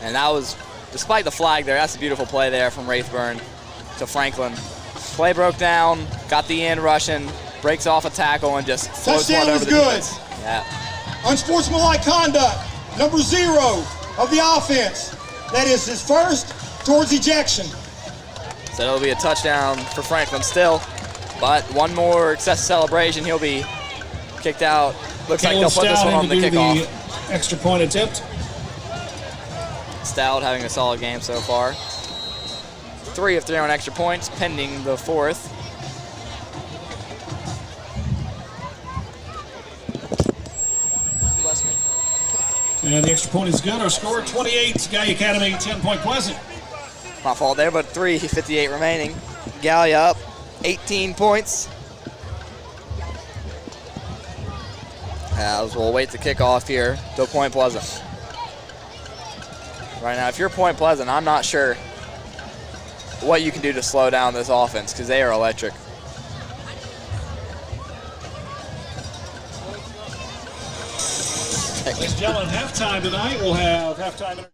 And that was, despite the flag there, that's a beautiful play there from Rathburn to Franklin. Play broke down, got the end rushing, breaks off a tackle and just floats one over the defense. Yeah. Unsportsmanlike conduct, number 0 of the offense. That is his first towards ejection. So it'll be a touchdown for Franklin still, but one more excessive celebration, he'll be kicked out Looks like they'll put this one on the kickoff. The extra point attempt. Stout having a solid game so far. 3 of 3 on extra points, pending the 4th. Bless me. And the extra point is good. Our score 28, Gallia Academy 10 Point Pleasant. My fault there, but 3:58 remaining. Gallia up 18 points. As we'll wait to kick off here to Point Pleasant. Right now, if you're Point Pleasant, I'm not sure what you can do to slow down this offense because they are electric. Ladies and gentlemen, halftime tonight. We'll have halftime.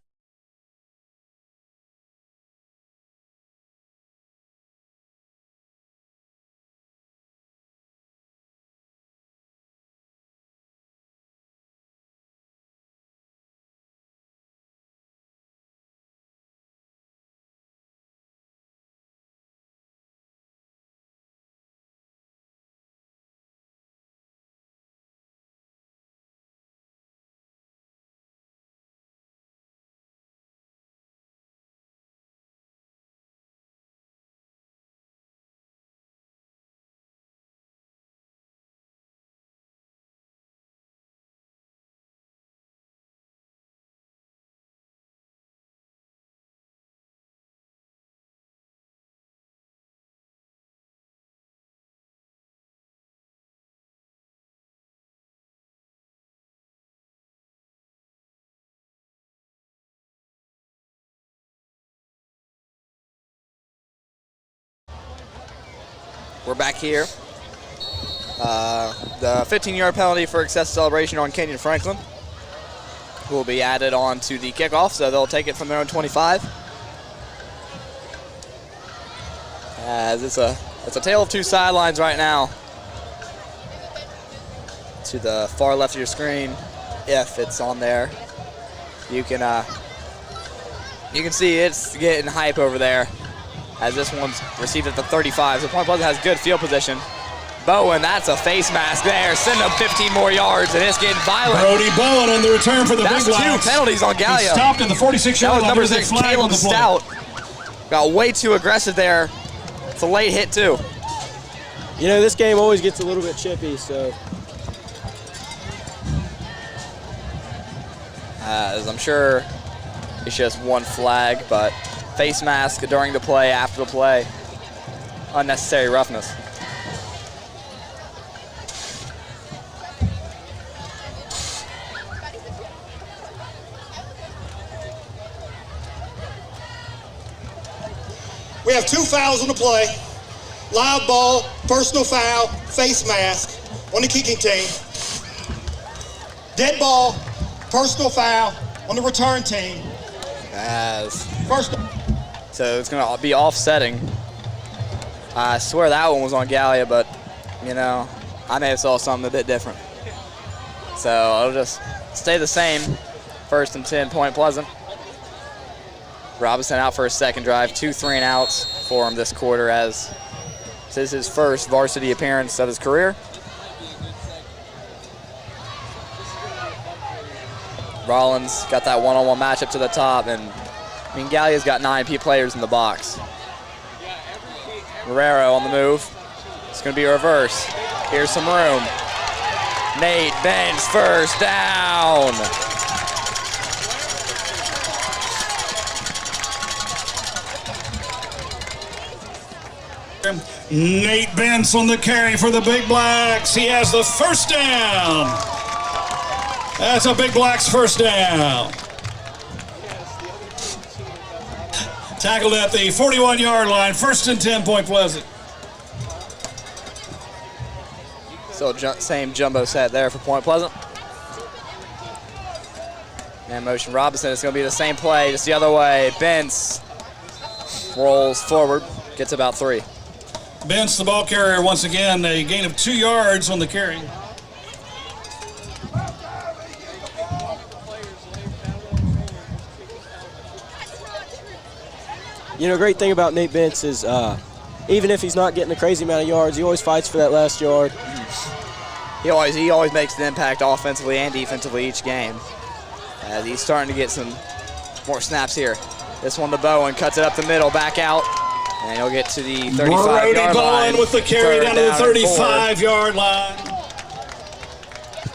We're back here. The 15-yard penalty for excessive celebration on Kenyon Franklin will be added on to the kickoff, so they'll take it from their own 25. As it's a tale of two sidelines right now. To the far left of your screen, if it's on there, you can see it's getting hype over there. As this one's received at the 35. So Point Pleasant has good field position. Bowen, that's a face mask there. Send him 15 more yards, and it's getting violent. Brody Bowen on the return for the Big Blacks. That's 2 penalties on Gallia. He stopped at the 46-yard line. Number 6, Caleb Stout. Got way too aggressive there. It's a late hit, too. You know, this game always gets a little bit chippy, so. As I'm sure it's just one flag, but face mask during the play, after the play. Unnecessary roughness. We have 2 fouls on the play. Live ball, personal foul, face mask on the kicking team. Dead ball, personal foul on the return team. So it's going to be offsetting. I swear that one was on Gallia, but, you know, I may have saw something a bit different. So it'll just stay the same. 1st and 10, Point Pleasant. Robinson out for his second drive. 2 3-and-outs for him this quarter, as this is his first varsity appearance of his career. Rollins got that one-on-one matchup to the top, and I mean, Gallia's got 9 players in the box. Guerrero on the move. It's going to be a reverse. Here's some room. Nate Benz, first down. Nate Benz on the carry for the Big Blacks. He has the first down. That's a Big Blacks first down. Tackled at the 41-yard line. 1st and 10, Point Pleasant. Still same jumbo set there for Point Pleasant. And motion Robinson. It's going to be the same play, just the other way. Benz rolls forward, gets about 3. Benz, the ball carrier, once again, a gain of 2 yards on the carry. You know, great thing about Nate Bentz is even if he's not getting a crazy amount of yards, he always fights for that last yard. He always makes an impact offensively and defensively each game. As he's starting to get some more snaps here. This one to Bowen, cuts it up the middle, back out, and he'll get to the 35-yard line. Bowen with the carry down to the 35-yard line.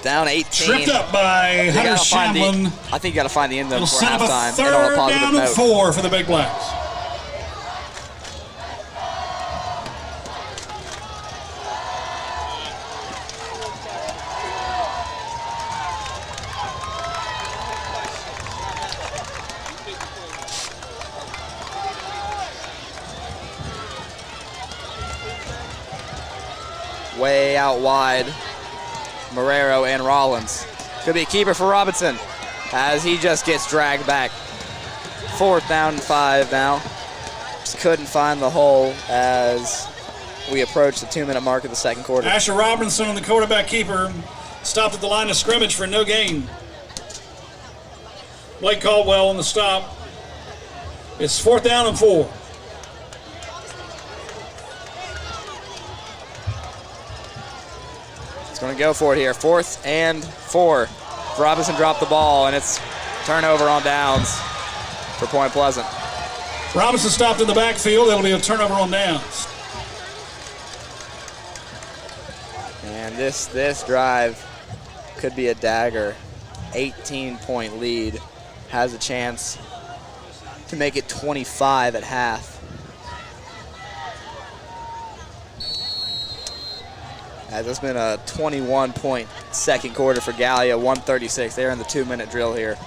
Down 18. Tripped up by Hunter Shamlin. I think you got to find the end zone It'll for set up a halftime. third down and 4 for the Big Blacks. Way out wide, Marrero and Rollins. Could be a keeper for Robinson as he just gets dragged back. 4th down and 5 now. Just couldn't find the hole as we approach the 2-minute mark of the second quarter. Asher Robinson, the quarterback keeper, stopped at the line of scrimmage for no gain. Blake Caldwell on the stop. It's 4th down and 4. He's going to go for it here. 4th and 4. Robinson dropped the ball, and it's turnover on downs for Point Pleasant. Robinson stopped in the backfield. It'll be a turnover on downs. And this drive could be a dagger. 18-point lead. Has a chance to make it 25 at half. As it's been a 21-point second quarter for Gallia, 136. They're in the 2-minute drill here.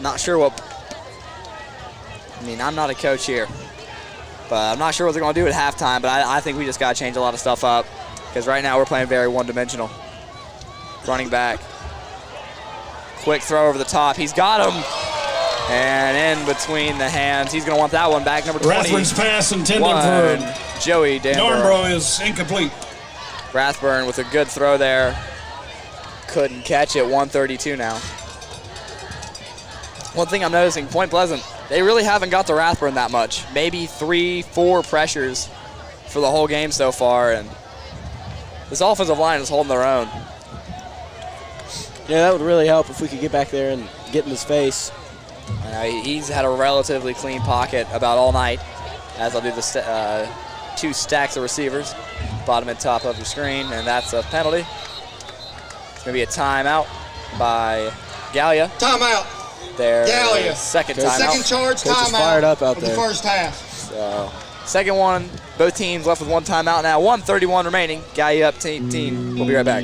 Not sure what, I'm not a coach here, but I'm not sure what they're going to do at halftime, but I think we just got to change a lot of stuff up because right now we're playing very one-dimensional. Running back. Quick throw over the top. He's got him. And in between the hands, he's going to want that one back. Number 20. Rathburn's pass intended for Joey Dornborough is incomplete. Rathburn with a good throw there. Couldn't catch it. 132 now. One thing I'm noticing, Point Pleasant, they really haven't got to Rathburn that much. Maybe 3-4 pressures for the whole game so far, and this offensive line is holding their own. Yeah, that would really help if we could get back there and get in his face. He's had a relatively clean pocket about all night, as I'll do the 2 stacks of receivers, bottom and top of your screen, and that's a penalty. It's going to be a timeout by Gallia. Timeout. Their Gallia. second Their timeout. second charge timeout fired up out of the there. first half. So, second one, both teams left with 1 timeout now. 1:31 remaining. Gallia up 18. We'll be right back.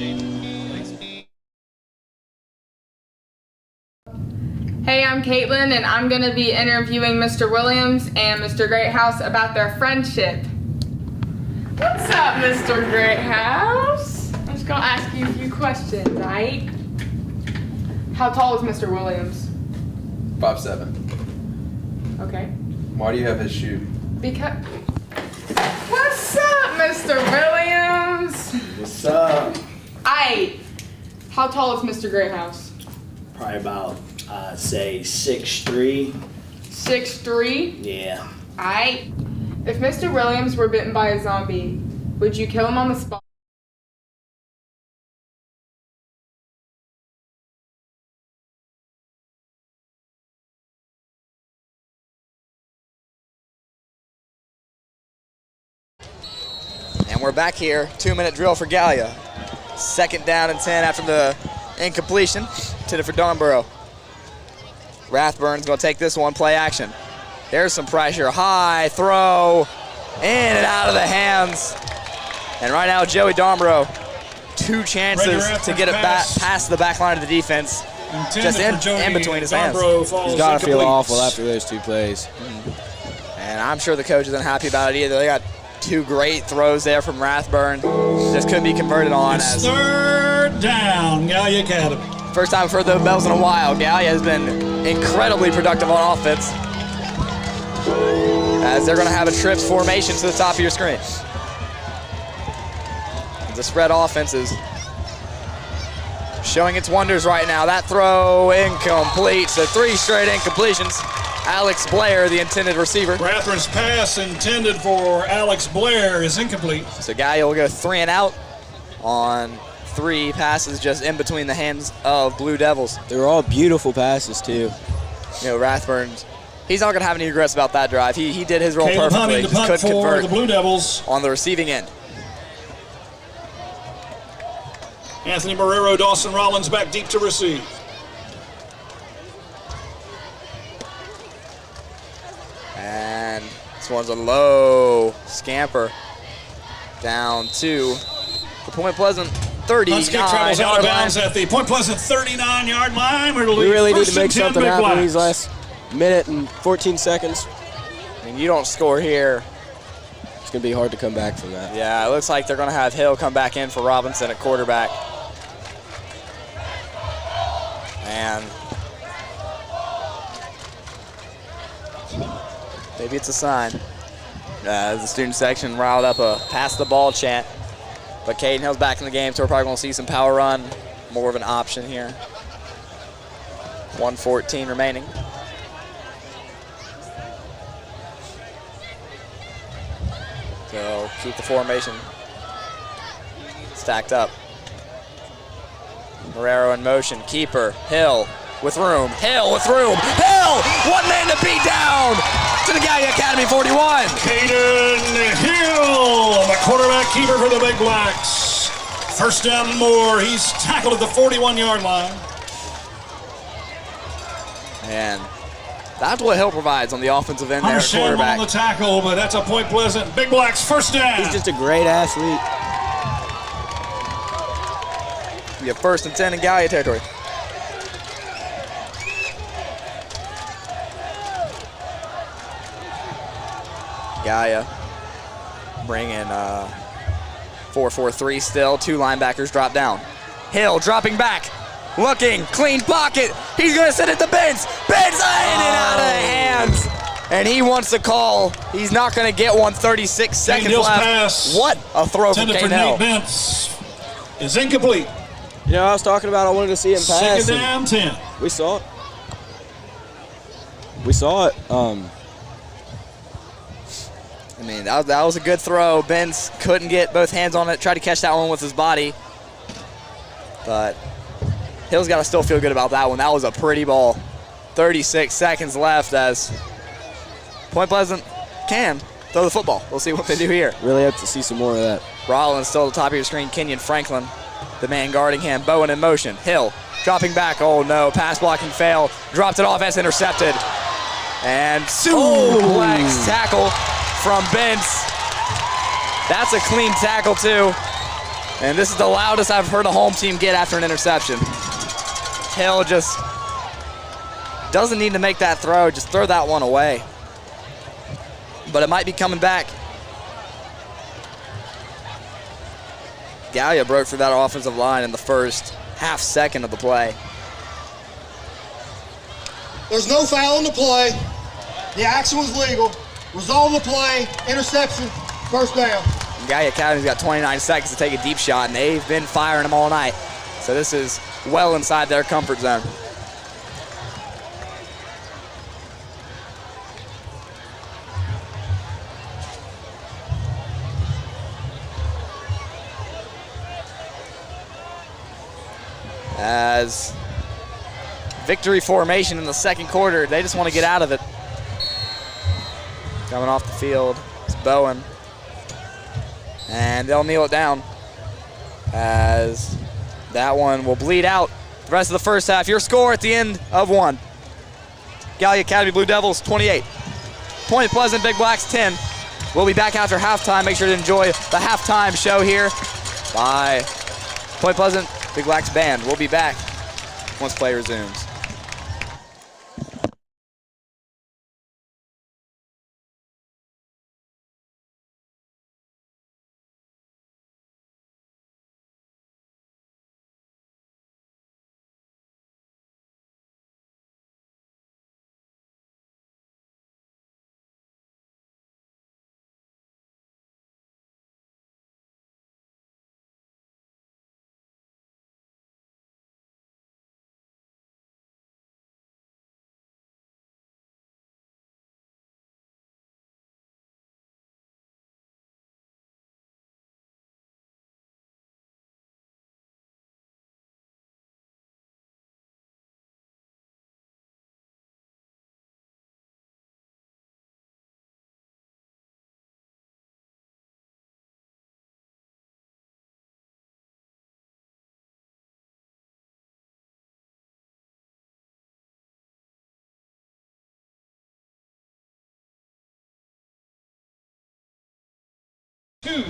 Hey, I'm Caitlin, and I'm going to be interviewing Mr. Williams and Mr. Greathouse about their friendship. What's up, Mr. Greathouse? I'm just going to ask you a few questions, right? How tall is Mr. Williams? 5'7". Okay. Why do you have his shoe? Because... What's up, Mr. Williams? What's up? How tall is Mr. Greathouse? Probably about, say, 6'3". 6'3"? Yeah. Aight. If Mr. Williams were bitten by a zombie, would you kill him on the spot? And we're back here. 2-minute drill for Gallia. 2nd down and 10 after the incompletion. Intended for Dornborough. Rathburn's going to take this one, play action. There's some pressure. High throw. In and out of the hands. And right now, Joey Dornborough, 2 chances to get it back past the back line of the defense. Just in between his hands. He's got to feel awful after those 2 plays. And I'm sure the coach isn't happy about it either. They got 2 great throws there from Rathburn. Just couldn't be converted on. It's 3rd down, Gallia Academy. First time I've heard those bells in a while. Gallia has been incredibly productive on offense. As they're going to have a trips formation to the top of your screen. The spread offense is showing its wonders right now. That throw incomplete. So 3 straight incompletions Alex Blair, the intended receiver. Rathbun's pass intended for Alex Blair is incomplete. So Gallia will go 3 and out on 3 passes just in between the hands of Blue Devils. They were all beautiful passes, too. You know, Rathbun's, he's not going to have any regrets about that drive. He did his role Caleb perfectly. Hunting to Just punt couldn't for convert the Blue Devils. on the receiving end. Anthony Marrero, Dawson Rollins back deep to receive. And this one's a low scamper down to the Point Pleasant 39 Hunt's kick travels out of yard bounds line. at the Point Pleasant 39-yard line. We really need to make first and 10 something Big happen in Blacks. these last minute and 14 seconds. I mean, you don't score here. It's going to be hard to come back from that. Yeah, it looks like they're going to have Hill come back in for Robinson at quarterback. And maybe it's a sign. The student section riled up a pass the ball chant. But Caden Hill's back in the game, so we're probably going to see some power run. More of an option here. 1:14 remaining. So keep the formation stacked up. Marrero in motion, keeper, Hill with room, Hill with room, Hill! One man to beat down to the Gallia Academy 41. Caden Hill, the quarterback keeper for the Big Blacks. First down and more. He's tackled at the 41-yard line. And that's what Hill provides on the offensive end there Hunter at Shannon quarterback. on the tackle, but that's a Point Pleasant Big Blacks first down. He's just a great athlete. We have 1st and 10 in Gallia territory. Gallia bringing 4-4-3 still. 2 linebackers drop down. Hill dropping back, looking, clean pocket. He's going to send it to Benz. Benz in and out of hands. And he wants the call. He's not going to get one. 36 seconds Hill's left. pass What a throw from intended for Caden Hill. Nate Bentz is incomplete. You know, I was talking about I wanted to see him pass. Second down, 10. We saw it. We saw it. I mean, that was a good throw. Benz couldn't get both hands on it, tried to catch that one with his body. But Hill's got to still feel good about that one. That was a pretty ball. 36 seconds left as Point Pleasant can throw the football. We'll see what they do here. Really have to see some more of that. Rollins still at the top of your screen. Kenyon Franklin, the man guarding him. Bowen in motion. Hill dropping back. Oh no, pass blocking fail. Dropped it off as intercepted. And suplex tackle from Bentz. That's a clean tackle too. And this is the loudest I've heard a home team get after an interception. Hill just doesn't need to make that throw. Just throw that one away. But it might be coming back. Gallia broke through that offensive line in the first half second of the play. There's no foul in the play. The action was legal. Resolve the play. Interception. First down. Gallia Academy's got 29 seconds to take a deep shot, and they've been firing them all night. So this is well inside their comfort zone. As victory formation in the second quarter, they just want to get out of it. Coming off the field is Bowen. And they'll kneel it down as that one will bleed out the rest of the first half. Your score at the end of one. Gallia Academy Blue Devils 28. Point Pleasant Big Blacks 10. We'll be back after halftime. Make sure to enjoy the halftime show here by Point Pleasant Big Blacks Band. We'll be back once play resumes. Two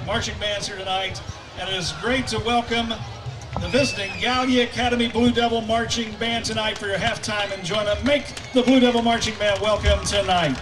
marching bands here tonight, and it is great to welcome the visiting Gallia Academy Blue Devil Marching Band tonight for your halftime enjoyment. Make the Blue Devil Marching Band welcome tonight.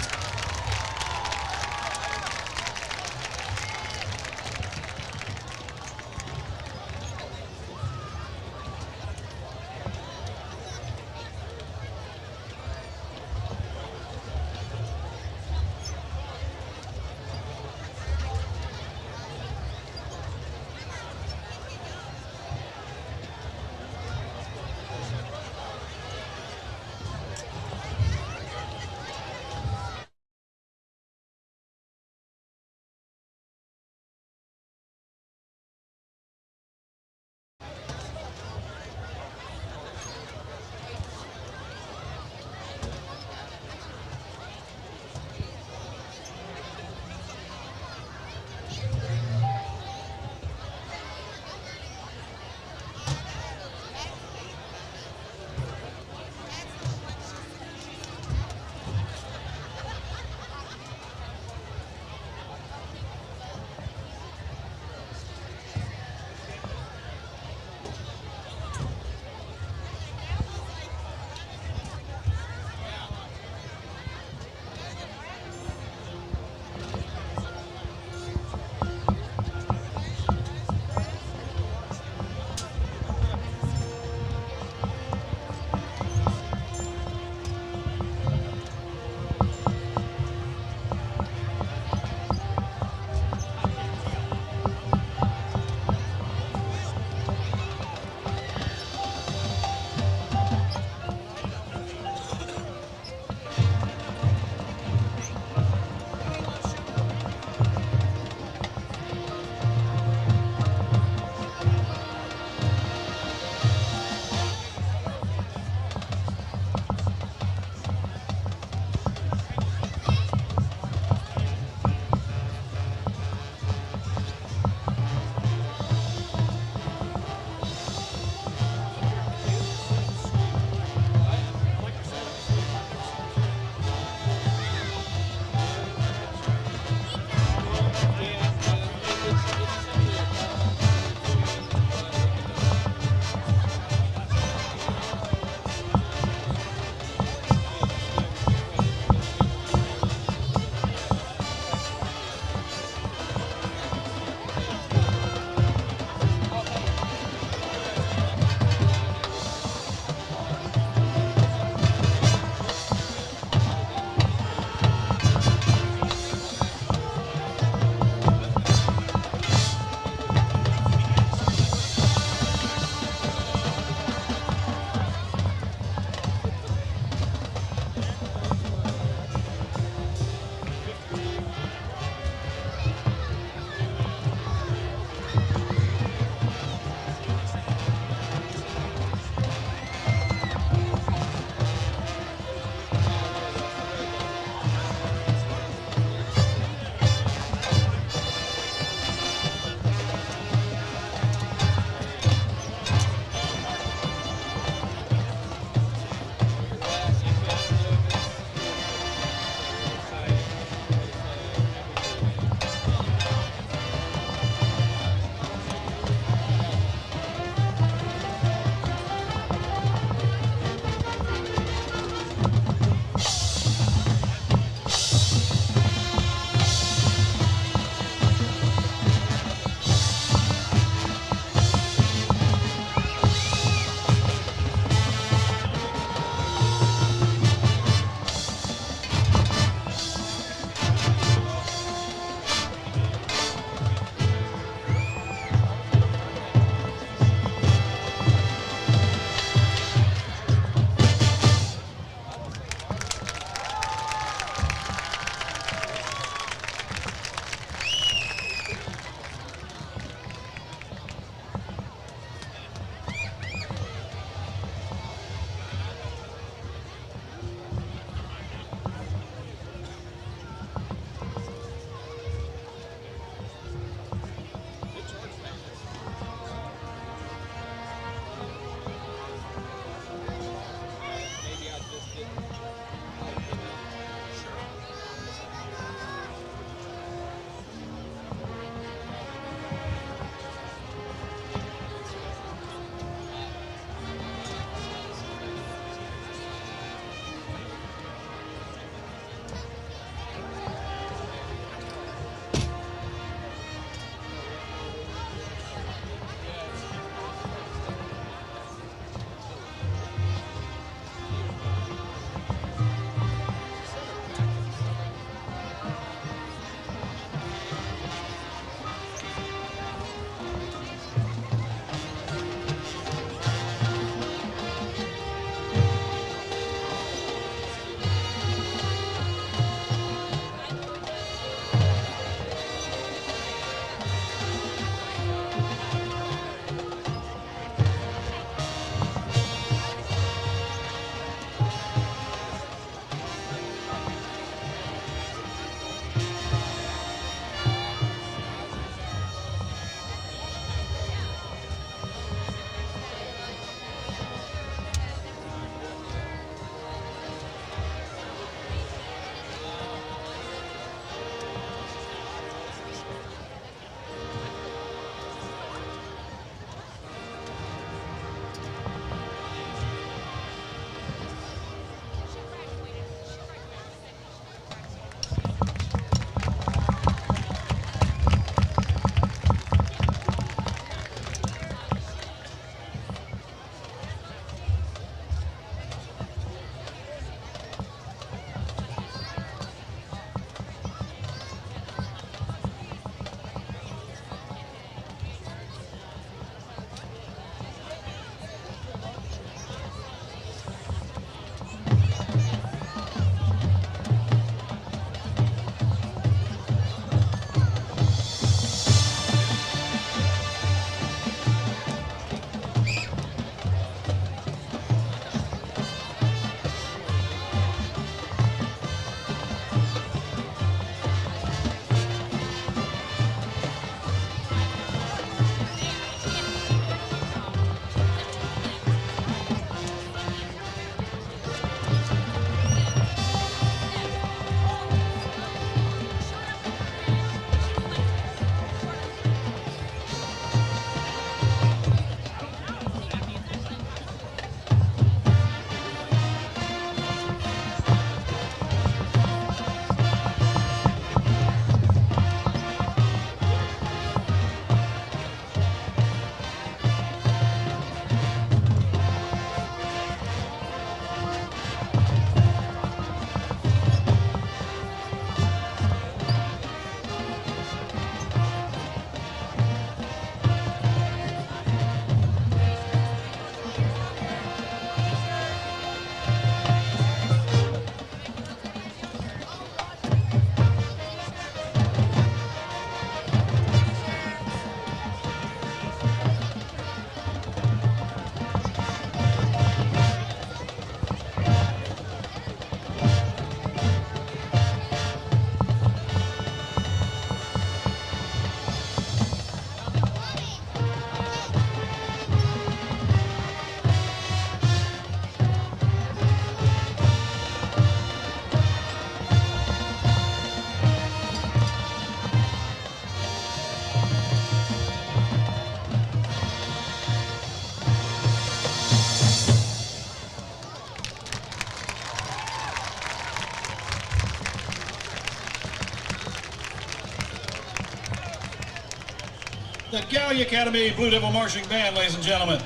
the Gallia Academy Blue Devil Marching Band, ladies and gentlemen.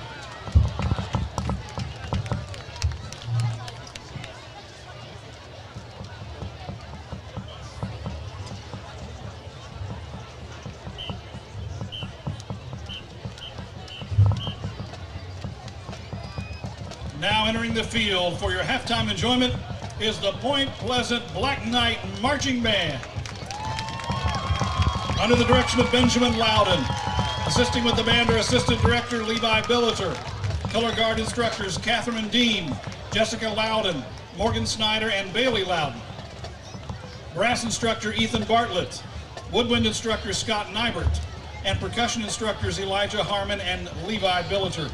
Now entering the field for your halftime enjoyment is the Point Pleasant Black Knight Marching Band. Under the direction of Benjamin Loudon. Assisting with the band are Assistant Director Levi Billiter, Color Guard Instructors Catherine Dean, Jessica Loudon, Morgan Snyder, and Bailey Loudon. Brass Instructor Ethan Bartlett, Woodwind Instructor Scott Nybert, and Percussion Instructors Elijah Harmon and Levi Billiter.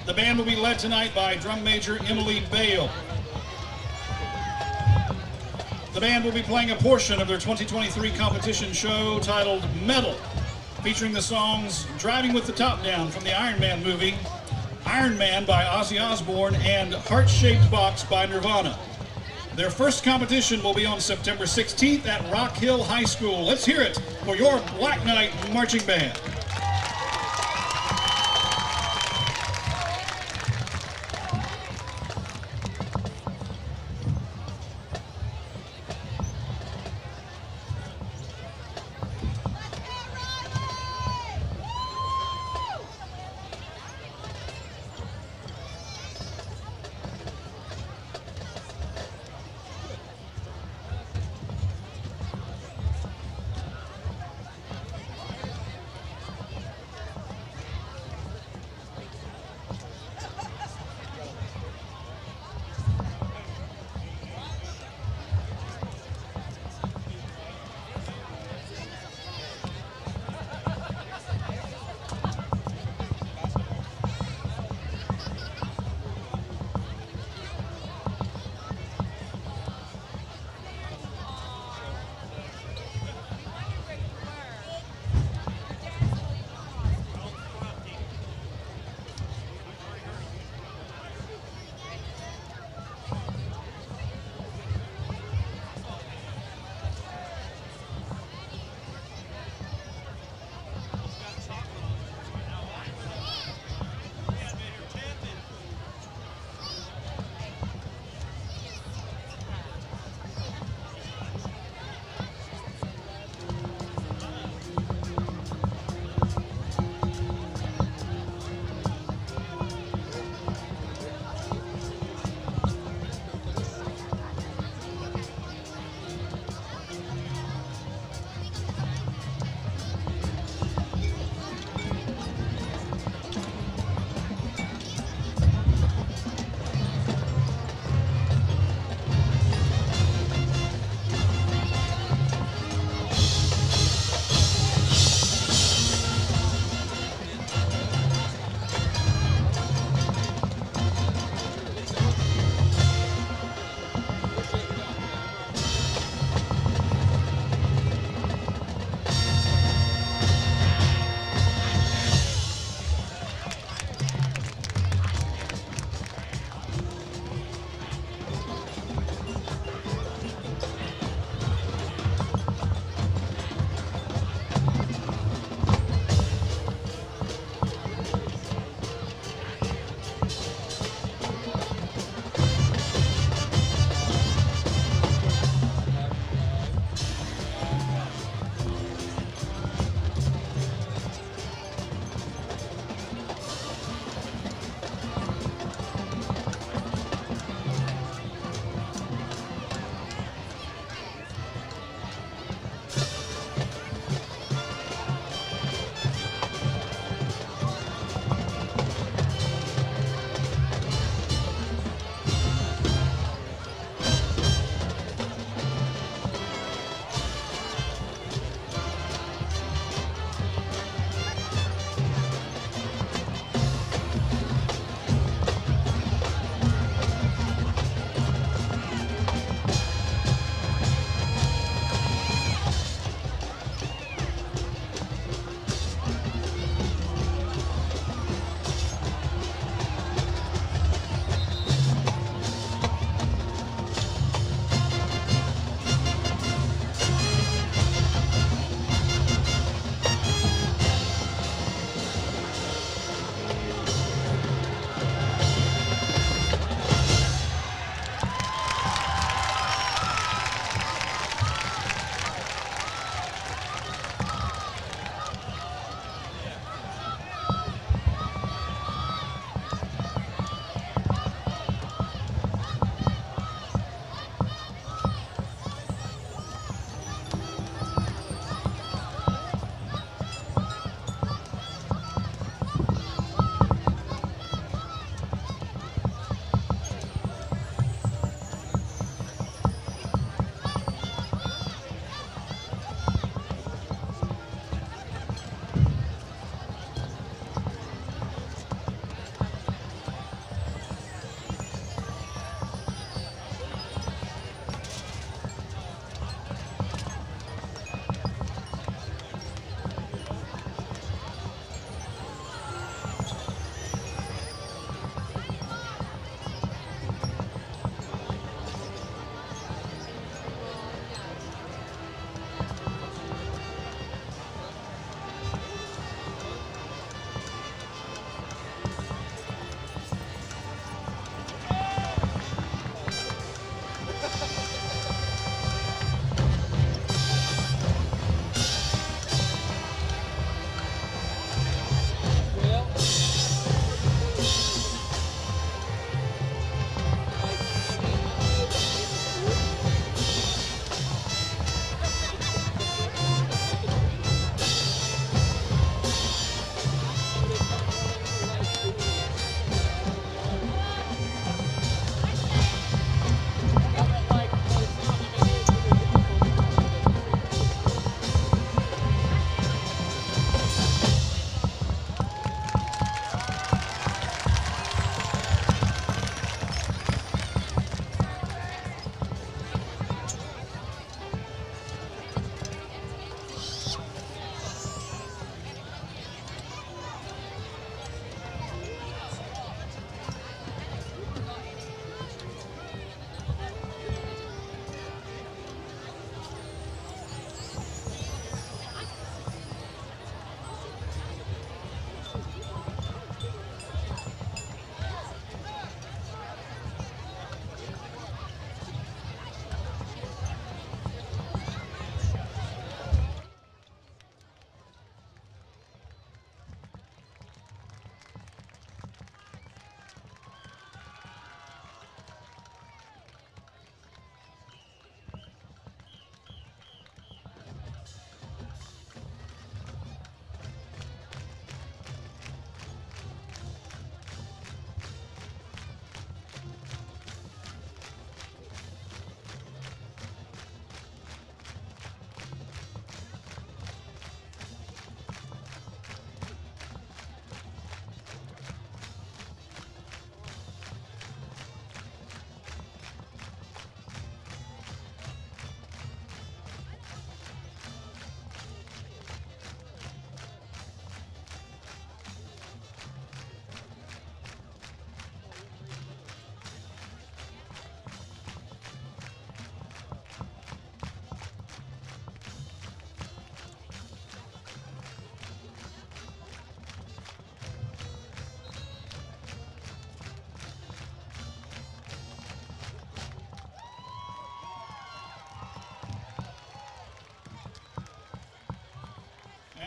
The band will be led tonight by Drum Major Emily Bale. The band will be playing a portion of their 2023 competition show titled Metal, featuring the songs Driving with the Top Down from the Iron Man movie, Iron Man by Ozzy Osbourne, and Heart-Shaped Box by Nirvana. Their first competition will be on September 16th at Rock Hill High School. Let's hear it for your Black Knight Marching Band.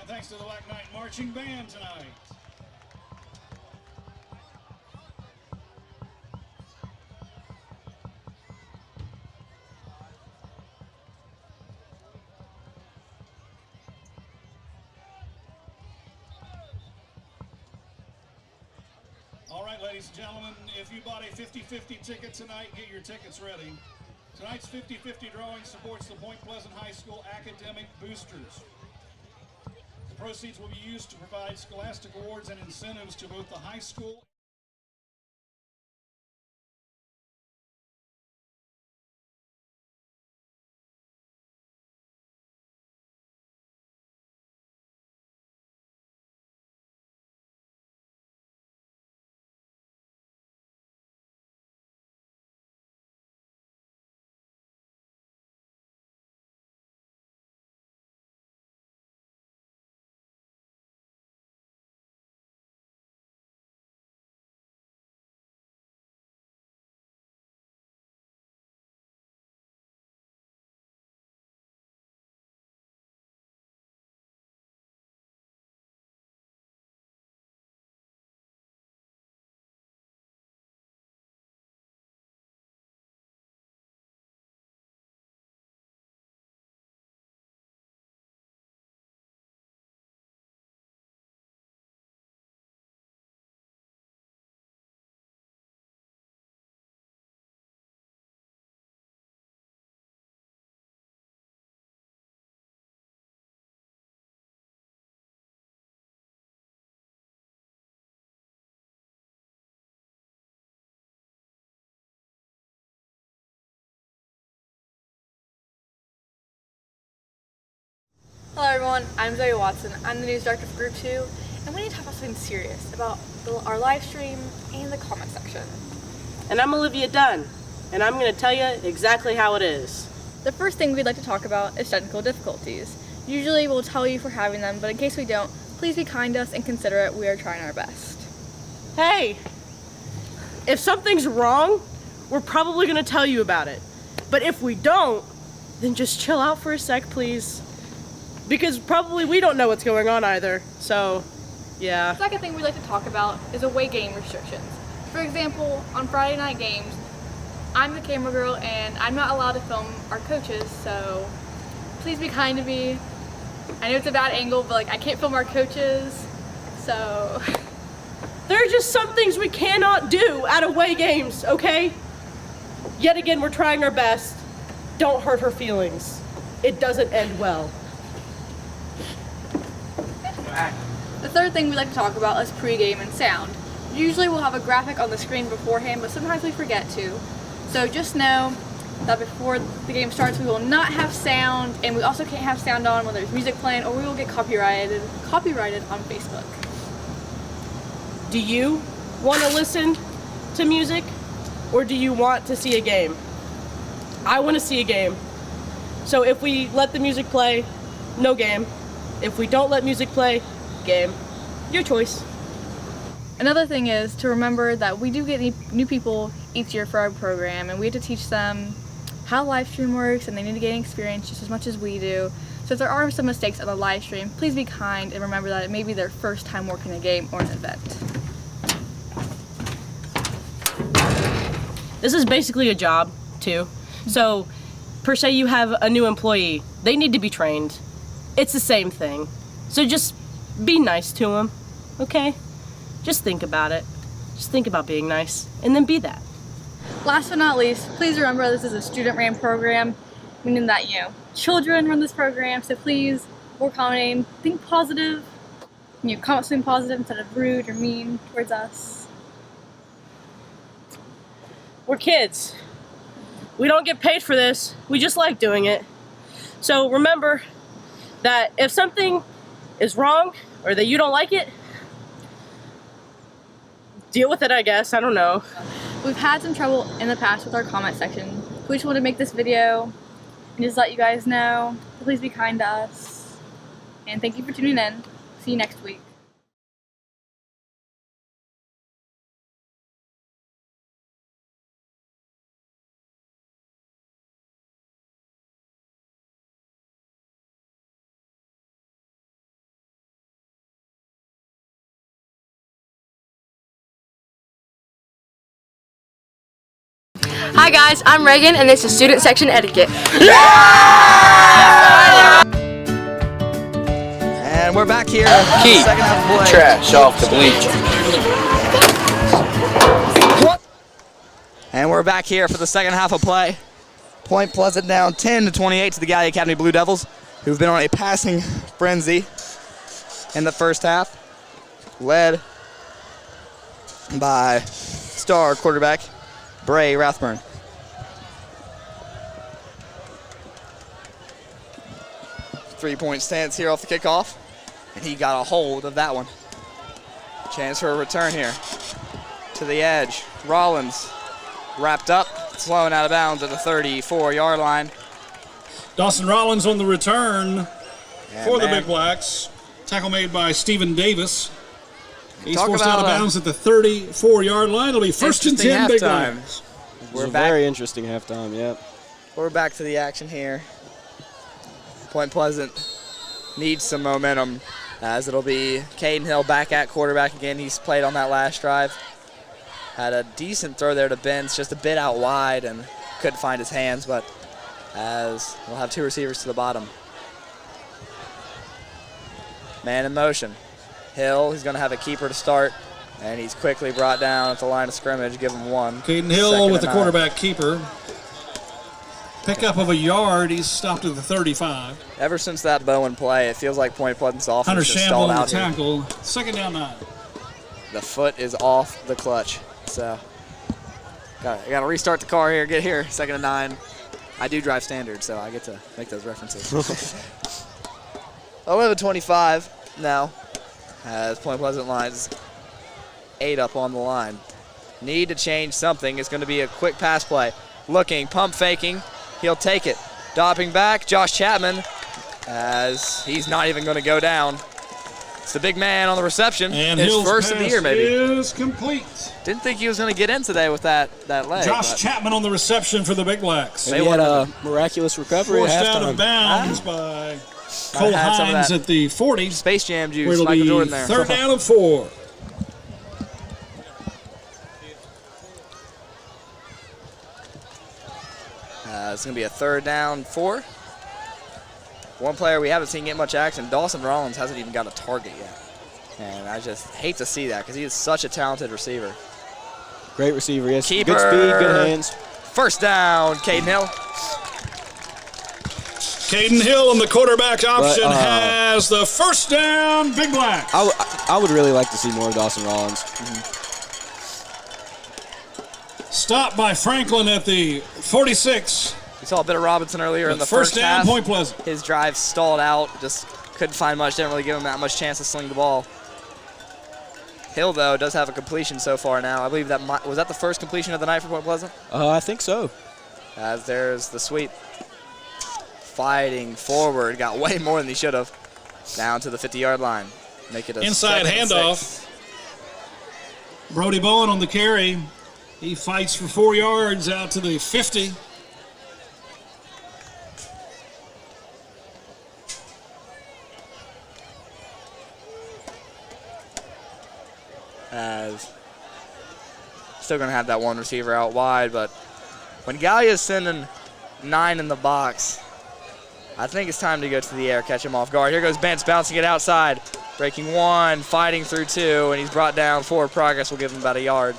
thanks to the Black Knight Marching Band tonight. All right, ladies and gentlemen, if you bought a 50-50 ticket tonight, get your tickets ready. Tonight's 50-50 drawing supports the Point Pleasant High School Academic Boosters. The proceeds will be used to provide scholastic awards and incentives to both the high school. Hello everyone, I'm Zoe Watson. I'm the news director for Group 2, and we need to talk about something serious about our live stream and the comment section. And I'm Olivia Dunn, and I'm going to tell you exactly how it is. The first thing we'd like to talk about is technical difficulties. Usually we'll tell you if we're having them, but in case we don't, please be kind to us and consider it. We are trying our best. Hey, if something's wrong, we're probably going to tell you about it. But if we don't, then just chill out for a sec, please. Because probably we don't know what's going on either, so yeah. The second thing we'd like to talk about is away game restrictions. For example, on Friday night games, I'm the camera girl and I'm not allowed to film our coaches, so please be kind to me. I know it's a bad angle, but like I can't film our coaches, so. There are just some things we cannot do at away games, okay? Yet again, we're trying our best. Don't hurt her feelings. It doesn't end well. The third thing we like to talk about is pregame and sound. Usually we'll have a graphic on the screen beforehand, but sometimes we forget to. So just know that before the game starts, we will not have sound, and we also can't have sound on when there's music playing, or we will get copyrighted on Facebook. Do you want to listen to music, or do you want to see a game? I want to see a game. So if we let the music play, no game. If we don't let music play, game. Your choice. Another thing is to remember that we do get new people each year for our program, and we have to teach them how live stream works, and they need to gain experience just as much as we do. So if there are some mistakes on the live stream, please be kind and remember that it may be their first time working a game or an event. This is basically a job, too. So, per se, you have a new employee. They need to be trained. It's the same thing. So just be nice to them, okay? Just think about it. Just think about being nice, and then be that. Last but not least, please remember this is a student-ran program, meaning that, children run this program, so please, before commenting, think positive. Comment something positive instead of rude or mean towards us. We're kids. We don't get paid for this. We just like doing it. So remember that if something is wrong or that you don't like it, deal with it, I guess. I don't know. We've had some trouble in the past with our comment section. We just want to make this video and just let you guys know. Please be kind to us. And thank you for tuning in. See you next week. Hi guys, I'm Reagan and this is Student Section Etiquette. And we're back here. Keep second half of play. Trash off the bleachers. And we're back here for the second half of play. Point Pleasant down 10-28 to the Gallia Academy Blue Devils, who've been on a passing frenzy in the first half, led by star quarterback Bray Rathburn. Three-point stance here off the kickoff, and he got a hold of that one. Chance for a return here to the edge. Rollins wrapped up, thrown out of bounds at the 34-yard line. Dawson Rollins on the return for the man. Big Blacks. Tackle made by Stephen Davis. He's Talk forced about out of bounds at the 34-yard line. It'll be first and 10 Big halftime. Blacks. We're very interesting halftime, yep. We're back to the action here. Point Pleasant needs some momentum, as it'll be Caden Hill back at quarterback again. He's played on that last drive. Had a decent throw there to Benz, just a bit out wide and couldn't find his hands, but as we'll have two receivers to the bottom. Man in motion. Hill, he's going to have a keeper to start, and he's quickly brought down at the line of scrimmage. Give him one. Caden Hill with the quarterback keeper. Pickup of a yard. He's stopped at the 35. Ever since that Bowen play, it feels like Point Pleasant's offense Hunter just Shamble stalled on the out here. tackle. Second down 9. The foot is off the clutch, so I got to restart the car here. Get here, second and 9. I do drive standard, so I get to make those references. 11:25 now, as Point Pleasant lines 8 up on the line. Need to change something. It's going to be a quick pass play. Looking, pump faking. He'll take it. Dropping back, Josh Chapman, as he's not even going to go down. It's the big man on the reception. And his Hill's first of the year, maybe. is complete. Didn't think he was going to get in today with that leg. Josh Chapman on the reception for the Big Blacks. He had a miraculous recovery at Forced out halftime. of bounds by Cole had some of Hines that at the 40. Space Jam Where juice, it'll Michael be Jordan there. third down and 4. It's going to be a third down 4. One player we haven't seen get much action, Dawson Rollins, hasn't even got a target yet. And I just hate to see that because he is such a talented receiver. Great receiver, yes. Keeper. Good speed, good hands. First down, Caden Hill. Caden Hill on the quarterback option has the first down, Big Blacks. I would really like to see more of Dawson Rollins. Stopped by Franklin at the 46. We saw a bit of Robinson earlier in the first first down, half. Point Pleasant. His drive stalled out, just couldn't find much, didn't really give him that much chance to sling the ball. Hill, though, does have a completion so far now. I believe was that the first completion of the night for Point Pleasant? I think so. As there's the sweep. Fighting forward, got way more than he should have. Down to the 50-yard line. Make it a inside second and handoff. 6. Brody Bowen on the carry. He fights for 4 yards out to the 50. As still going to have that one receiver out wide, but when Gallia is sending 9 in the box, I think it's time to go to the air, catch him off guard. Here goes Bentz bouncing it outside, breaking 1, fighting through 2, and he's brought down. Forward progress will give him about a yard.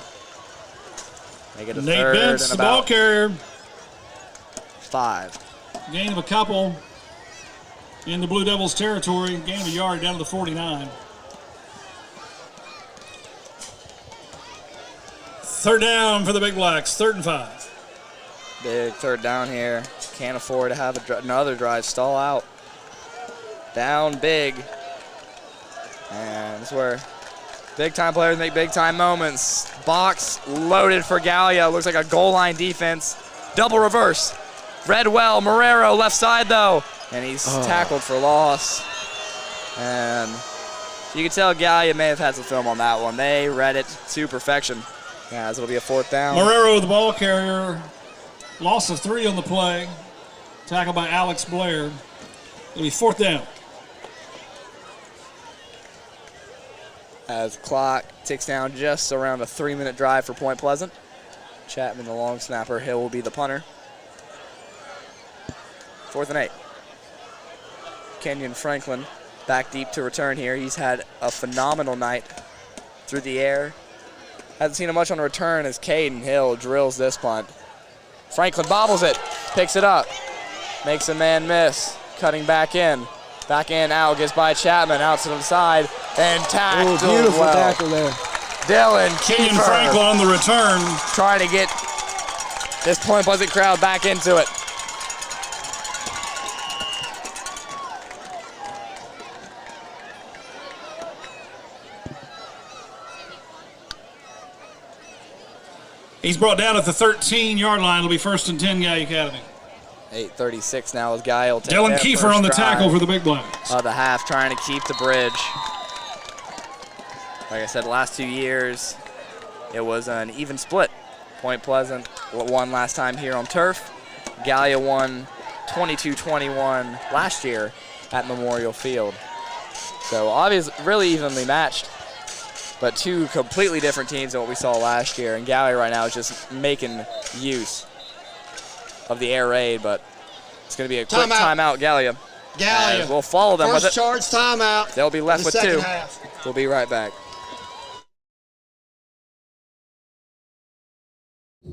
Make it a Nate third Bentz, and the ball about carrier. 5. Gain of a couple in the Blue Devils territory. Gain of a yard down to the 49. Third down for the Big Blacks, 3rd and 5. Big third down here. Can't afford to have another drive stall out. Down big. And that's where big-time players make big-time moments. Box loaded for Gallia. Looks like a goal line defense. Double reverse. Redwell, Marrero left side, though. And he's tackled for loss. And you can tell Gallia may have had some film on that one. They read it to perfection. As it'll be a 4th down. Marrero, the ball carrier. Loss of 3 on the play. Tackled by Alex Blair. It'll be 4th down. As clock ticks down just around a 3-minute drive for Point Pleasant. Chapman, the long snapper. Hill will be the punter. 4th and 8. Kenyon Franklin back deep to return here. He's had a phenomenal night through the air. Hasn't seen him much on return as Caden Hill drills this punt. Franklin bobbles it, picks it up, makes a man miss, cutting back in. Back in, out, gets by Chapman, out to the side, and tackled beautiful well. tackle there. Dylan Kenyon Kiefer Franklin on the return. trying to get this Point Pleasant crowd back into it. He's brought down at the 13-yard line. It'll be 1st and 10, Gallia Academy. 8:36 now as Guy will take Dylan that Kiefer first on the drive tackle for the Big Blacks. of the half, trying to keep the bridge. Like I said, the last 2 years, it was an even split. Point Pleasant won last time here on turf. Gallia won 22-21 last year at Memorial Field. So obviously, really evenly matched, but two completely different teams than what we saw last year. And Gallia right now is just making use of the air raid, but it's going to be a quick timeout, Gallia. Gallia. We'll follow them with it. First charge timeout. They'll be left in with the second 2. half. We'll be right back.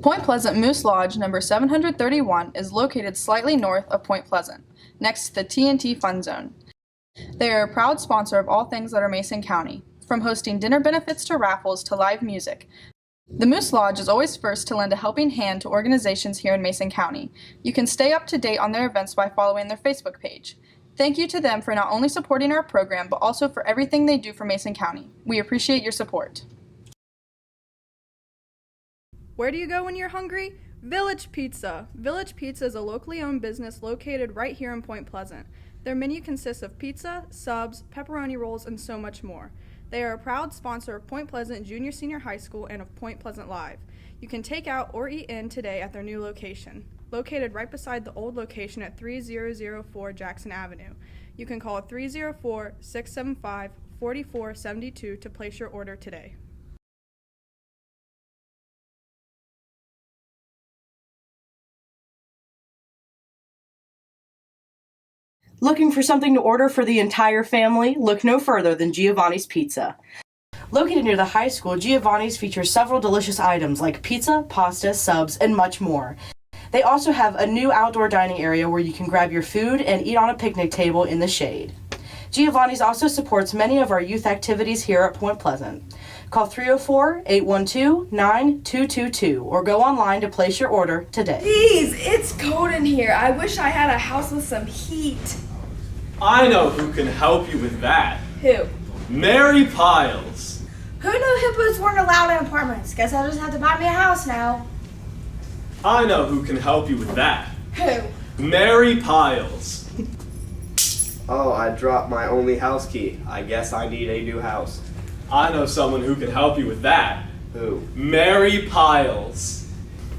Point Pleasant Moose Lodge number 731 is located slightly north of Point Pleasant, next to the TNT Fun Zone. They are a proud sponsor of all things that are Mason County, from hosting dinner benefits to raffles to live music. The Moose Lodge is always first to lend a helping hand to organizations here in Mason County. You can stay up to date on their events by following their Facebook page. Thank you to them for not only supporting our program, but also for everything they do for Mason County. We appreciate your support. Where do you go when you're hungry? Village Pizza. Village Pizza is a locally owned business located right here in Point Pleasant. Their menu consists of pizza, subs, pepperoni rolls, and so much more. They are a proud sponsor of Point Pleasant Junior Senior High School and of Point Pleasant Live. You can take out or eat in today at their new location, located right beside the old location at 3004 Jackson Avenue. You can call 304-675-4472 to place your order today. Looking for something to order for the entire family? Look no further than Giovanni's Pizza. Located near the high school, Giovanni's features several delicious items like pizza, pasta, subs, and much more. They also have a new outdoor dining area where you can grab your food and eat on a picnic table in the shade. Giovanni's also supports many of our youth activities here at Point Pleasant. Call 304-812-9222 or go online to place your order today. Jeez, it's cold in here. I wish I had a house with some heat. I know who can help you with that. Who? Mary Piles. Who knew hippos weren't allowed in apartments? Guess I'll just have to buy me a house now. I know who can help you with that. Who? Mary Piles. Oh, I dropped my only house key. I guess I need a new house. I know someone who can help you with that. Who? Mary Piles.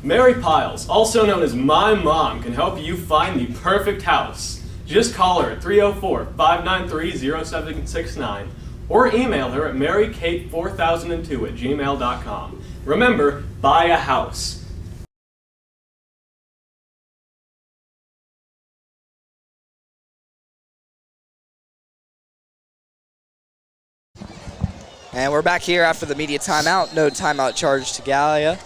Mary Piles, also known as My Mom, can help you find the perfect house. Just call her at 304-593-0769 or email her at marykate4002@gmail.com. Remember, buy a house. And we're back here after the media timeout. No timeout charge to Gallia.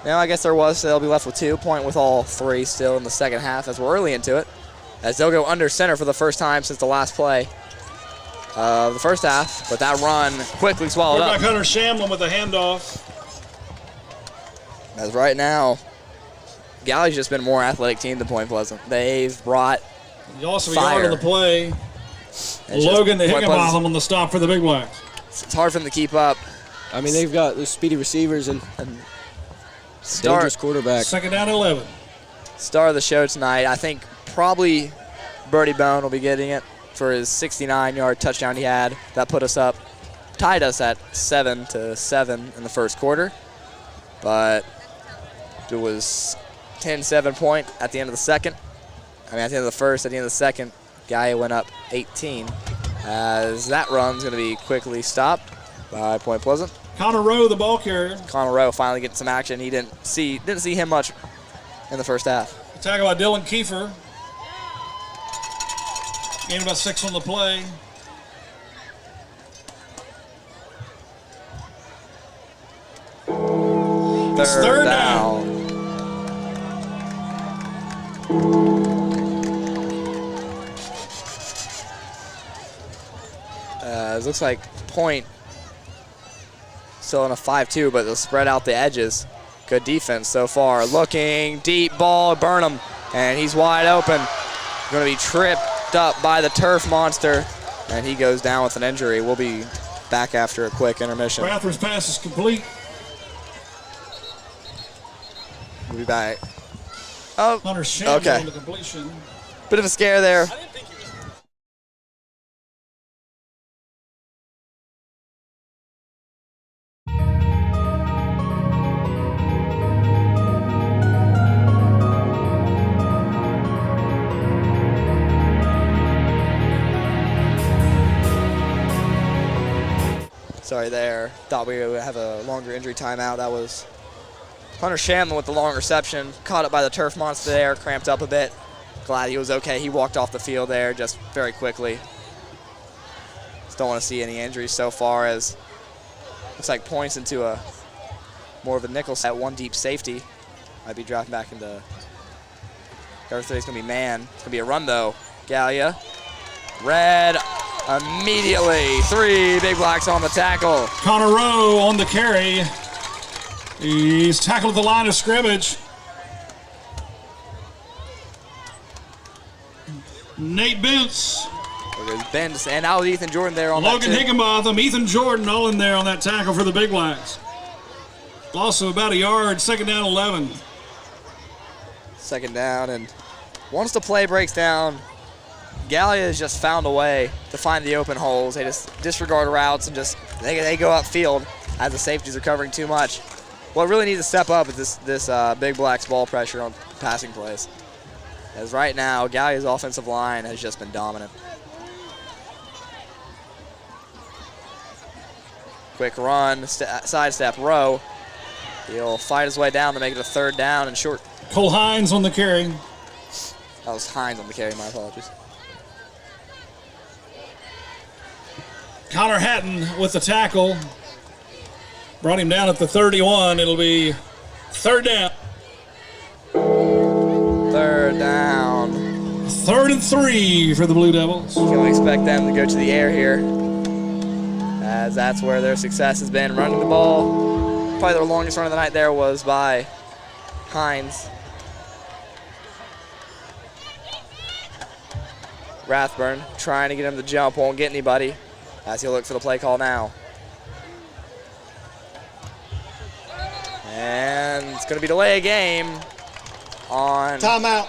Now, I guess there was, so they'll be left with 2. Point with all 3 still in the second half as we're early into it. As they'll go under center for the first time since the last play of the first half. But that run quickly swallowed up. Quarterback Hunter Shamlin with a handoff. As right now, Gallia's just been a more athletic team than Point Pleasant. They've brought Also a fire. yard on the play. Logan the Higginbotham on the stop for the Big Blacks. It's hard for them to keep up. I mean, they've got the speedy receivers and dangerous quarterback. Second down 11. Star of the show tonight. I think probably Birdie Bone will be getting it for his 69-yard touchdown he had. That put us up, tied us at 7-7 in the first quarter. But it was 10-7 point at the end of the second. I mean, at the end of the first, at the end of the second, Gallia went up 18. As that run's going to be quickly stopped by Point Pleasant. Connor Rowe, the ball carrier. Connor Rowe finally getting some action. He didn't see him much in the first half. Tackle by Dylan Kiefer. Gained about 6 on the play. Third down. It looks like Point still in a 5-2, but they'll spread out the edges. Good defense so far. Looking, deep ball, Burnham, and he's wide open. Going to be tripped up by the turf monster, and he goes down with an injury. We'll be back after a quick intermission. Brather's pass is complete. We'll be back. Oh, Hunter Shamble okay. on the completion. Bit of a scare there. Sorry there. Thought we would have a longer injury timeout. That was Hunter Shamlin with the long reception. Caught up by the turf monster there, cramped up a bit. Glad he was okay. He walked off the field there just very quickly. Just don't want to see any injuries so far, as looks like points into a more of a nickel at one deep safety. Might be dropping back into Varsity. It's going to be man. It's going to be a run though. Gallia. Red. Immediately, 3 Big Blacks on the tackle. Connor Rowe on the carry. He's tackled at the line of scrimmage. Nate Bentz. There's Bentz, and now Ethan Jordan there on Logan that Higginbotham, Ethan Jordan all in there on that tackle for the Big Blacks. Loss of about a yard, 2nd down 11. 2nd down, and once the play breaks down, Gallia has just found a way to find the open holes. They just disregard routes and just they go upfield as the safeties are covering too much. What really needs to step up is this Big Blacks ball pressure on passing plays. As right now, Gallia's offensive line has just been dominant. Quick run, sidestep Rowe. He'll fight his way down to make it a 3rd down and short. Cole Hines on the carry. That was Hines on the carry, my apologies. Connor Hatton with the tackle. Brought him down at the 31. It'll be 3rd down. 3rd down. 3rd and 3 for the Blue Devils. You can expect them to go to the air here, as that's where their success has been, running the ball. Probably their longest run of the night there was by Hines. Rathburn trying to get him to jump, won't get anybody, as he'll look for the play call now. And it's going to be delay a game on... Timeout.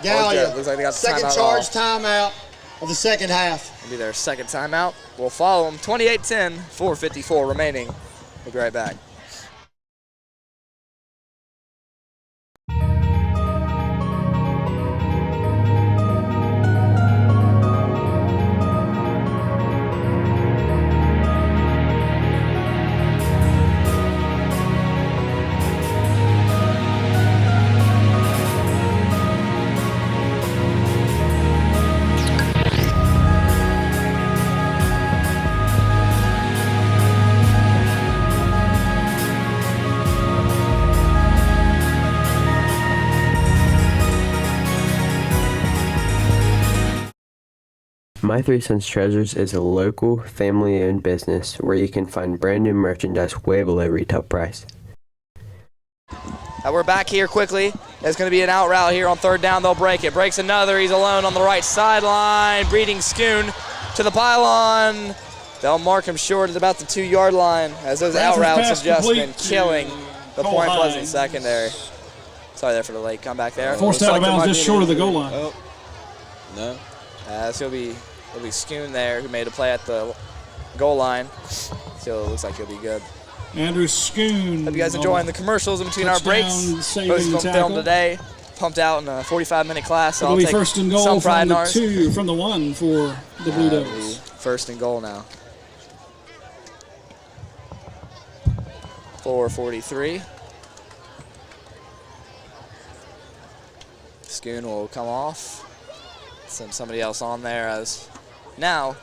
Gallia. Looks like they got the second timeout charge off. timeout of the 2nd half. It'll be their 2nd timeout. We'll follow them. 28-10, 4:54 remaining. We'll be right back. My Three Sons Treasures is a local, family-owned business where you can find brand new merchandise way below retail price. We're back here quickly. There's going to be an out route here on 3rd down. They'll break it. Breaks another. He's alone on the right sideline. Breeding Schoon to the pylon. They'll mark him short at about the 2-yard line, as those out routes have just been killing the Point Pleasant secondary. Sorry there for the late comeback there. Forced out of bounds just short of the goal line. Oh. No. So it'll be Schoon there, who made a play at the goal line. So it looks like he'll be good. Andrew Schoon. Hope you guys enjoying the commercials in between our breaks. Most of them filmed today. Pumped out in a 45-minute class. So It'll I'll be take 1st and goal some pride from in the ours. from the 1 for the Blue Devils. 1st and goal now. 4:43. Schoon will come off. Send somebody else on there as now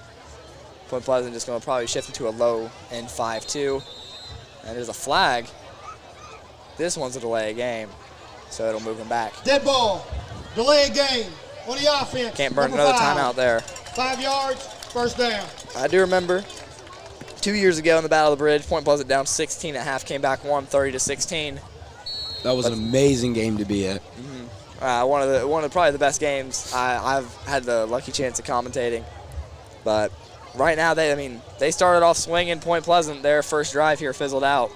Point Pleasant just going to probably shift into a low end 5-2. And there's a flag. This one's a delay of game, so it'll move him back. Dead ball. Delay game on the offense. Can't burn Number another 5. timeout there. 5 yards, first down. I do remember 2 years ago in the Battle of the Bridge, Point Pleasant down 16 at half, came back 130-16. That was an amazing game to be at. One of probably the best games I've had the lucky chance of commentating. But right now, they started off swinging. Point Pleasant, their first drive here fizzled out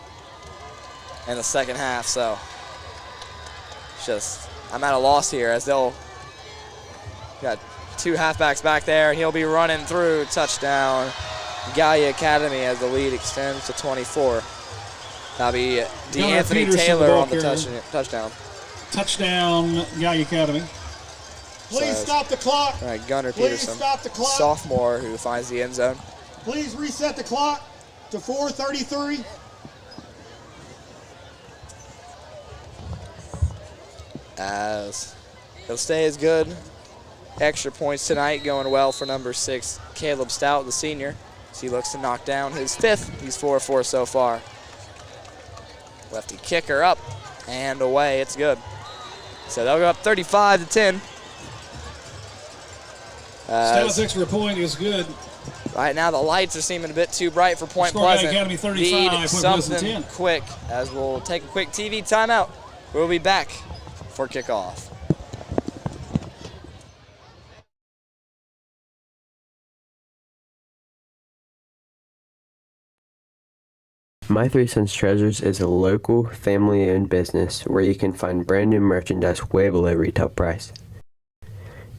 in the second half. So I'm at a loss here as they'll got 2 halfbacks back there, and he'll be running through. Touchdown, Gallia Academy, as the lead extends to 24. That'll be D'Anthony Taylor on the touchdown. Touchdown, Gallia Academy. Please stop the clock. All right, Gunnar Please Peterson, stop the clock. sophomore, who finds the end zone. Please reset the clock to 4:33. As he'll stay as good. Extra points tonight going well for number 6, Caleb Stout, the senior, as he looks to knock down his 5th. He's 4-4 so far. Lefty kicker up and away. It's good. So they'll go up 35-10. Stout's extra point is good. Right now the lights are seeming a bit too bright for Point Score Pleasant. Academy 35, Need Point Pleasant something 10. quick as we'll take a quick TV timeout. We'll be back for kickoff. My Three Sons Treasures is a local, family-owned business where you can find brand new merchandise way below retail price.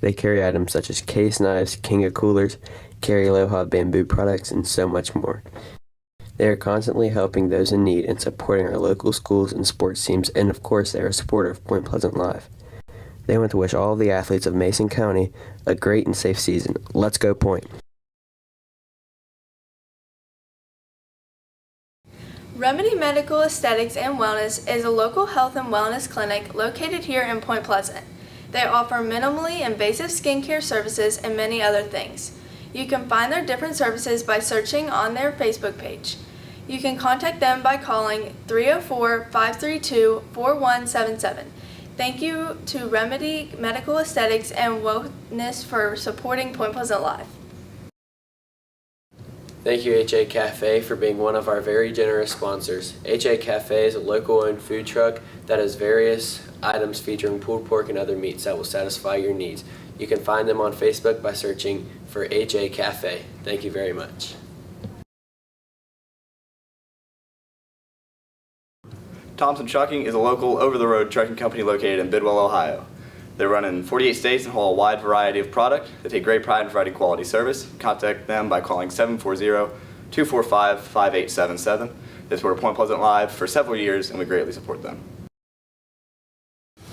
They carry items such as case knives, Kinga coolers, carry Aloha bamboo products, and so much more. They are constantly helping those in need and supporting our local schools and sports teams, and of course they are a supporter of Point Pleasant Live. They want to wish all of the athletes of Mason County a great and safe season. Let's go Point! Remedy Medical Aesthetics and Wellness is a local health and wellness clinic located here in Point Pleasant. They offer minimally invasive skincare services and many other things. You can find their different services by searching on their Facebook page. You can contact them by calling 304-532-4177. Thank you to Remedy Medical Aesthetics and Wellness for supporting Point Pleasant Live. Thank you, HA Cafe, for being one of our very generous sponsors. HA Cafe is a local-owned food truck that has various items featuring pulled pork and other meats that will satisfy your needs. You can find them on Facebook by searching for HA Cafe. Thank you very much. Thompson Trucking is a local over-the-road trucking company located in Bidwell, Ohio. They run in 48 states and haul a wide variety of product. They take great pride in providing quality service. Contact them by calling 740-245-5877. They supported Point Pleasant Live for several years, and we greatly support them.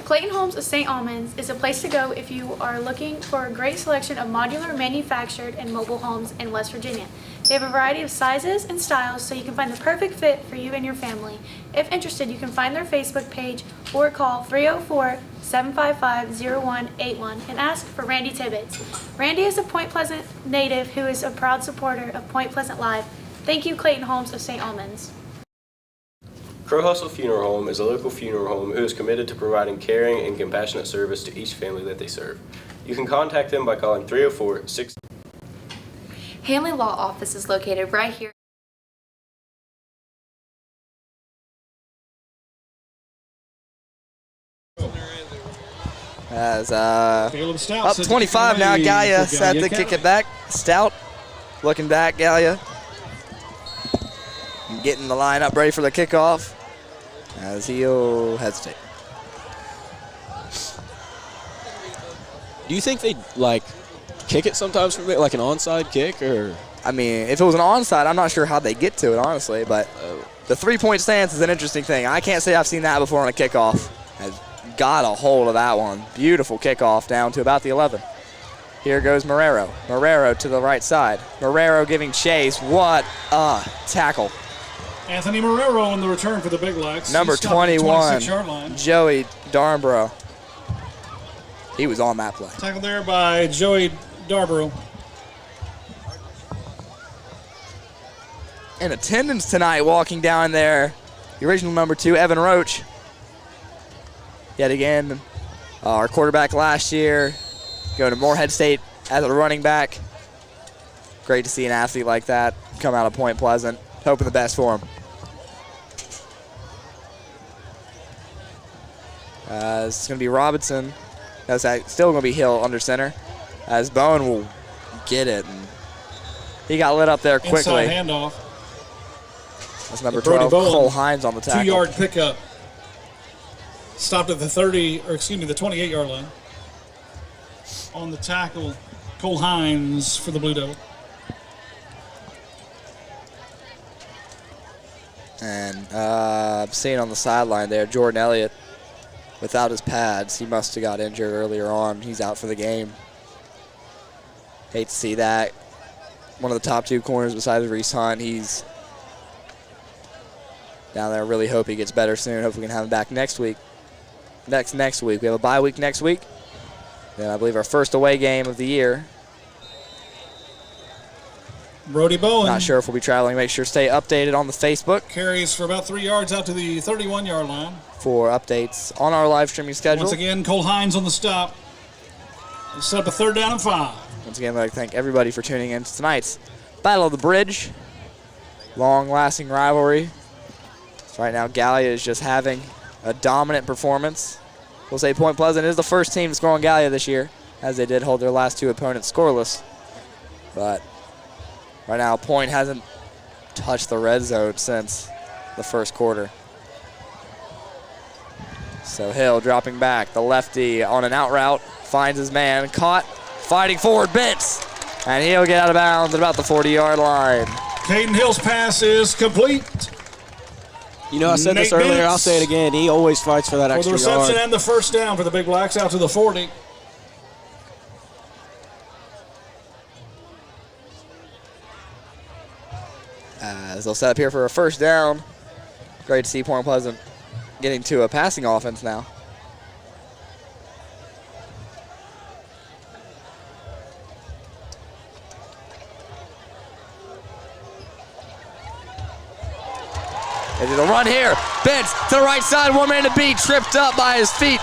Clayton Homes of St. Albans is a place to go if you are looking for a great selection of modular, manufactured, and mobile homes in West Virginia. They have a variety of sizes and styles so you can find the perfect fit for you and your family. If interested, you can find their Facebook page or call 304-755-0181 and ask for Randy Tibbetts. Randy is a Point Pleasant native who is a proud supporter of Point Pleasant Live. Thank you, Clayton Homes of St. Albans. Crow Hustle Funeral Home is a local funeral home who is committed to providing caring and compassionate service to each family that they serve. You can contact them by calling 304-6. Hanley Law Office is located right here. As Caleb Stout up 25 now, Gallia set to kick it back. Stout looking back, Gallia. Getting the line up ready for the kickoff as he'll hesitate. Do you think they like kick it sometimes from like an onside kick, or? I mean, if it was an onside, I'm not sure how they get to it, honestly, but the three-point stance is an interesting thing. I can't say I've seen that before on a kickoff. Has got a hold of that one. Beautiful kickoff down to about the 11. Here goes Marrero. Marrero to the right side. Marrero giving chase. What a tackle. Anthony Marrero on the return for the Big Blacks. Number He stopped at the 21, 26-yard line. Joey Darnborough. He was on that play. Tackled there by Joey Darborough. In attendance tonight, walking down there, the original number 2, Evan Roach. Yet again, our quarterback last year, going to Morehead State as a running back. Great to see an athlete like that come out of Point Pleasant. Hoping the best for him. It's going to be Robinson. That's still going to be Hill under center. As Bowen will get it. And he got lit up there quickly. Inside handoff. That's number 12, Cole Hines on the tackle. 2-yard pickup. Stopped at the 28-yard line. On the tackle, Cole Hines for the Blue Devil. And I'm seeing on the sideline there, Jordan Elliott without his pads. He must have got injured earlier on. He's out for the game. Hate to see that. One of the top 2 corners besides Reese Hunt. He's down there. Really hope he gets better soon. Hope we can have him back next week. Next week. We have a bye week next week. Then I believe our first away game of the year. Brody Bowen. Not sure if we'll be traveling. Make sure to stay updated on the Facebook. Carries for about 3 yards out to the 31-yard line. For updates on our live streaming schedule. Once again, Cole Hines on the stop. We'll set up a 3rd down and 5. Once again, I'd like to thank everybody for tuning in to tonight's Battle of the Bridge. Long-lasting rivalry. So right now, Gallia is just having a dominant performance. We'll say Point Pleasant is the first team to score on Gallia this year, as they did hold their last 2 opponents scoreless. But right now, Point hasn't touched the red zone since the first quarter. So Hill dropping back, the lefty on an out route, finds his man, caught, fighting forward, Bentz, and he'll get out of bounds at about the 40-yard line. Caden Hill's pass is complete. You know, I said this earlier, I'll say it again. He always fights for that extra yard. For the reception yard. and the 1st down for the Big Blacks out to the 40. As they'll set up here for a 1st down. Great to see Point Pleasant getting to a passing offense now. They do the run here. Bentz to the right side, 1 man to beat, tripped up by his feet.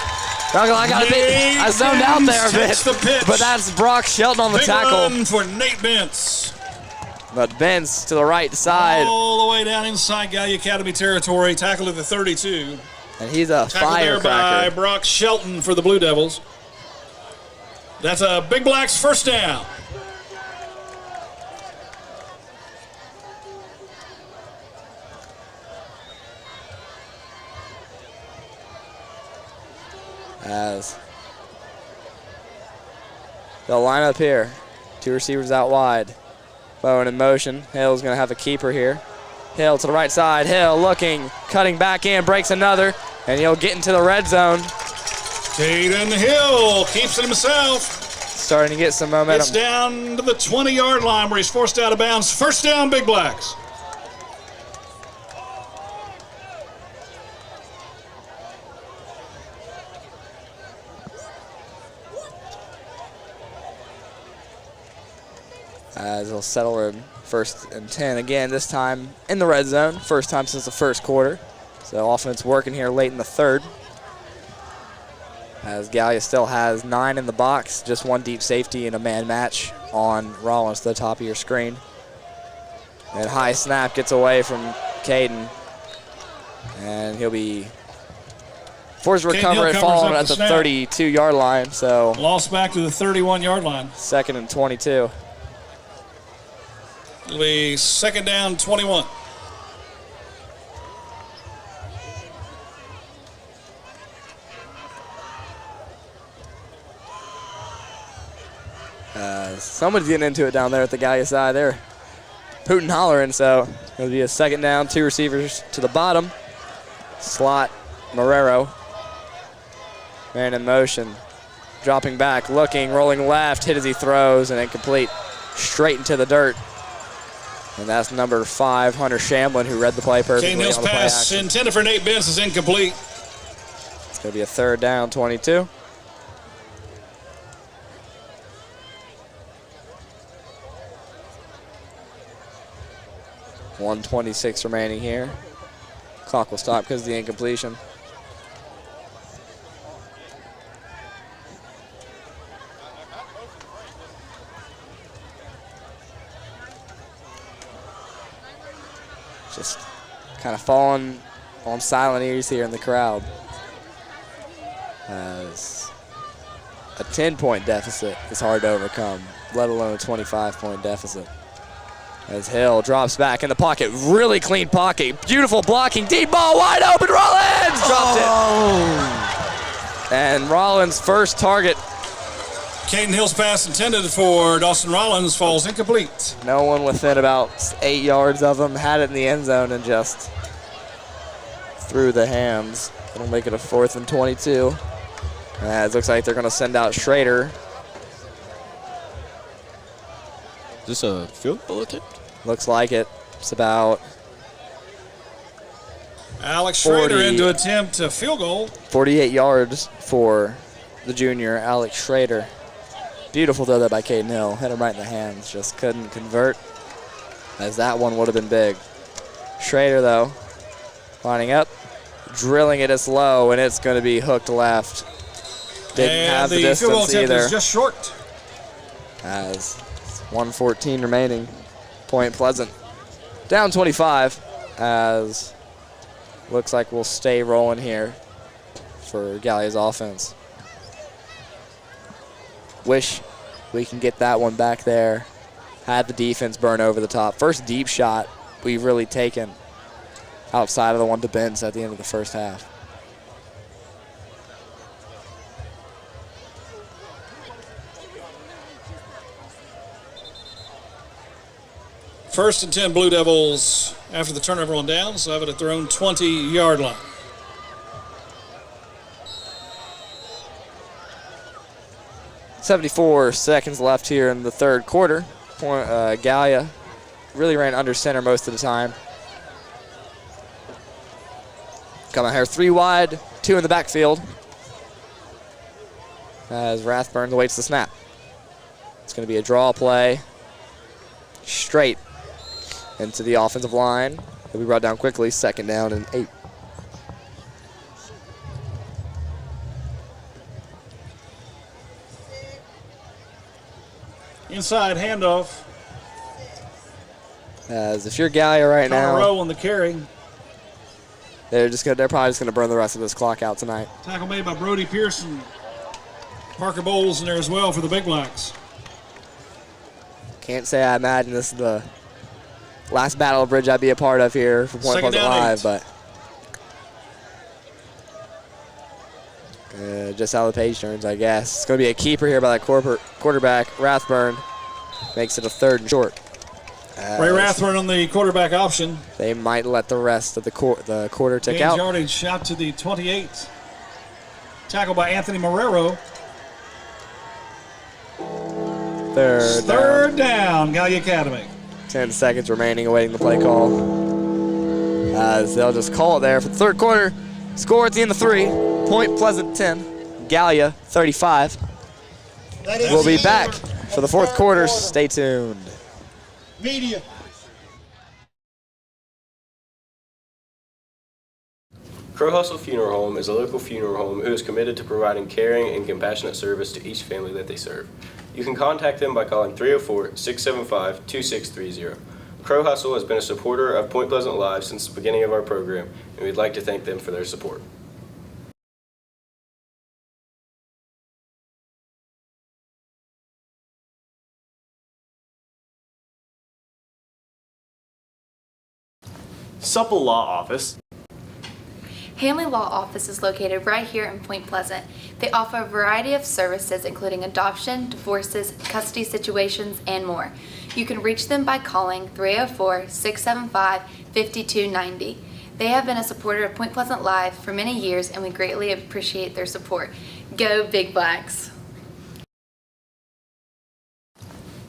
I zoned out there a bit, but that's Brock Shelton on the tackle. Big run for Nate Bentz. But Bentz to the right side. All the way down inside Gallia Academy territory, tackle at the 32. And he's a firecracker. By Brock Shelton for the Blue Devils. That's a Big Blacks 1st down. As they'll line up here. 2 receivers out wide. Bowen in motion. Hill's going to have a keeper here. Hill to the right side. Hill looking, cutting back in, breaks another, and he'll get into the red zone. Caden Hill keeps it himself. Starting to get some momentum. Gets down to the 20-yard line where he's forced out of bounds. 1st down, Big Blacks. As he'll settle in 1st and 10 again, this time in the red zone. 1st time since the 1st quarter. So offense working here late in the 3rd. As Gallia still has 9 in the box, just 1 deep safety and a man match on Rollins to the top of your screen. And high snap gets away from Caden. And he'll be forced to recover and fall at the 32-yard line. So lost back to the 31-yard line. 2nd and 22. It'll be 2nd down, 21. Somebody's getting into it down there at the Gallia side. They're hooting, hollering, so it'll be a 2nd down, 2 receivers to the bottom. Slot, Marrero. Man in motion. Dropping back, looking, rolling left, hit as he throws, and incomplete. Straight into the dirt. And that's number 5, Hunter Shamlin, who read the play perfectly Caden Hill's on the play pass action. intended for Nate Benz is incomplete. It's going to be a 3rd down, 22. .126 remaining here. Clock will stop because of the incompletion. Just kind of falling on silent ears here in the crowd. As a 10-point deficit is hard to overcome, let alone a 25-point deficit. As Hill drops back in the pocket, really clean pocket, beautiful blocking, deep ball, wide open, Rollins dropped it. And Rollins' first target. Caden Hill's pass intended for Dawson Rollins falls incomplete. No one within about 8 yards of him, had it in the end zone and just through the hands. It'll make it a 4th and 22. As it looks like they're going to send out Schrader. Is this a field goal attempt? Looks like it. It's about Alex Schrader in to attempt a field goal. 48 yards for the junior, Alex Schrader. Beautiful throw there by Caden Hill. Hit him right in the hands. Just couldn't convert, as that one would have been big. Schrader, though, lining up, drilling it as low, and it's going to be hooked left. Didn't have the distance field goal attempt either. is just short. As 1:14 remaining. Point Pleasant down 25, as looks like we'll stay rolling here for Gallia's offense. Wish we can get that one back there. Had the defense burn over the top. First deep shot we've really taken outside of the one to Benz at the end of the first half. First and 10 Blue Devils after the turnover on downs, so have it at their own 20-yard line. .74 seconds left here in the 3rd quarter. Gallia really ran under center most of the time. Coming here 3 wide, 2 in the backfield. As Rathburn awaits the snap. It's going to be a draw play. Straight into the offensive line. He'll be brought down quickly, 2nd down and 8. Inside handoff. As if you're Gallia right now, Row on the carry. they're probably just gonna burn the rest of this clock out tonight. Tackle made by Brody Pearson. Parker Bowles in there as well for the Big Blacks. Can't say I imagine this is the last battle of bridge I'd be a part of here for Point Pleasant Live, but just how the page turns, I guess. It's going to be a keeper here by that quarterback, Rathburn. Makes it a 3rd and short. Ray Rathburn on the quarterback option. They might let the rest of the quarter tick out. Yardage shot to the 28. Tackle by Anthony Marrero. Third down, Gallia Academy. 10 seconds remaining, awaiting the play call. As they'll just call it there for the 3rd quarter. Score at the end of 3. Point Pleasant 10, Gallia 35. We'll be back for the 4th quarter. Stay tuned. Media. Crow Hustle Funeral Home is a local funeral home who is committed to providing caring and compassionate service to each family that they serve. You can contact them by calling 304-675-2630. Crow Hustle has been a supporter of Point Pleasant Live since the beginning of our program, and we'd like to thank them for their support. Supple Law Office. Hanley Law Office is located right here in Point Pleasant. They offer a variety of services including adoption, divorces, custody situations, and more. You can reach them by calling 304-675-5290. They have been a supporter of Point Pleasant Live for many years, and we greatly appreciate their support. Go Big Blacks!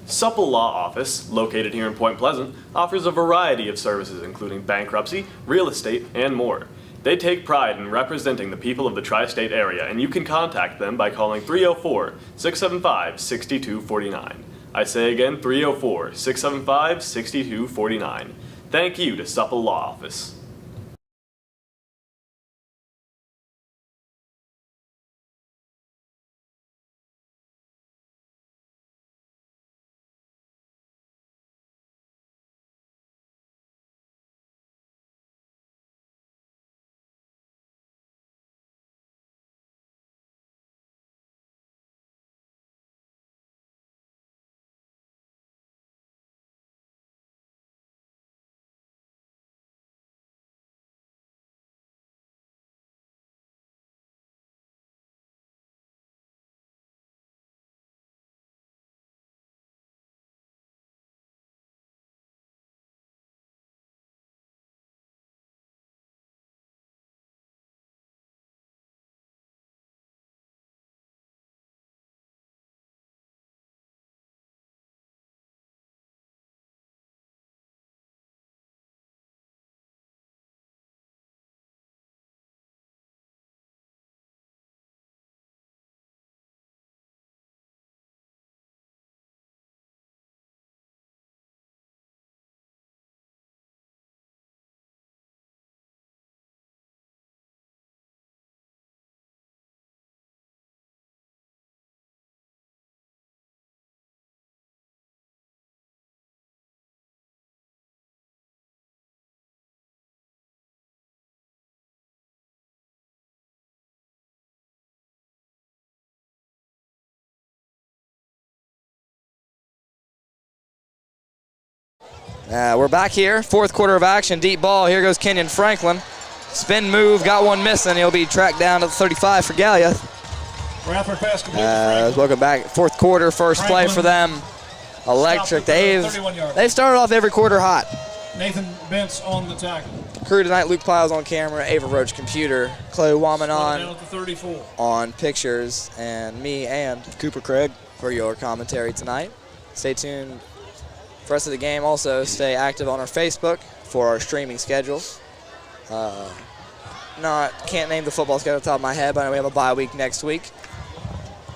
Supple Law Office, located here in Point Pleasant, offers a variety of services including bankruptcy, real estate, and more. They take pride in representing the people of the tri-state area, and you can contact them by calling 304-675-6249. I say again, 304-675-6249. Thank you to Supple Law Office. We're back here, fourth quarter of action, deep ball. Here goes Kenyon Franklin. Spin move, got one missing. He'll be tracked down to the 35 for Gallia. Bradford pass complete. Welcome back, fourth quarter, first play for them. Electric. They've started off every quarter hot. Nathan Bentz on the tackle. Crew tonight, Luke Piles on camera, Ava Roach computer, Chloe Waman Down at the 34. on pictures, and me and Cooper Craig for your commentary tonight. Stay tuned for the rest of the game. Also, stay active on our Facebook for our streaming schedule. Can't name the football schedule off the top of my head, but I know we have a bye week next week.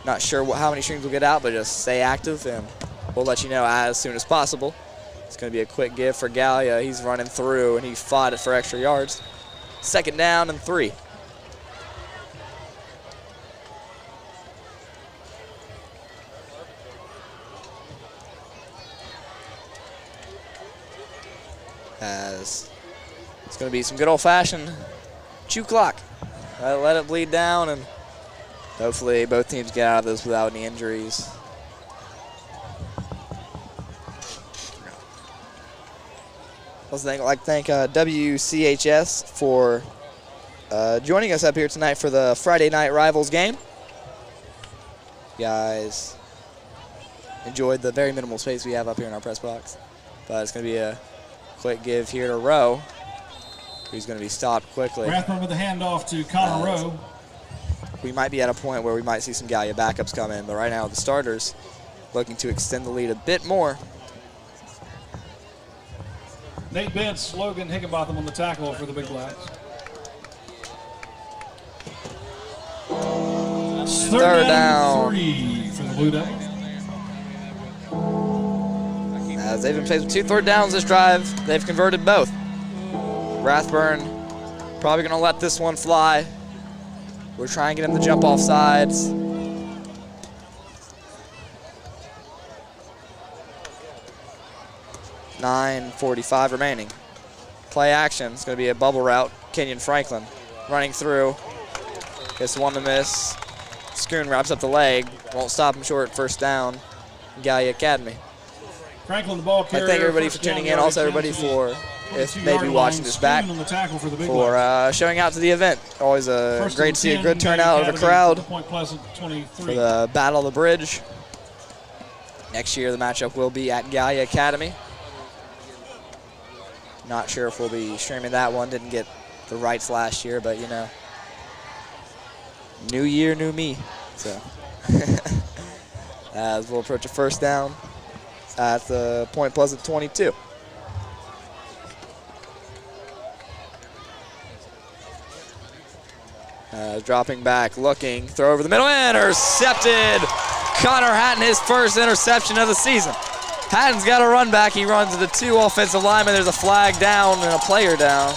Not sure how many streams we'll get out, but just stay active, and we'll let you know as soon as possible. It's going to be a quick give for Gallia. He's running through, and he fought it for extra yards. Second down and 3. As it's going to be some good old-fashioned chew clock. Let it bleed down, and hopefully both teams get out of this without any injuries. I'd like to thank WCHS for joining us up here tonight for the Friday Night Rivals game. You guys enjoyed the very minimal space we have up here in our press box, but it's going to be a quick give here to Rowe, who's going to be stopped quickly. Rathburn with the handoff to Connor Rowe. We might be at a point where we might see some Gallia backups come in, but right now the starters looking to extend the lead a bit more. Nate Bentz, Logan Higginbotham on the tackle for the Big Blacks. Third down. 3 for the Blue Devils. As they've been faced with 2 third downs this drive, they've converted both. Rathburn probably going to let this one fly. We're trying to get him to jump off sides. .45 remaining. Play action. It's going to be a bubble route. Kenyon Franklin running through. Gets one to miss. Schoon wraps up the leg. Won't stop him short. First down. Gallia Academy. Franklin, the ball carrier. I thank everybody for tuning in. Also, everybody for, if maybe watching this back, for showing out to the event. Always great to see a good turnout of a crowd for the Battle of the Bridge. Next year, the matchup will be at Gallia Academy. Not sure if we'll be streaming that one. Didn't get the rights last year, but you know, new year, new me. So as we'll approach a first down. at the Point Pleasant 22. Dropping back, looking, throw over the middle, intercepted. Connor Hatton, his first interception of the season. Hatton's got a run back. He runs into 2 offensive linemen. There's a flag down and a player down.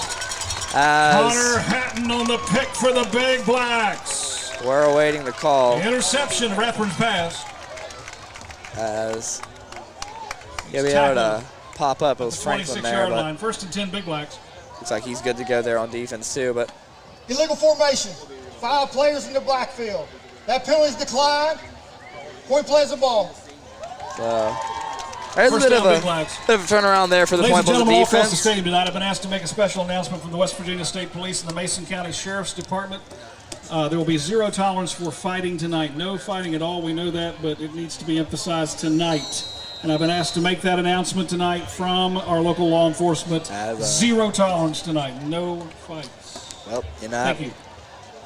Connor Hatton on the pick for the Big Blacks. We're awaiting the call. Interception, reference pass. As he'll be able to pop up. It was Franklin there, 26-yard but line, 1st and 10 Big Blacks. looks like he's good to go there on defense too. But Illegal formation. 5 players in the backfield. That penalty's declined. Point Pleasant ball. so there's a First bit of down, a Big Blacks. turnaround there for the Ladies Point and Pleasant gentlemen, all across the defense. stadium tonight, I've been asked to make a special announcement from the West Virginia State Police and the Mason County Sheriff's Department. There will be 0 tolerance for fighting tonight. No fighting at all, we know that, but it needs to be emphasized tonight. And I've been asked to make that announcement tonight from our local law enforcement. 0 tolerance tonight, no fights. Well, Thank you.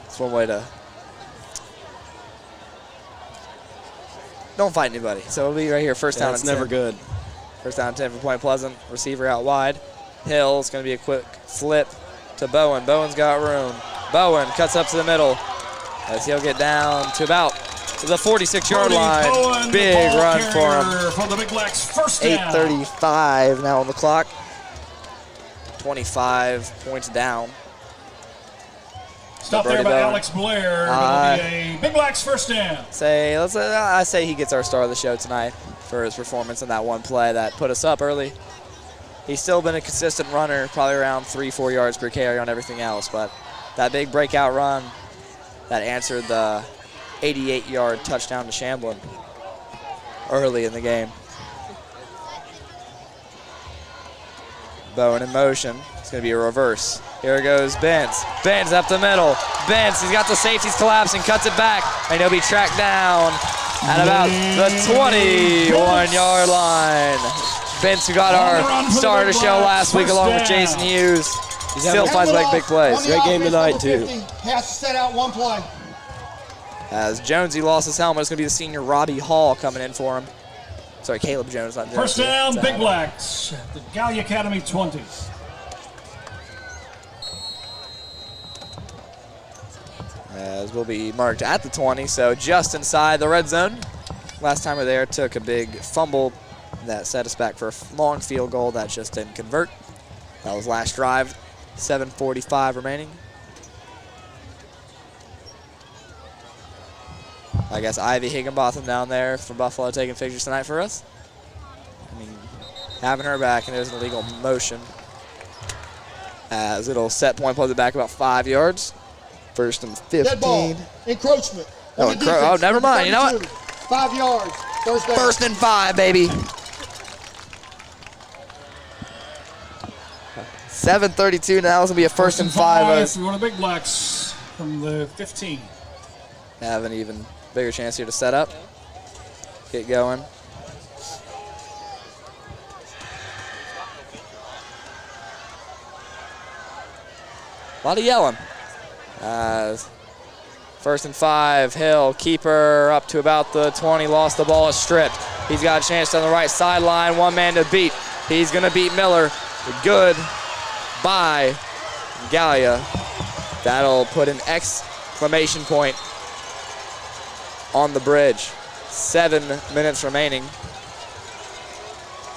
That's one way to don't fight anybody. So it'll be right here, first down. That's and 10. never good. First down and 10 for Point Pleasant. Receiver out wide. Hill, it's going to be a quick flip to Bowen. Bowen's got room. Bowen cuts up to the middle as he'll get down to about the 46-yard line. Bowen, Big ball run for him. carrier for the Big Blacks, first down. 8:35 now on the clock. 25 points down. Stop there by Alex Blair. It'll be a Big Blacks first down. I say he gets our star of the show tonight for his performance in that one play that put us up early. He's still been a consistent runner, probably around 3-4 yards per carry on everything else, but that big breakout run that answered the 88-yard touchdown to Shamblin early in the game. Bowen in motion. It's going to be a reverse. Here goes Bentz. Bentz up the middle. Bentz, he's got the safeties collapsing, cuts it back, and he'll be tracked down at about the 21-yard line. Bentz, who got our star of the show last week along with Jason Hughes, still finds like big plays. Great game tonight, too. Has to set out one play. As Jonesy lost his helmet, it's going to be the senior Robbie Hall coming in for him. Sorry, Caleb Jones, not Jonesy. First down, Big Blacks, the Gallia Academy 20. As will be marked at the 20, so just inside the red zone. Last time we were there, took a big fumble that set us back for a long field goal that just didn't convert. That was last drive, 7:45 remaining. I guess Ivy Higginbotham down there from Buffalo taking pictures tonight for us. I mean, having her back, and there's an illegal motion. As it'll set Point Pleasant back about 5 yards. First and 15. Dead ball. Encroachment. Oh, never mind. You know what? 5 yards. First down. First and 5, baby. 7:32 now. It's going to be a first and 5. We want the Big Blacks from the 15. Have an even bigger chance here to set up. Get going. A lot of yelling. First and 5, Hill, keeper up to about the 20, lost the ball, is stripped. He's got a chance on the right sideline, one man to beat. He's gonna beat Miller. Good by Gallia. That'll put an exclamation point on the bridge. 7 minutes remaining.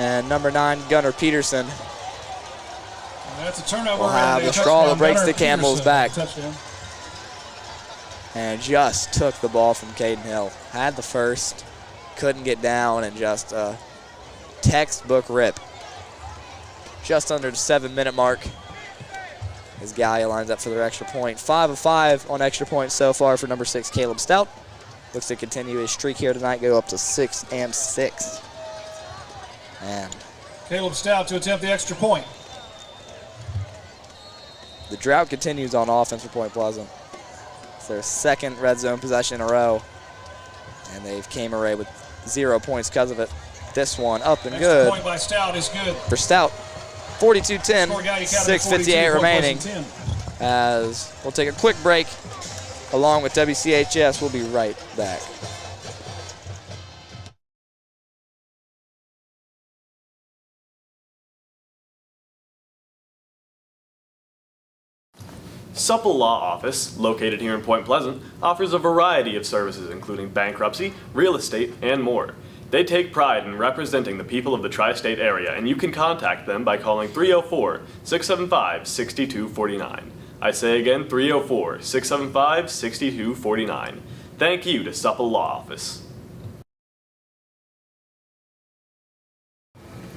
And number 9, Gunnar Peterson, That's a turnover. will have the straw that breaks the camel's back. Touchdown. And just took the ball from Caden Hill. Had the first, couldn't get down, and just a textbook rip. Just under the 7-minute mark as Gallia lines up for their extra point. 5 of 5 on extra points so far for number 6, Caleb Stout. Looks to continue his streak here tonight, go up to 6 and 6. And Caleb Stout to attempt the extra point. the drought continues on offense for Point Pleasant. It's their second red zone possession in a row, and they've came away with 0 points because of it. This one up and Extra good point by Stout is good. for Stout. 42-10, Score Gallia Academy 6:58 42, remaining. 10. As we'll take a quick break along with WCHS. We'll be right back. Supple Law Office, located here in Point Pleasant, offers a variety of services including bankruptcy, real estate, and more. They take pride in representing the people of the tri-state area, and you can contact them by calling 304-675-6249. I say again, 304-675-6249. Thank you to Supple Law Office.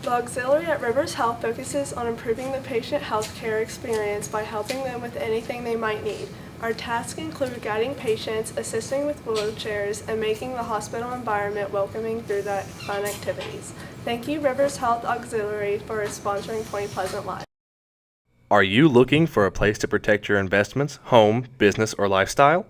The auxiliary at Rivers Health focuses on improving the patient health care experience by helping them with anything they might need. Our tasks include guiding patients, assisting with wheelchairs, and making the hospital environment welcoming through the fun activities. Thank you, Rivers Health Auxiliary, for sponsoring Point Pleasant Live. Are you looking for a place to protect your investments, home, business, or lifestyle?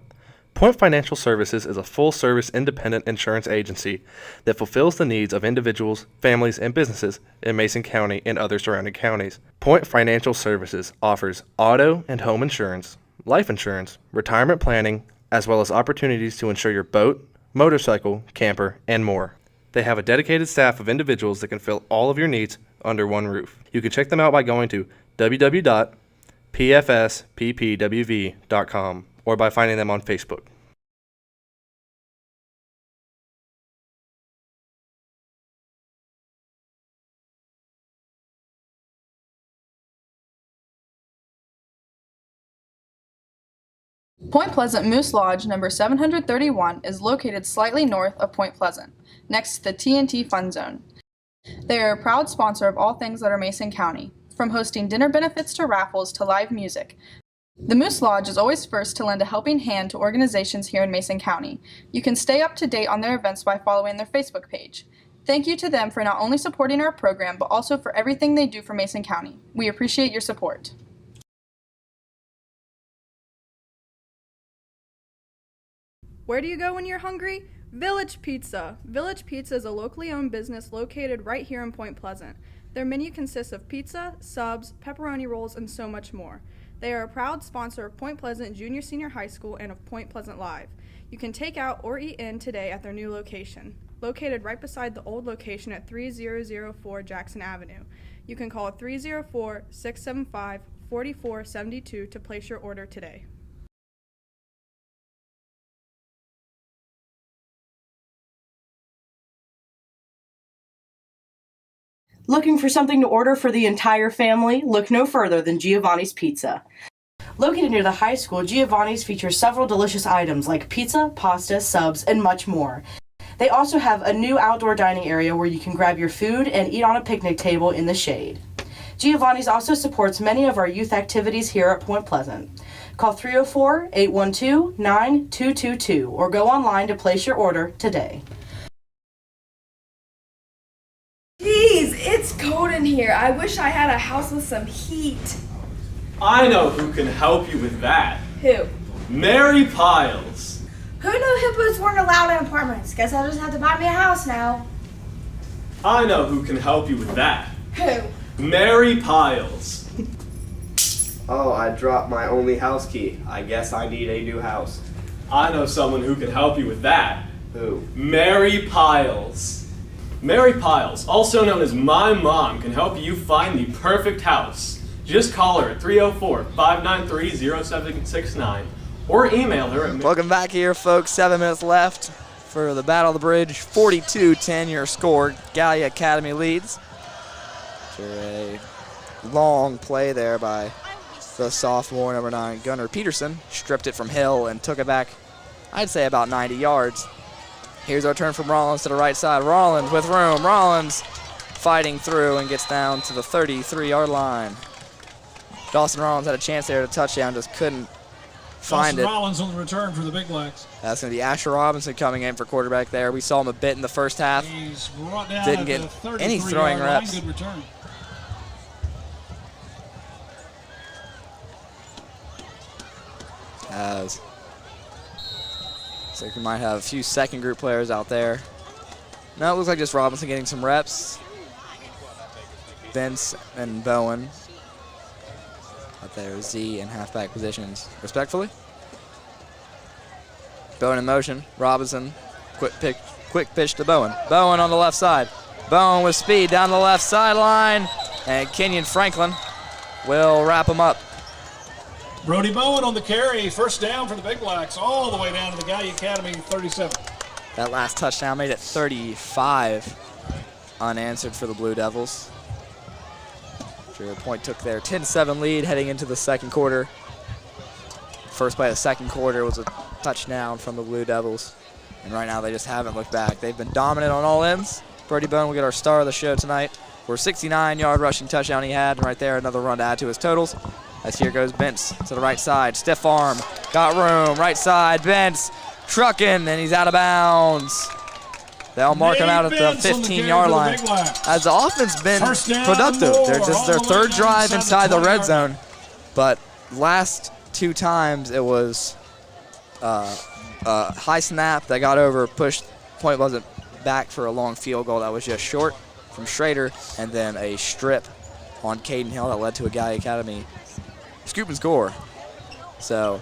Point Financial Services is a full-service independent insurance agency that fulfills the needs of individuals, families, and businesses in Mason County and other surrounding counties. Point Financial Services offers auto and home insurance, life insurance, retirement planning, as well as opportunities to insure your boat, motorcycle, camper, and more. They have a dedicated staff of individuals that can fill all of your needs under one roof. You can check them out by going to www.pfsppwv.com or by finding them on Facebook. Point Pleasant Moose Lodge number 731 is located slightly north of Point Pleasant, next to the TNT Fun Zone. They are a proud sponsor of all things that are Mason County, from hosting dinner benefits to raffles to live music. The Moose Lodge is always first to lend a helping hand to organizations here in Mason County. You can stay up to date on their events by following their Facebook page. Thank you to them for not only supporting our program, but also for everything they do for Mason County. We appreciate your support. Where do you go when you're hungry? Village Pizza. Village Pizza is a locally owned business located right here in Point Pleasant. Their menu consists of pizza, subs, pepperoni rolls, and so much more. They are a proud sponsor of Point Pleasant Junior Senior High School and of Point Pleasant Live. You can take out or eat in today at their new location, located right beside the old location at 3004 Jackson Avenue. You can call 304-675-4472 to place your order today. Looking for something to order for the entire family? Look no further than Giovanni's Pizza. Located near the high school, Giovanni's features several delicious items like pizza, pasta, subs, and much more. They also have a new outdoor dining area where you can grab your food and eat on a picnic table in the shade. Giovanni's also supports many of our youth activities here at Point Pleasant. Call 304-812-9222 or go online to place your order today. Jeez, it's cold in here. I wish I had a house with some heat. I know who can help you with that. Who? Mary Piles. Who knew hippos weren't allowed in apartments? Guess I'll just have to buy me a house now. I know who can help you with that. Who? Mary Piles. Oh, I dropped my only house key. I guess I need a new house. I know someone who can help you with that. Who? Mary Piles. Mary Piles, also known as My Mom, can help you find the perfect house. Just call her at 304-593-0769 or email her at... Welcome back here, folks. 7 minutes left for the Battle of the Bridge. 42-10 your score. Gallia Academy leads. After a long play there by the sophomore, number 9, Gunnar Peterson. Stripped it from Hill and took it back, I'd say, about 90 yards. Here's our turn from Rollins to the right side. Rollins with room. Rollins fighting through and gets down to the 33-yard line. Dawson Rollins had a chance there to touchdown, just couldn't find it. Rollins on the return for the Big Blacks. That's going to be Asher Robinson coming in for quarterback there. We saw him a bit in the first half. He's brought down Didn't at get the any throwing reps. Good return. As so we might have a few second group players out there. No, it looks like just Robinson getting some reps. Vince and Bowen out there, Z and halfback positions, respectfully. Bowen in motion. Robinson, quick pitch to Bowen. Bowen on the left side. Bowen with speed down the left sideline, and Kenyon Franklin will wrap him up. Brody Bowen on the carry. First down for the Big Blacks, all the way down to the Gallia Academy 37. That last touchdown made it 35 unanswered for the Blue Devils. Drew Point took their 10-7 lead heading into the second quarter. First play of the second quarter was a touchdown from the Blue Devils. And right now they just haven't looked back. They've been dominant on all ends. Brody Bowen will get our star of the show tonight for a 69-yard rushing touchdown he had. And right there, another run to add to his totals. As here goes Bentz to the right side. Stiff arm, got room, right side, Bentz trucking, and he's out of bounds. They'll mark him out at the 15-yard line. As the offense been productive. They're just their third drive inside the red zone. But last two times it was a high snap that got over, pushed Point wasn't back for a long field goal that was just short from Schrader, and then a strip on Caden Hill that led to a Gallia Academy scoop and score. So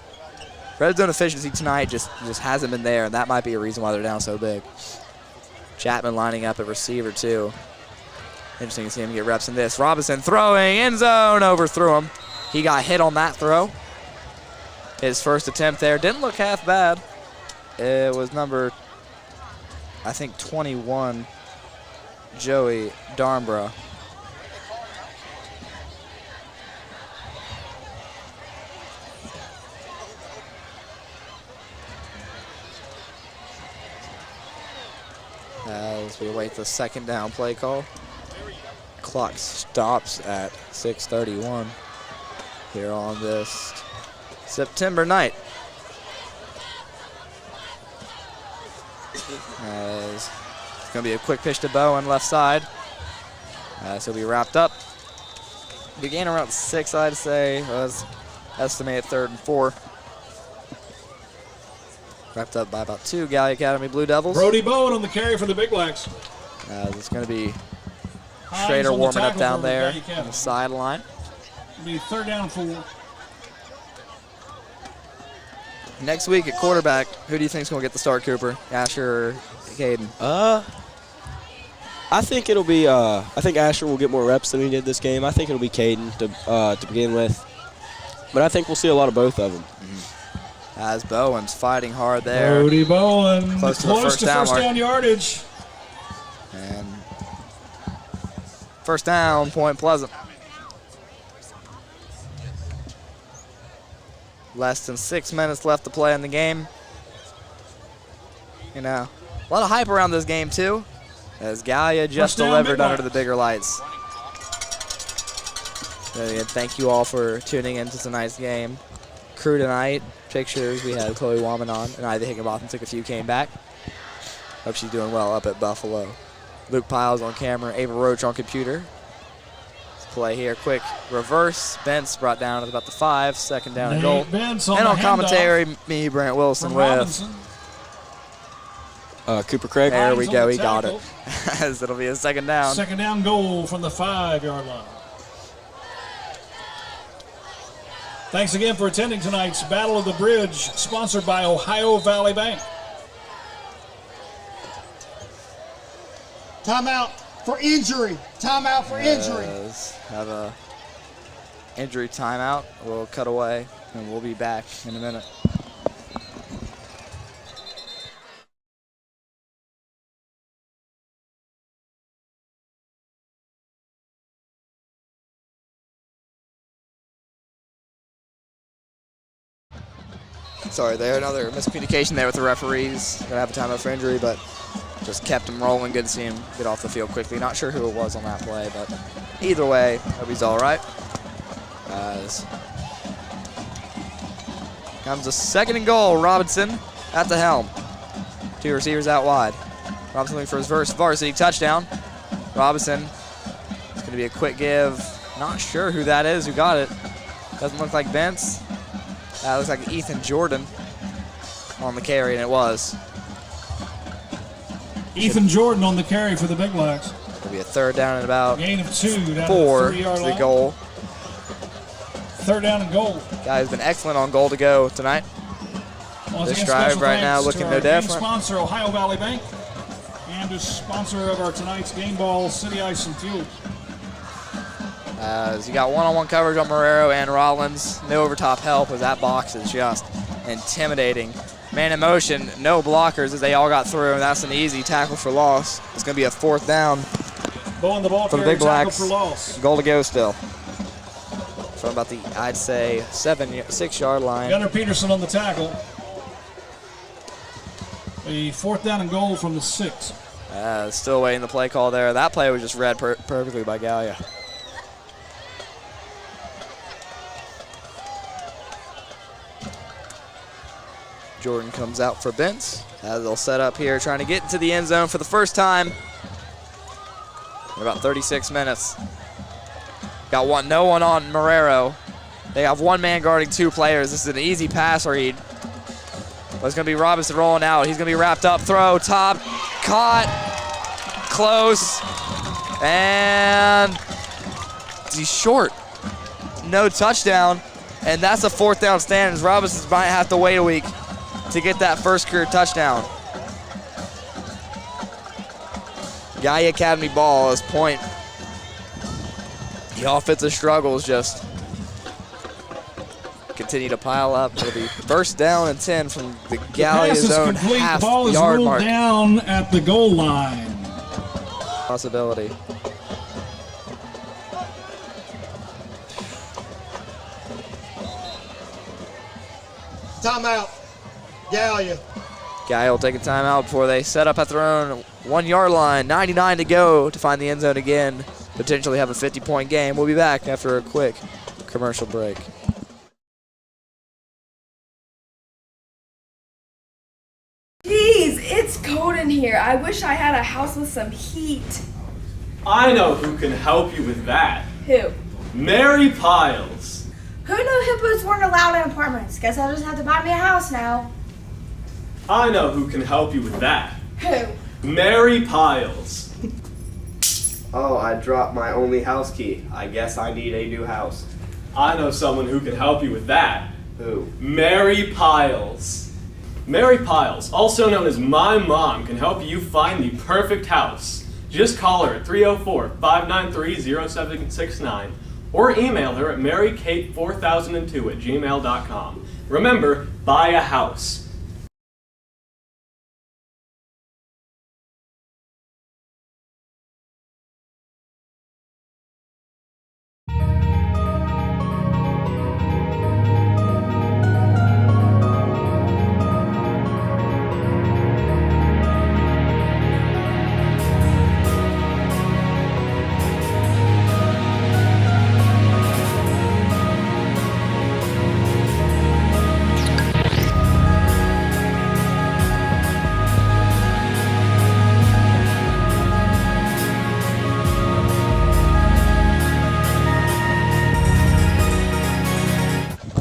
red zone efficiency tonight just hasn't been there, and that might be a reason why they're down so big. Chapman lining up at receiver too. Interesting to see him get reps in this. Robinson throwing, end zone, overthrew him. He got hit on that throw. His first attempt there didn't look half bad. It was number, I think, 21, Joey Darnborough. As we await the second down play call. Clock stops at 6:31 here on this September night. As it's going to be a quick pitch to Bowen left side. So he'll be wrapped up. Began around 6, I'd say. Was estimated 3rd and 4. Wrapped up by about 2 Gallia Academy Blue Devils. Brody Bowen on the carry for the Big Blacks. It's going to be Schrader warming up down there on the sideline. It'll be 3rd down and 4. Next week at quarterback, who do you think is going to get the start, Cooper? Asher or Caden? I think it'll be. I think Asher will get more reps than he did this game. I think it'll be Caden to begin with, but I think we'll see a lot of both of them. As Bowen's fighting hard there. Brody Bowen close to the first down yardage. And first down, Point Pleasant. Less than 6 minutes left to play in the game. You know, a lot of hype around this game too, as Gallia just delivered under the bigger lights. So again, thank you all for tuning into tonight's game. Crew tonight, pictures, we had Chloe Woman on, and Ivy Higginbotham took a few, came back. Hope she's doing well up at Buffalo. Luke Piles on camera, Ava Roach on computer. Let's play here, quick reverse. Bentz brought down at about the 5, 2nd down and goal. And on commentary, me, Brant Wilson with Cooper Craig. There we go, he got it. As it'll be a 2nd down. 2nd down goal from the 5-yard line. Thanks again for attending tonight's Battle of the Bridge, sponsored by Ohio Valley Bank. Timeout for injury. Timeout for injury. Have a injury timeout. We'll cut away, and we'll be back in a minute. Sorry there, another miscommunication there with the referees. Gonna have a timeout for injury, but just kept him rolling. Good to see him get off the field quickly. Not sure who it was on that play, but either way, hope he's all right. As comes a 2nd and goal. Robinson at the helm. 2 receivers out wide. Robinson looking for his first varsity touchdown. Robinson, it's gonna be a quick give. Not sure who that is, who got it. Doesn't look like Bentz. That looks like Ethan Jordan on the carry, and it was. Ethan Jordan on the carry for the Big Blacks. It'll be a 3rd down and about gain of 2 down 4 to the 3-yard to line. the goal. 3rd down and goal. Guy's been excellent on goal to go tonight. This drive right now looking no different. Sponsor Ohio Valley Bank, and the sponsor of our tonight's game ball, City Ice and Fuel. As you got one-on-one coverage on Marrero and Rollins. No overtop help as that box is just intimidating. Man in motion, no blockers as they all got through, and that's an easy tackle for loss. It's going to be a 4th down Bowling the ball for the carrier, Big Blacks. tackle for loss. Goal to go still. From about the, I'd say, 6-yard line. Gunnar Peterson on the tackle. A 4th down and goal from the 6. Still waiting the play call there. That play was just read perfectly by Gallia. Jordan comes out for Bentz as they'll set up here, trying to get into the end zone for the first time in about 36 minutes. Got no one on Marrero. They have one man guarding 2 players. This is an easy pass read. But it's going to be Robinson rolling out. He's going to be wrapped up, throw, top, caught, close, and he's short. No touchdown, and that's a 4th down stand as Robinson might have to wait a week to get that first career touchdown. Gallia Academy ball as point. The offensive struggles just continue to pile up. It'll be 1st down and 10 from the Gallia zone half The ball is yard ruled mark. down at the goal line. Possibility. Timeout. Gallia. Gallia will take a timeout before they set up at their own 1-yard line. 99 to go to find the end zone again. Potentially have a 50-point game. We'll be back after a quick commercial break. Jeez, it's cold in here. I wish I had a house with some heat. I know who can help you with that. Who? Mary Piles. Who knew hippos weren't allowed in apartments? Guess I'll just have to buy me a house now. I know who can help you with that. Who? Mary Piles. Oh, I dropped my only house key. I guess I need a new house. I know someone who can help you with that. Who? Mary Piles. Mary Piles, also known as My Mom, can help you find the perfect house. Just call her at 304-593-0769 or email her at marykate4002@gmail.com. Remember, buy a house.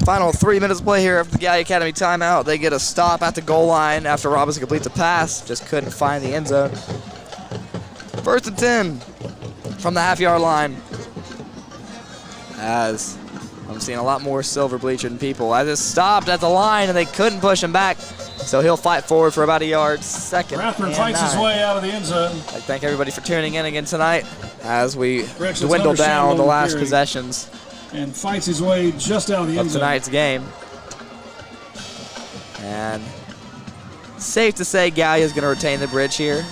Final 3 minutes of play here after the Gallia Academy timeout. They get a stop at the goal line after Robinson completes a pass. Just couldn't find the end zone. 1st and 10 from the half-yard line. As I'm seeing a lot more silver bleaching people. I just stopped at the line and they couldn't push him back. So he'll fight forward for about a yard. 2nd Rathburn and fights 9. his way out of the end zone. I thank everybody for tuning in again tonight as we Corrections dwindle under down the Shambo last carry. possessions And fights his way just out of the of end zone. tonight's game. And safe to say Gallia is going to retain the bridge here.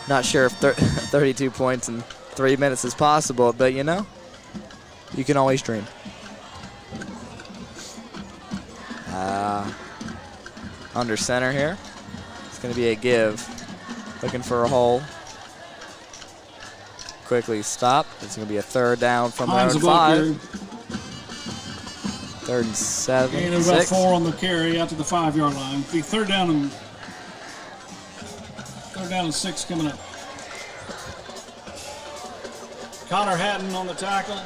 Not sure if 32 points in 3 minutes is possible, but you know, you can always dream. Under center here. It's going to be a give. Looking for a hole. Quickly stop. It's going to be a 3rd down from their Hines own a block 5. carry. 3rd and 7. Gain of about 4 on the carry out to the 5-yard line. Be 3rd down and 6 coming up. Connor Hatton on the tackle.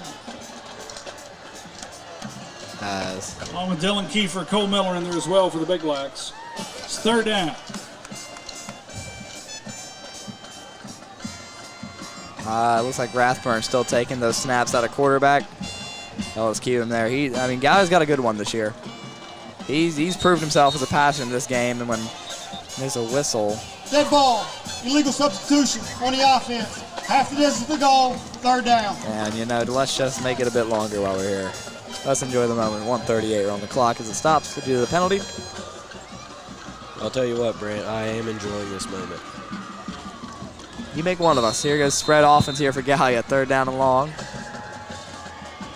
Along with Dylan Kiefer, Cole Miller in there as well for the Big Blacks. It's 3rd down. It looks like Rathburn still taking those snaps out of quarterback. Oh, let's keep him there. Gallia's got a good one this year. He's proved himself as a passer in this game, and when there's a whistle. Dead ball. Illegal substitution on the offense. Half the distance to the goal, third down. And, you know, let's just make it a bit longer while we're here. Let's enjoy the moment. 1:38 on the clock as it stops due to the penalty. I'll tell you what, Brant, I am enjoying this moment. You make one of us. Here goes spread offense here for Gallia. Third down and long.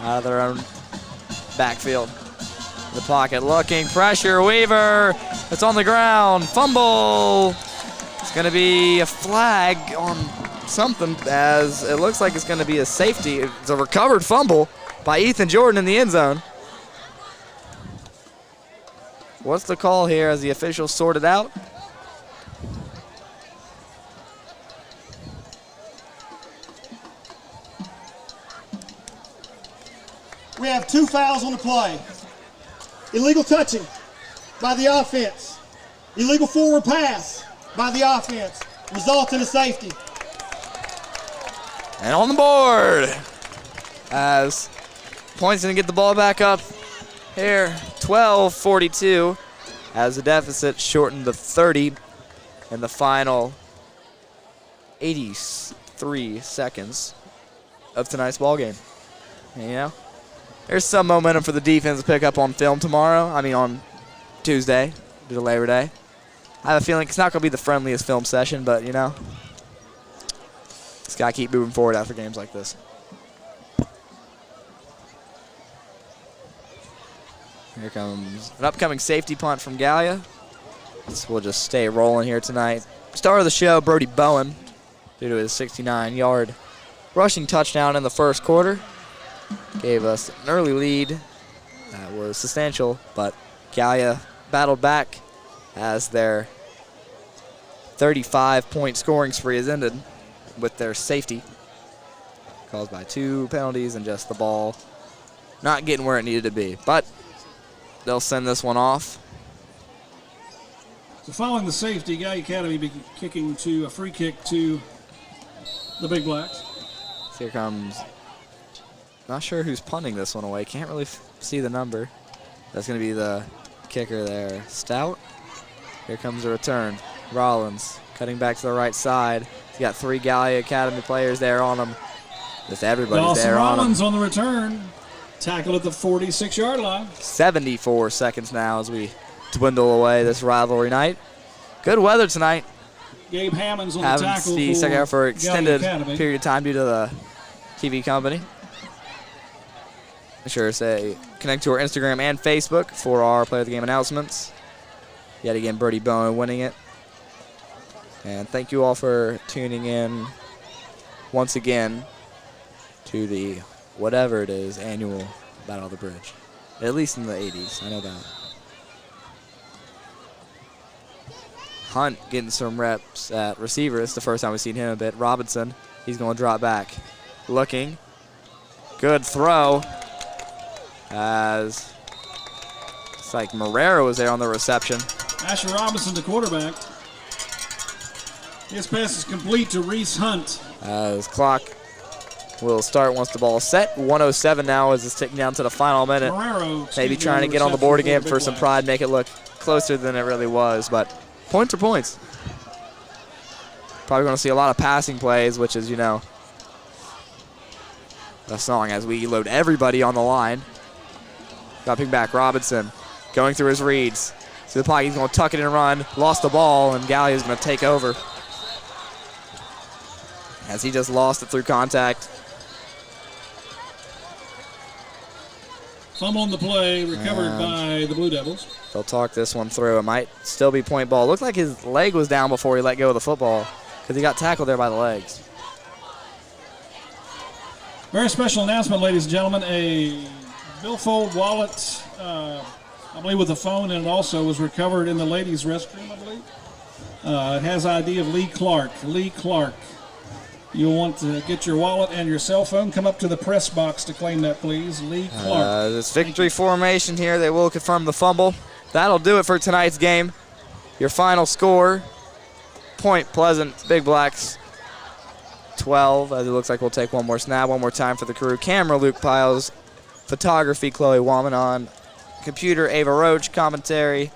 Out of their own backfield. The pocket looking, pressure, Weaver. It's on the ground, fumble. It's going to be a flag on something, as it looks like it's going to be a safety. It's a recovered fumble by Ethan Jordan in the end zone. What's the call here as the officials sort it out? We have 2 fouls on the play. Illegal touching by the offense. Illegal forward pass by the offense. Result in a safety. And on the board, as Point's going to get the ball back up here, 12:42, as the deficit shortened to 30 in the final 83 seconds of tonight's ball game. And, you know, there's some momentum for the defense to pick up on film tomorrow. I mean, on Tuesday, due to Labor Day. I have a feeling it's not going to be the friendliest film session, but, you know, just got to keep moving forward after games like this. Here comes an upcoming safety punt from Gallia. This will just stay rolling here tonight. Star of the show, Brody Bowen, due to his 69-yard rushing touchdown in the first quarter. Gave us an early lead that was substantial, but Gallia battled back as their 35-point scoring spree has ended with their safety caused by 2 penalties and just the ball not getting where it needed to be. But they'll send this one off. So following the safety, Gallia Academy be kicking to a free kick to the Big Blacks. So here comes, not sure who's punting this one away. Can't really see the number. That's going to be the kicker there. Stout. Here comes the return. Rollins cutting back to the right side. He's got 3 Gallia Academy players there on him. Just everybody's Dawson there on him. Rollins on the return. Tackle at the 46-yard line. 74 seconds now as we dwindle away this rivalry night. Good weather tonight. Gabe Hammonds on the Haven't tackle seen second half for extended Academy. period of time due to the TV company. Be sure to say connect to our Instagram and Facebook for our Play of the Game announcements. Yet again, Brody Bowen winning it. And thank you all for tuning in once again to the whatever it is annual Battle of the Bridge. At least in the 80s, I know that. Hunt getting some reps at receiver. It's the first time we've seen him a bit. Robinson, he's going to drop back. Looking. Good throw. As it's like Marrero was there on the reception. Asher Robinson, the quarterback. His pass is complete to Reese Hunt. As clock will start once the ball is set. 1:07 now as it's ticking down to the final minute. Marrero, maybe trying to get on the board again for some pride, make it look closer than it really was. But points are points. Probably going to see a lot of passing plays, which is, you know, the song as we load everybody on the line. Dropping back, Robinson going through his reads. See the pocket, he's going to tuck it and run. Lost the ball, and Gallia's going to take over. As he just lost it through contact. Fumble on the play, recovered by the Blue Devils. They'll talk this one through. It might still be point ball. Looked like his leg was down before he let go of the football because he got tackled there by the legs. Very special announcement, ladies and gentlemen. A billfold wallet, I believe with a phone, and it also was recovered in the ladies' restroom, I believe. It has ID of Lee Clark. Lee Clark. You'll want to get your wallet and your cell phone. Come up to the press box to claim that, please. Lee Clark. This victory formation here, they will confirm the fumble. That'll do it for tonight's game. Your final score, Point Pleasant, Big Blacks 12, as it looks like we'll take one more snap, one more time for the crew. Camera, Luke Piles. Photography, Chloe Wallman. On computer, Ava Roach. Commentary,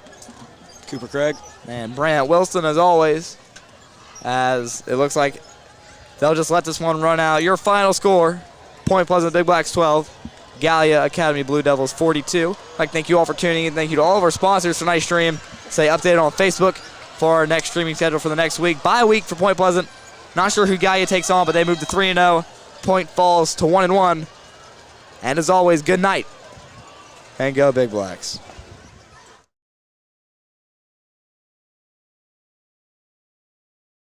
Cooper Craig. And Brant Wilson, as always, as it looks like they'll just let this one run out. Your final score, Point Pleasant Big Blacks 12, Gallia Academy Blue Devils 42. I'd like to thank you all for tuning in. Thank you to all of our sponsors for tonight's stream. Stay updated on Facebook for our next streaming schedule for the next week. Bye week for Point Pleasant. Not sure who Gallia takes on, but they moved to 3-0. Point falls to 1-1. And as always, good night. And go Big Blacks.